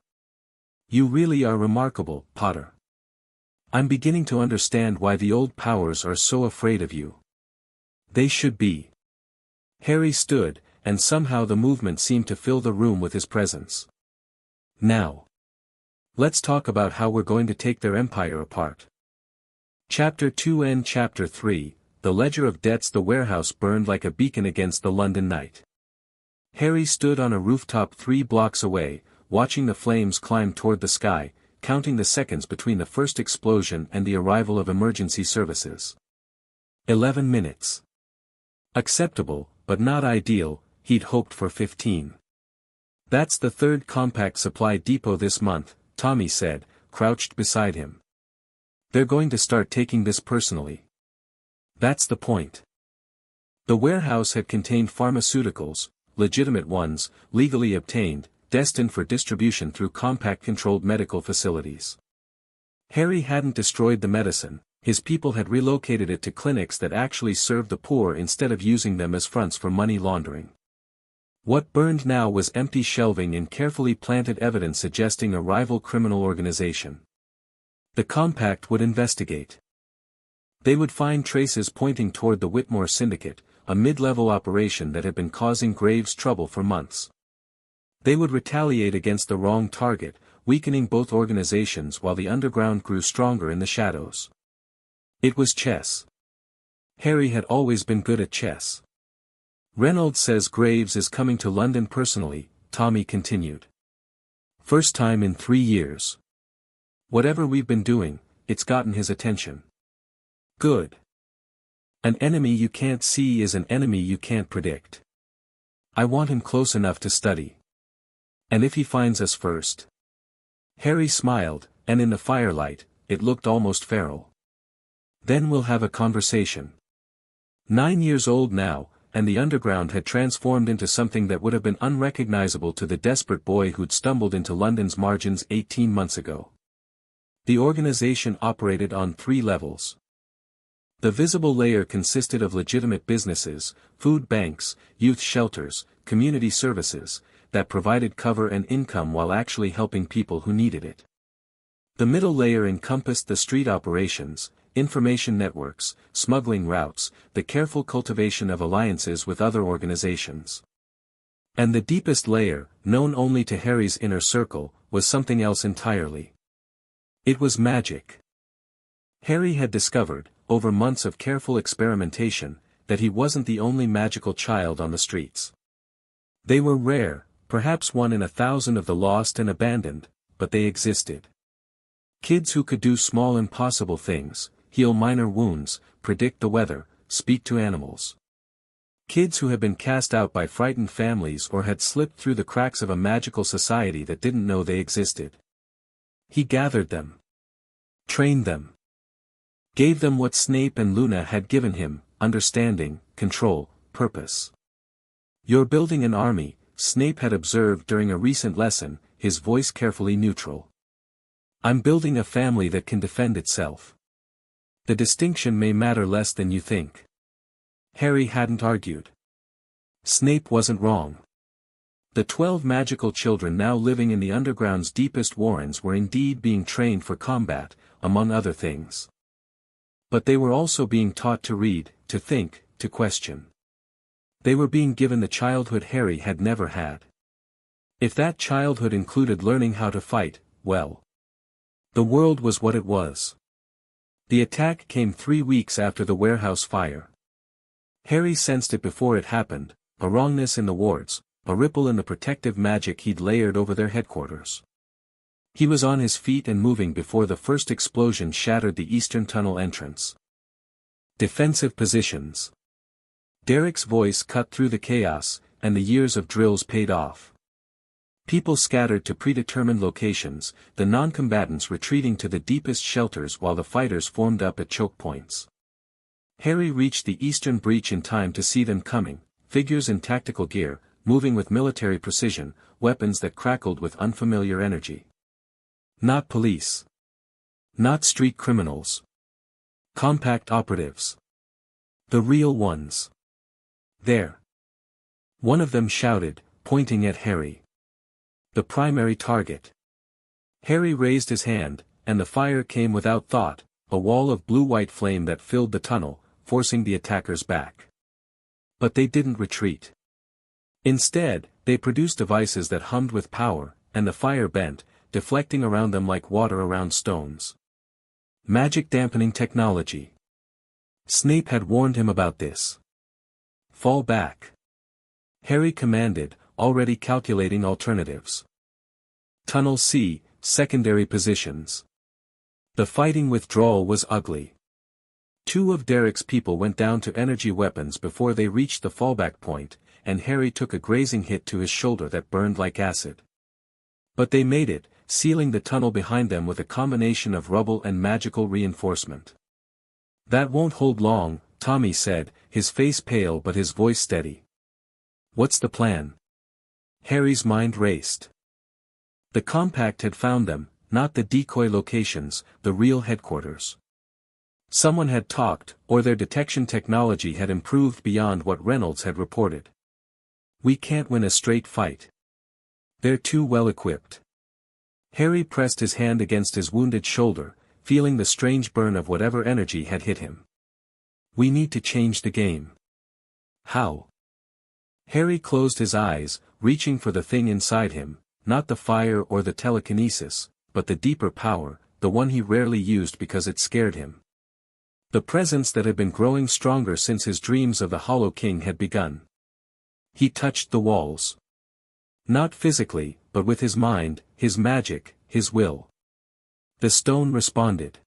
"You really are remarkable, Potter. I'm beginning to understand why the old powers are so afraid of you. They should be." Harry stood, and somehow the movement seemed to fill the room with his presence. "Now, let's talk about how we're going to take their empire apart." Chapter 2 and Chapter 3, The Ledger of Debts. The warehouse burned like a beacon against the London night. Harry stood on a rooftop 3 blocks away, watching the flames climb toward the sky, counting the seconds between the first explosion and the arrival of emergency services. 11 minutes. Acceptable, but not ideal, he'd hoped for 15. "That's the third compact supply depot this month," Tommy said, crouched beside him. "They're going to start taking this personally. That's the point." The warehouse had contained pharmaceuticals, legitimate ones, legally obtained, destined for distribution through compact-controlled medical facilities. Harry hadn't destroyed the medicine, his people had relocated it to clinics that actually served the poor instead of using them as fronts for money laundering. What burned now was empty shelving and carefully planted evidence suggesting a rival criminal organization. The compact would investigate. They would find traces pointing toward the Whitmore Syndicate, a mid-level operation that had been causing Graves trouble for months. They would retaliate against the wrong target, weakening both organizations while the underground grew stronger in the shadows. It was chess. Harry had always been good at chess. "Reynolds says Graves is coming to London personally," Tommy continued. "First time in 3 years. Whatever we've been doing, it's gotten his attention." "Good. An enemy you can't see is an enemy you can't predict. I want him close enough to study. And if he finds us first?" Harry smiled, and in the firelight, it looked almost feral. "Then we'll have a conversation." 9 years old now, and the underground had transformed into something that would have been unrecognizable to the desperate boy who'd stumbled into London's margins 18 months ago. The organization operated on 3 levels. The visible layer consisted of legitimate businesses, food banks, youth shelters, community services, that provided cover and income while actually helping people who needed it. The middle layer encompassed the street operations, information networks, smuggling routes, the careful cultivation of alliances with other organizations. And the deepest layer, known only to Harry's inner circle, was something else entirely. It was magic. Harry had discovered, over months of careful experimentation, that he wasn't the only magical child on the streets. They were rare, perhaps 1 in 1,000 of the lost and abandoned, but they existed. Kids who could do small impossible things, heal minor wounds, predict the weather, speak to animals. Kids who had been cast out by frightened families or had slipped through the cracks of a magical society that didn't know they existed. He gathered them. Trained them. Gave them what Snape and Luna had given him, understanding, control, purpose. "You're building an army," Snape had observed during a recent lesson, his voice carefully neutral. "I'm building a family that can defend itself. The distinction may matter less than you think." Harry hadn't argued. Snape wasn't wrong. The 12 magical children now living in the underground's deepest warrens were indeed being trained for combat, among other things. But they were also being taught to read, to think, to question. They were being given the childhood Harry had never had. If that childhood included learning how to fight, well, the world was what it was. The attack came 3 weeks after the warehouse fire. Harry sensed it before it happened, a wrongness in the wards, a ripple in the protective magic he'd layered over their headquarters. He was on his feet and moving before the first explosion shattered the eastern tunnel entrance. Defensive positions. Derek's voice cut through the chaos, and the years of drills paid off. People scattered to predetermined locations, the non-combatants retreating to the deepest shelters while the fighters formed up at choke points. Harry reached the eastern breach in time to see them coming, figures in tactical gear, moving with military precision, weapons that crackled with unfamiliar energy. Not police. Not street criminals. Compact operatives. The real ones. There. One of them shouted, pointing at Harry. The primary target. Harry raised his hand, and the fire came without thought, a wall of blue-white flame that filled the tunnel, forcing the attackers back. But they didn't retreat. Instead, they produced devices that hummed with power, and the fire bent, deflecting around them like water around stones. Magic dampening technology. Snape had warned him about this. Fall back. Harry commanded, already calculating alternatives. Tunnel C, secondary positions. The fighting withdrawal was ugly. 2 of Derek's people went down to energy weapons before they reached the fallback point, and Harry took a grazing hit to his shoulder that burned like acid. But they made it, sealing the tunnel behind them with a combination of rubble and magical reinforcement. That won't hold long, Tommy said, his face pale but his voice steady. What's the plan? Harry's mind raced. The compact had found them, not the decoy locations, the real headquarters. Someone had talked, or their detection technology had improved beyond what Reynolds had reported. We can't win a straight fight. They're too well equipped. Harry pressed his hand against his wounded shoulder, feeling the strange burn of whatever energy had hit him. We need to change the game. How? Harry closed his eyes, reaching for the thing inside him, not the fire or the telekinesis, but the deeper power, the one he rarely used because it scared him. The presence that had been growing stronger since his dreams of the Hollow King had begun. He touched the walls. Not physically, but with his mind, his magic, his will. The stone responded.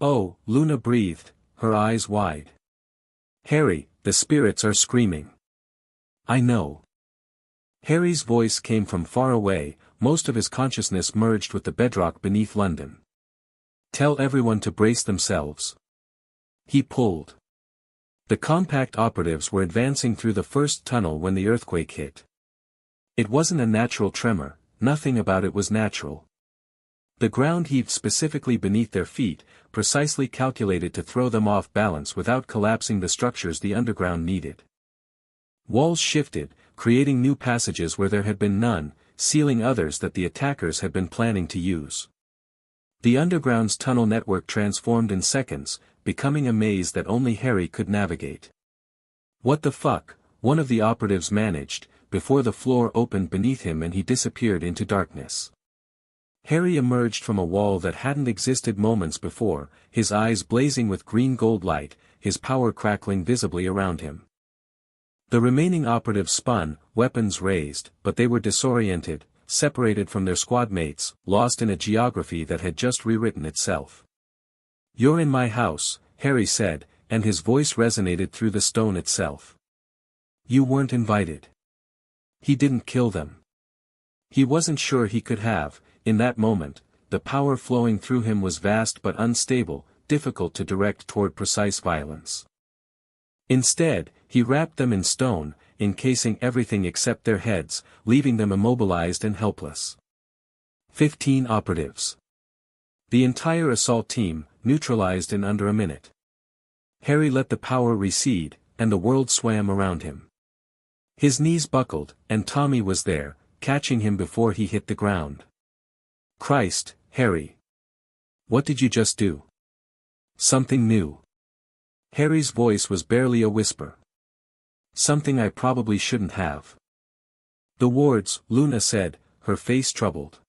Oh, Luna breathed, her eyes wide. Harry, the spirits are screaming. I know. Harry's voice came from far away, most of his consciousness merged with the bedrock beneath London. Tell everyone to brace themselves. He pulled. The compact operatives were advancing through the first tunnel when the earthquake hit. It wasn't a natural tremor, nothing about it was natural. The ground heaved specifically beneath their feet, precisely calculated to throw them off balance without collapsing the structures the underground needed. Walls shifted, creating new passages where there had been none, sealing others that the attackers had been planning to use. The underground's tunnel network transformed in seconds, becoming a maze that only Harry could navigate. What the fuck, one of the operatives managed, before the floor opened beneath him and he disappeared into darkness. Harry emerged from a wall that hadn't existed moments before, his eyes blazing with green-gold light, his power crackling visibly around him. The remaining operatives spun, weapons raised, but they were disoriented, separated from their squad mates, lost in a geography that had just rewritten itself. You're in my house, Harry said, and his voice resonated through the stone itself. You weren't invited. He didn't kill them. He wasn't sure he could have, in that moment, the power flowing through him was vast but unstable, difficult to direct toward precise violence. Instead, he wrapped them in stone, encasing everything except their heads, leaving them immobilized and helpless. 15 operatives. The entire assault team, neutralized in under a minute. Harry let the power recede, and the world swam around him. His knees buckled, and Tommy was there, catching him before he hit the ground. Christ, Harry. What did you just do? Something new. Harry's voice was barely a whisper. Something I probably shouldn't have. The wards, Luna said, her face troubled.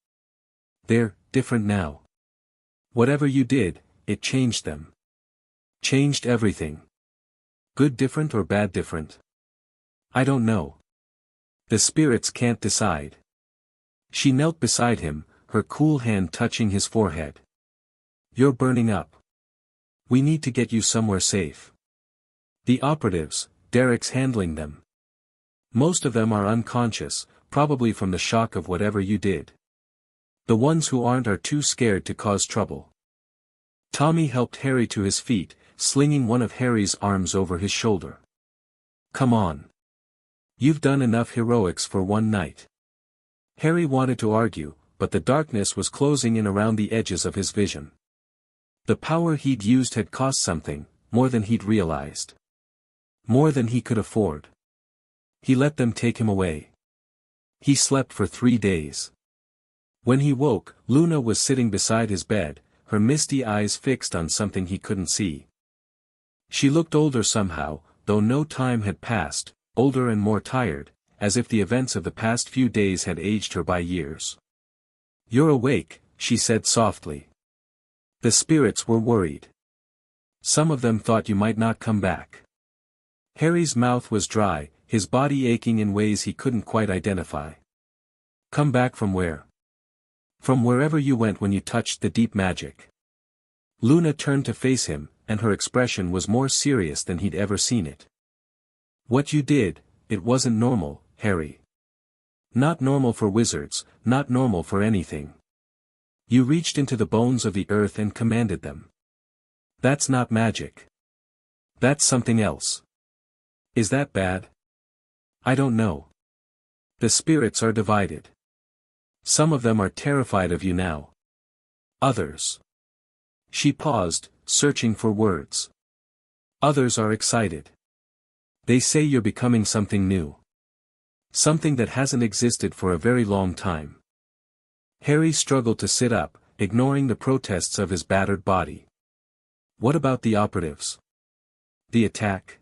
They're different now. Whatever you did, it changed them. Changed everything. Good different or bad different? I don't know. The spirits can't decide. She knelt beside him, her cool hand touching his forehead. "You're burning up. We need to get you somewhere safe." "The operatives, Derek's handling them. Most of them are unconscious, probably from the shock of whatever you did. The ones who aren't are too scared to cause trouble." Tommy helped Harry to his feet, slinging one of Harry's arms over his shoulder. "Come on. You've done enough heroics for one night." Harry wanted to argue, but the darkness was closing in around the edges of his vision. The power he'd used had cost something, more than he'd realized. More than he could afford. He let them take him away. He slept for 3 days. When he woke, Luna was sitting beside his bed, her misty eyes fixed on something he couldn't see. She looked older somehow, though no time had passed, older and more tired, as if the events of the past few days had aged her by years. "You're awake," she said softly. "The spirits were worried. Some of them thought you might not come back." Harry's mouth was dry, his body aching in ways he couldn't quite identify. "Come back from where?" "From wherever you went when you touched the deep magic." Luna turned to face him, and her expression was more serious than he'd ever seen it. "What you did, it wasn't normal, Harry. Not normal for wizards, not normal for anything. You reached into the bones of the earth and commanded them. That's not magic. That's something else. Is that bad? I don't know. The spirits are divided. Some of them are terrified of you now. Others." She paused, searching for words. "Others are excited. They say you're becoming something new. Something that hasn't existed for a very long time." Harry struggled to sit up, ignoring the protests of his battered body. "What about the operatives? The attack?"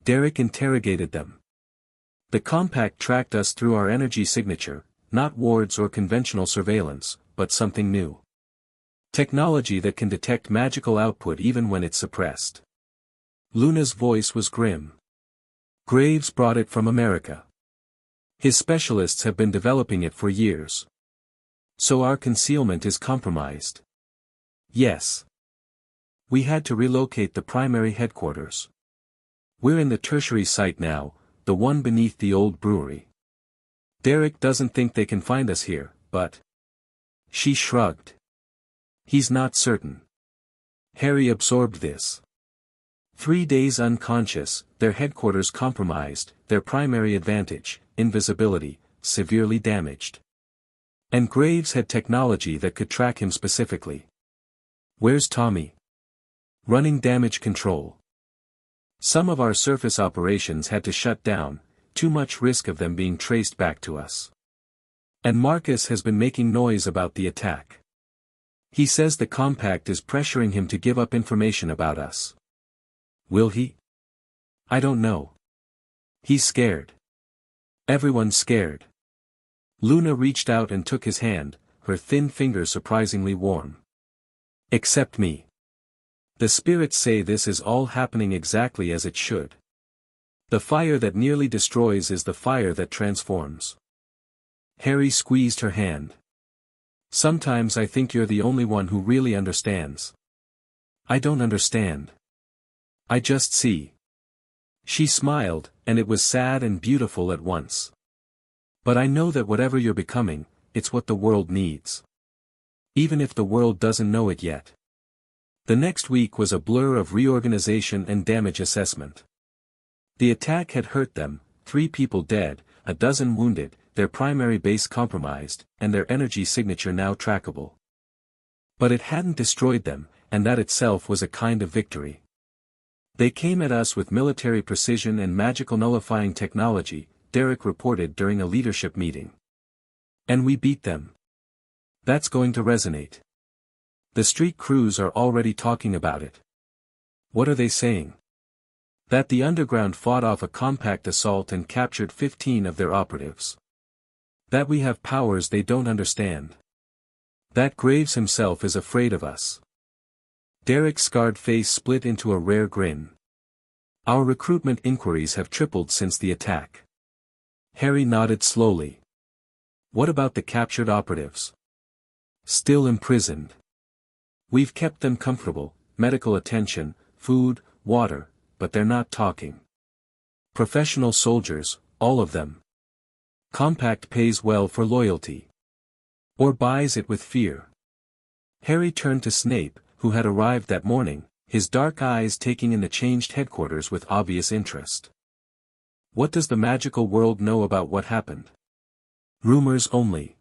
Derek interrogated them. "The compact tracked us through our energy signature, not wards or conventional surveillance, but something new. Technology that can detect magical output even when it's suppressed." Luna's voice was grim. "Graves brought it from America. His specialists have been developing it for years. So our concealment is compromised." "Yes. We had to relocate the primary headquarters. We're in the tertiary site now, the one beneath the old brewery. Derek doesn't think they can find us here, but..." She shrugged. "He's not certain." Harry absorbed this. 3 days unconscious, their headquarters compromised, their primary advantage, invisibility, severely damaged. And Graves had technology that could track him specifically. "Where's Tommy?" "Running damage control. Some of our surface operations had to shut down, too much risk of them being traced back to us. And Marcus has been making noise about the attack. He says the compact is pressuring him to give up information about us." "Will he?" "I don't know. He's scared. Everyone's scared." Luna reached out and took his hand, her thin fingers surprisingly warm. "Except me. The spirits say this is all happening exactly as it should. The fire that nearly destroys is the fire that transforms." Harry squeezed her hand. "Sometimes I think you're the only one who really understands." "I don't understand. I just see." She smiled, and it was sad and beautiful at once. "But I know that whatever you're becoming, it's what the world needs. Even if the world doesn't know it yet." The next week was a blur of reorganization and damage assessment. The attack had hurt them, 3 people dead, a dozen wounded, their primary base compromised, and their energy signature now trackable. But it hadn't destroyed them, and that itself was a kind of victory. "They came at us with military precision and magical nullifying technology," Derek reported during a leadership meeting. "And we beat them. That's going to resonate. The street crews are already talking about it." "What are they saying?" "That the underground fought off a compact assault and captured 15 of their operatives. That we have powers they don't understand. That Graves himself is afraid of us." Derek's scarred face split into a rare grin. "Our recruitment inquiries have tripled since the attack." Harry nodded slowly. "What about the captured operatives?" Still imprisoned. We've kept them comfortable, medical attention, food, water, but they're not talking. Professional soldiers, all of them. Compact pays well for loyalty. Or buys it with fear. Harry turned to Snape, who had arrived that morning, his dark eyes taking in the changed headquarters with obvious interest. What does the magical world know about what happened? Rumors only.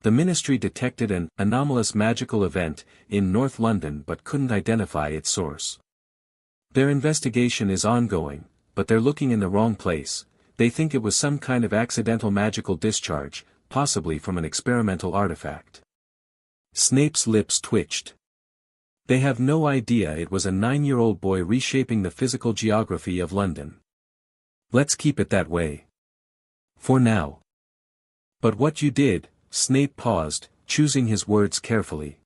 The Ministry detected an anomalous magical event in North London but couldn't identify its source. Their investigation is ongoing, but they're looking in the wrong place. They think it was some kind of accidental magical discharge, possibly from an experimental artifact. Snape's lips twitched. They have no idea it was a 9-year-old boy reshaping the physical geography of London. Let's keep it that way. For now. But what you did, Snape paused, choosing his words carefully.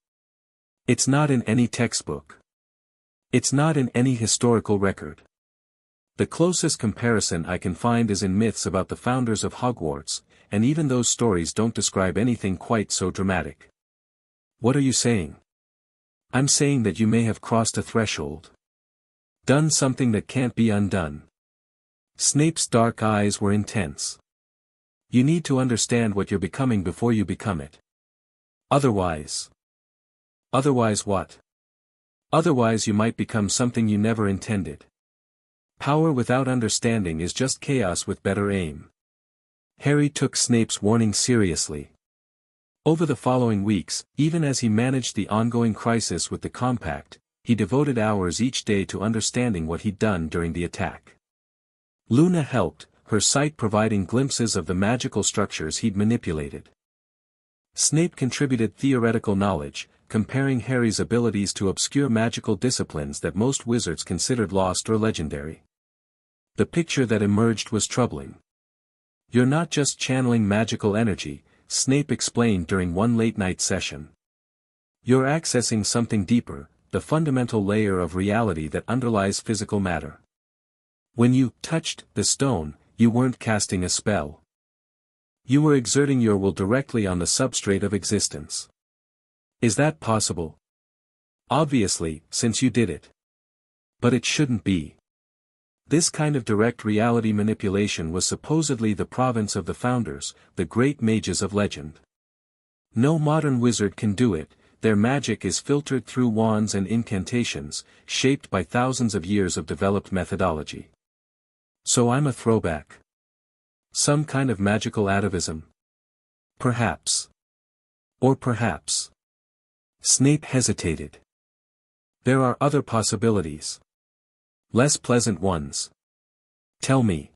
It's not in any textbook. It's not in any historical record. The closest comparison I can find is in myths about the founders of Hogwarts, and even those stories don't describe anything quite so dramatic. What are you saying? I'm saying that you may have crossed a threshold. Done something that can't be undone. Snape's dark eyes were intense. You need to understand what you're becoming before you become it. Otherwise. Otherwise what? Otherwise you might become something you never intended. Power without understanding is just chaos with better aim. Harry took Snape's warning seriously. Over the following weeks, even as he managed the ongoing crisis with the Compact, he devoted hours each day to understanding what he'd done during the attack. Luna helped, her sight providing glimpses of the magical structures he'd manipulated. Snape contributed theoretical knowledge, comparing Harry's abilities to obscure magical disciplines that most wizards considered lost or legendary. The picture that emerged was troubling. You're not just channeling magical energy, Snape explained during one late-night session. You're accessing something deeper, the fundamental layer of reality that underlies physical matter. When you touched the stone, you weren't casting a spell. You were exerting your will directly on the substrate of existence. Is that possible? Obviously, since you did it. But it shouldn't be. This kind of direct reality manipulation was supposedly the province of the founders, the great mages of legend. No modern wizard can do it, their magic is filtered through wands and incantations, shaped by thousands of years of developed methodology. So I'm a throwback. Some kind of magical atavism? Perhaps. Or perhaps. Snape hesitated. There are other possibilities. Less pleasant ones. Tell me.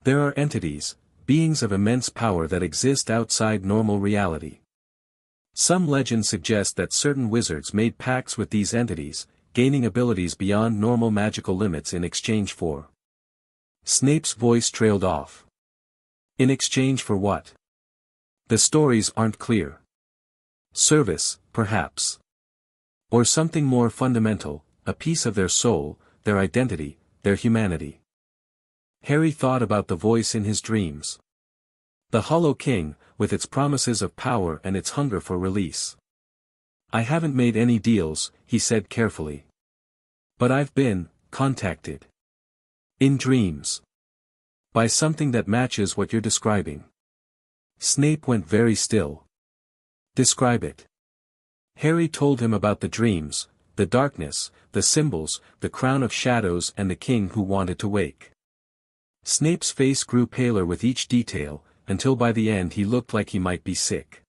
There are entities, beings of immense power that exist outside normal reality. Some legends suggest that certain wizards made pacts with these entities, gaining abilities beyond normal magical limits in exchange for. Snape's voice trailed off. In exchange for what? The stories aren't clear. Service, perhaps. Or something more fundamental, a piece of their soul, their identity, their humanity. Harry thought about the voice in his dreams. The Hollow King, with its promises of power and its hunger for release. I haven't made any deals, he said carefully. But I've been contacted. In dreams. By something that matches what you're describing. Snape went very still. Describe it. Harry told him about the dreams, the darkness, the symbols, the crown of shadows and the king who wanted to wake. Snape's face grew paler with each detail, until by the end he looked like he might be sick.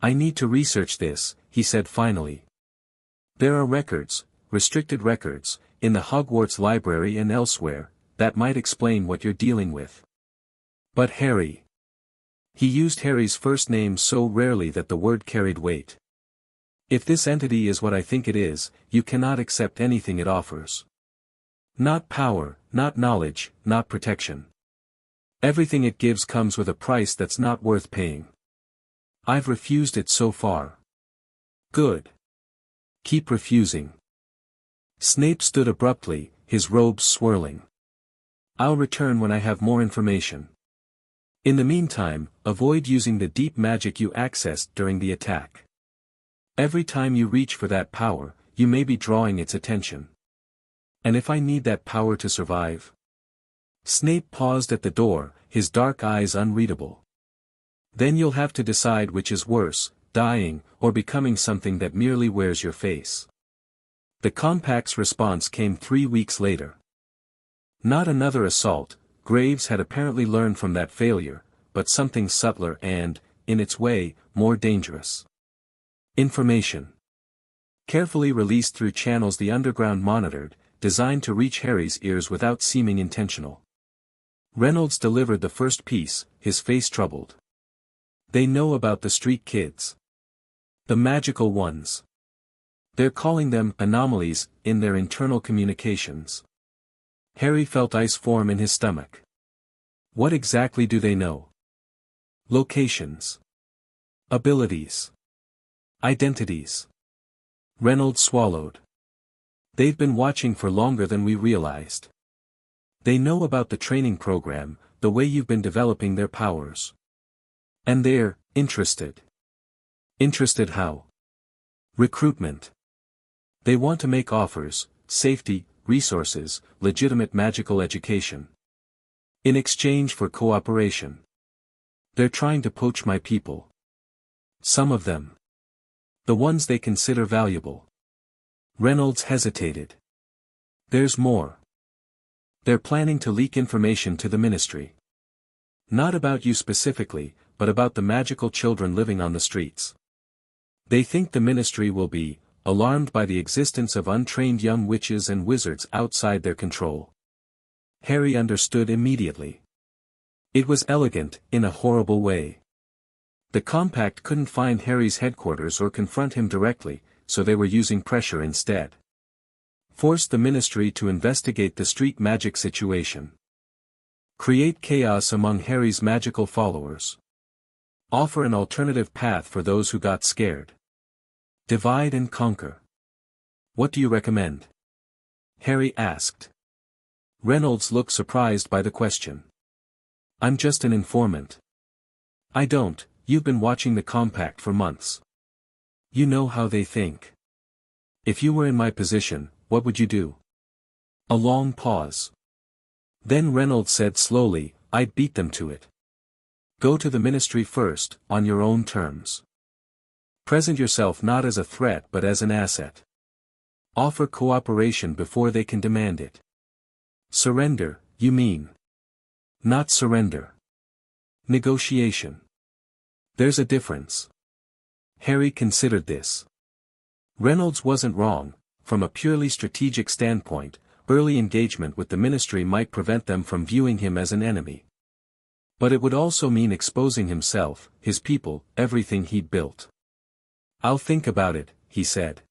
I need to research this, he said finally. There are records, restricted records, in the Hogwarts library and elsewhere, that might explain what you're dealing with. But Harry. He used Harry's first name so rarely that the word carried weight. If this entity is what I think it is, you cannot accept anything it offers. Not power, not knowledge, not protection. Everything it gives comes with a price that's not worth paying. I've refused it so far. Good. Keep refusing. Snape stood abruptly, his robes swirling. I'll return when I have more information. In the meantime, avoid using the deep magic you accessed during the attack. Every time you reach for that power, you may be drawing its attention. And if I need that power to survive? Snape paused at the door, his dark eyes unreadable. Then you'll have to decide which is worse, dying, or becoming something that merely wears your face. The Compact's response came 3 weeks later. Not another assault. Graves had apparently learned from that failure, but something subtler and, in its way, more dangerous. Information. Carefully released through channels the underground monitored, designed to reach Harry's ears without seeming intentional. Reynolds delivered the first piece, his face troubled. They know about the street kids. The magical ones. They're calling them anomalies in their internal communications. Harry felt ice form in his stomach. What exactly do they know? Locations. Abilities. Identities. Reynolds swallowed. They've been watching for longer than we realized. They know about the training program, the way you've been developing their powers. And they're interested. Interested how? Recruitment. They want to make offers, safety, resources, legitimate magical education. In exchange for cooperation. They're trying to poach my people. Some of them. The ones they consider valuable. Reynolds hesitated. There's more. They're planning to leak information to the Ministry. Not about you specifically, but about the magical children living on the streets. They think the Ministry will be alarmed by the existence of untrained young witches and wizards outside their control. Harry understood immediately. It was elegant, in a horrible way. The Compact couldn't find Harry's headquarters or confront him directly, so they were using pressure instead. Force the Ministry to investigate the street magic situation. Create chaos among Harry's magical followers. Offer an alternative path for those who got scared. Divide and conquer. What do you recommend? Harry asked. Reynolds looked surprised by the question. I'm just an informant. You've been watching the Compact for months. You know how they think. If you were in my position, what would you do? A long pause. Then Reynolds said slowly, I'd beat them to it. Go to the Ministry first, on your own terms. Present yourself not as a threat but as an asset. Offer cooperation before they can demand it. Surrender, you mean? Not surrender. Negotiation. There's a difference. Harry considered this. Reynolds wasn't wrong. From a purely strategic standpoint, early engagement with the Ministry might prevent them from viewing him as an enemy. But it would also mean exposing himself, his people, everything he'd built. I'll think about it, he said.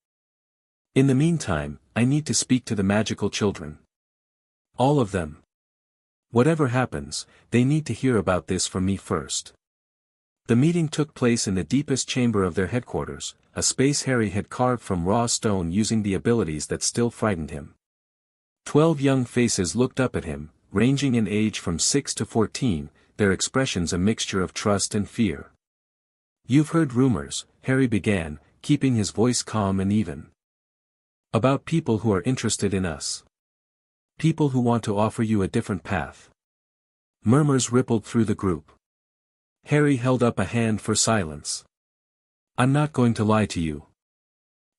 In the meantime, I need to speak to the magical children. All of them. Whatever happens, they need to hear about this from me first. The meeting took place in the deepest chamber of their headquarters, a space Harry had carved from raw stone using the abilities that still frightened him. 12 young faces looked up at him, ranging in age from 6 to 14, their expressions a mixture of trust and fear. You've heard rumors, Harry began, keeping his voice calm and even. About people who are interested in us. People who want to offer you a different path. Murmurs rippled through the group. Harry held up a hand for silence. I'm not going to lie to you.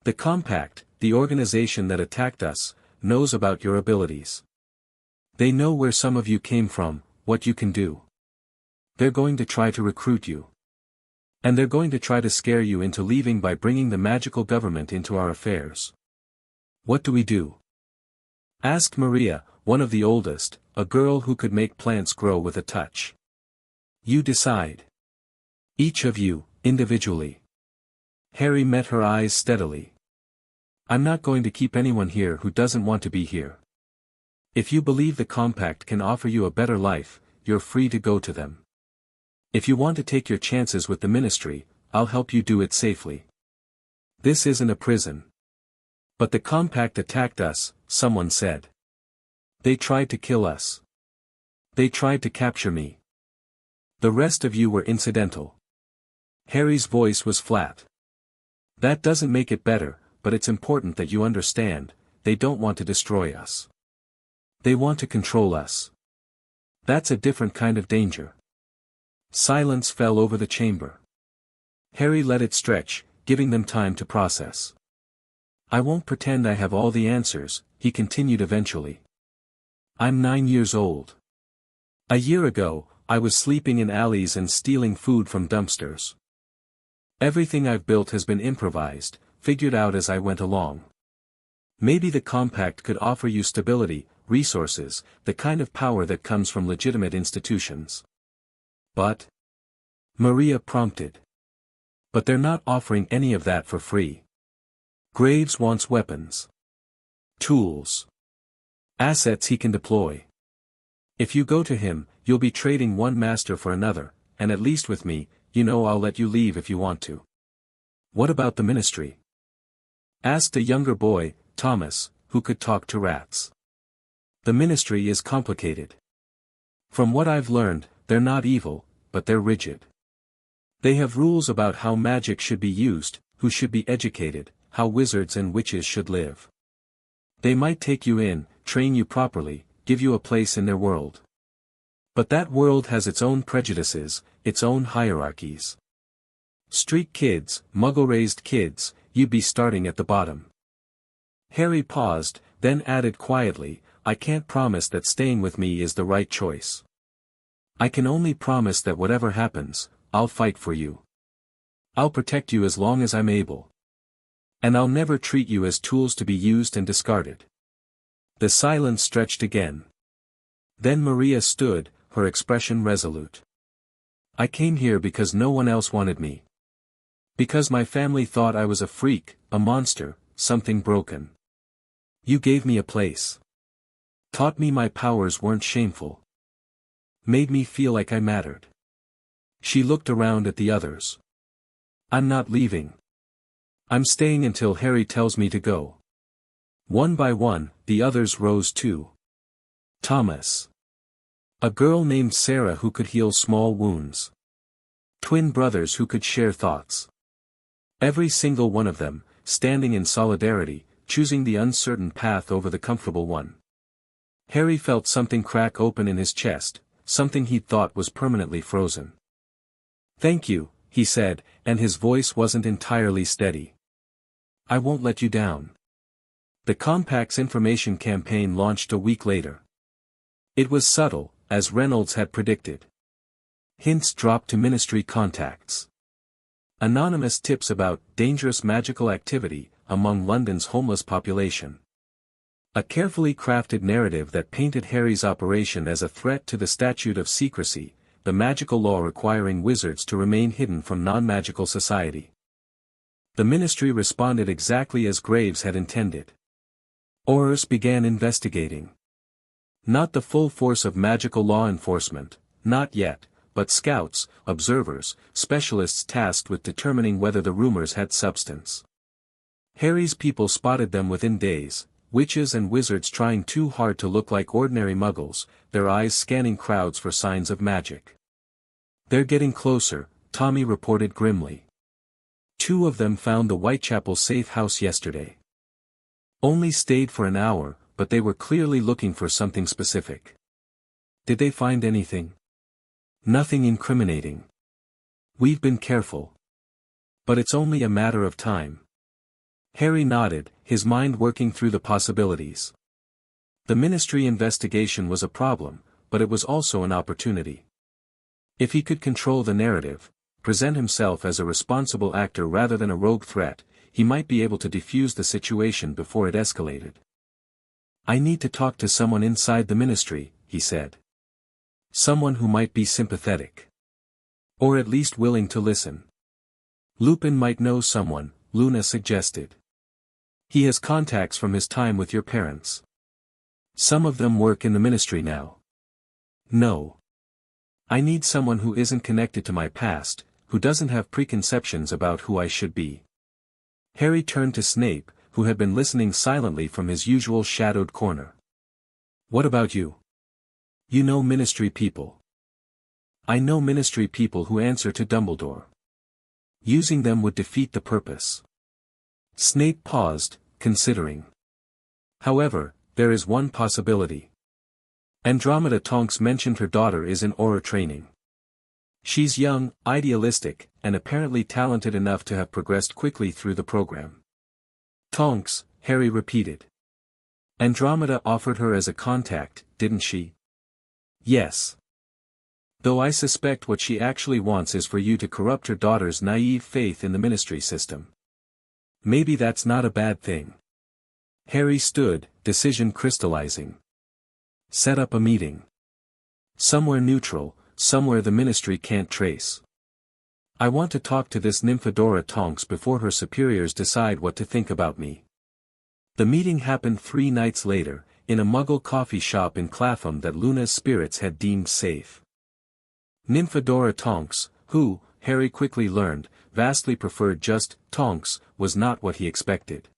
The Compact, the organization that attacked us, knows about your abilities. They know where some of you came from, what you can do. They're going to try to recruit you. And they're going to try to scare you into leaving by bringing the magical government into our affairs. What do we do? Asked Maria, one of the oldest, a girl who could make plants grow with a touch. You decide. Each of you, individually. Harry met her eyes steadily. I'm not going to keep anyone here who doesn't want to be here. If you believe the Compact can offer you a better life, you're free to go to them. If you want to take your chances with the Ministry, I'll help you do it safely. This isn't a prison. But the Compact attacked us, someone said. They tried to kill us. They tried to capture me. The rest of you were incidental. Harry's voice was flat. That doesn't make it better, but it's important that you understand, they don't want to destroy us. They want to control us. That's a different kind of danger. Silence fell over the chamber. Harry let it stretch, giving them time to process. I won't pretend I have all the answers, he continued eventually. I'm 9 years old. A year ago, I was sleeping in alleys and stealing food from dumpsters. Everything I've built has been improvised, figured out as I went along. Maybe the compact could offer you stability, resources, the kind of power that comes from legitimate institutions. But? Maria prompted. But they're not offering any of that for free. Graves wants weapons. Tools. Assets he can deploy. If you go to him, you'll be trading one master for another, and at least with me, you know I'll let you leave if you want to. What about the ministry? Asked a younger boy, Thomas, who could talk to rats. The ministry is complicated. From what I've learned, they're not evil, but they're rigid. They have rules about how magic should be used, who should be educated, how wizards and witches should live. They might take you in, train you properly, give you a place in their world. But that world has its own prejudices, its own hierarchies. Street kids, muggle-raised kids, you'd be starting at the bottom. Harry paused, then added quietly, I can't promise that staying with me is the right choice. I can only promise that whatever happens, I'll fight for you. I'll protect you as long as I'm able. And I'll never treat you as tools to be used and discarded. The silence stretched again. Then Maria stood, her expression resolute. I came here because no one else wanted me. Because my family thought I was a freak, a monster, something broken. You gave me a place. Taught me my powers weren't shameful. Made me feel like I mattered. She looked around at the others. I'm not leaving. I'm staying until Harry tells me to go. One by one, the others rose too. Thomas. A girl named Sarah who could heal small wounds. Twin brothers who could share thoughts. Every single one of them, standing in solidarity, choosing the uncertain path over the comfortable one. Harry felt something crack open in his chest, something he'd thought was permanently frozen. Thank you, he said, and his voice wasn't entirely steady. I won't let you down. The Compact's information campaign launched a week later. It was subtle, as Reynolds had predicted. Hints dropped to ministry contacts. Anonymous tips about dangerous magical activity among London's homeless population. A carefully crafted narrative that painted Harry's operation as a threat to the statute of secrecy, the magical law requiring wizards to remain hidden from non-magical society. The ministry responded exactly as Graves had intended. Aurors began investigating. Not the full force of magical law enforcement, not yet, but scouts, observers, specialists tasked with determining whether the rumors had substance. Harry's people spotted them within days, witches and wizards trying too hard to look like ordinary muggles, their eyes scanning crowds for signs of magic. They're getting closer, Tommy reported grimly. 2 of them found the Whitechapel safe house yesterday. Only stayed for an hour, but they were clearly looking for something specific. Did they find anything? Nothing incriminating. We've been careful. But it's only a matter of time. Harry nodded, his mind working through the possibilities. The ministry investigation was a problem, but it was also an opportunity. If he could control the narrative, present himself as a responsible actor rather than a rogue threat, he might be able to defuse the situation before it escalated. I need to talk to someone inside the ministry, he said. Someone who might be sympathetic. Or at least willing to listen. Lupin might know someone, Luna suggested. He has contacts from his time with your parents. Some of them work in the ministry now. No. I need someone who isn't connected to my past, who doesn't have preconceptions about who I should be. Harry turned to Snape, who had been listening silently from his usual shadowed corner. What about you? You know ministry people. I know Ministry people who answer to Dumbledore. Using them would defeat the purpose. Snape paused, considering. However, there is one possibility. Andromeda Tonks mentioned her daughter is in Auror training. She's young, idealistic, and apparently talented enough to have progressed quickly through the program. Tonks, Harry repeated. Andromeda offered her as a contact, didn't she? Yes. Though I suspect what she actually wants is for you to corrupt her daughter's naive faith in the Ministry system. Maybe that's not a bad thing. Harry stood, decision crystallizing. Set up a meeting. Somewhere neutral, somewhere the Ministry can't trace. I want to talk to this Nymphadora Tonks before her superiors decide what to think about me. The meeting happened 3 nights later, in a Muggle coffee shop in Clapham that Luna's spirits had deemed safe. Nymphadora Tonks, who, Harry quickly learned, vastly preferred just Tonks, was not what he expected.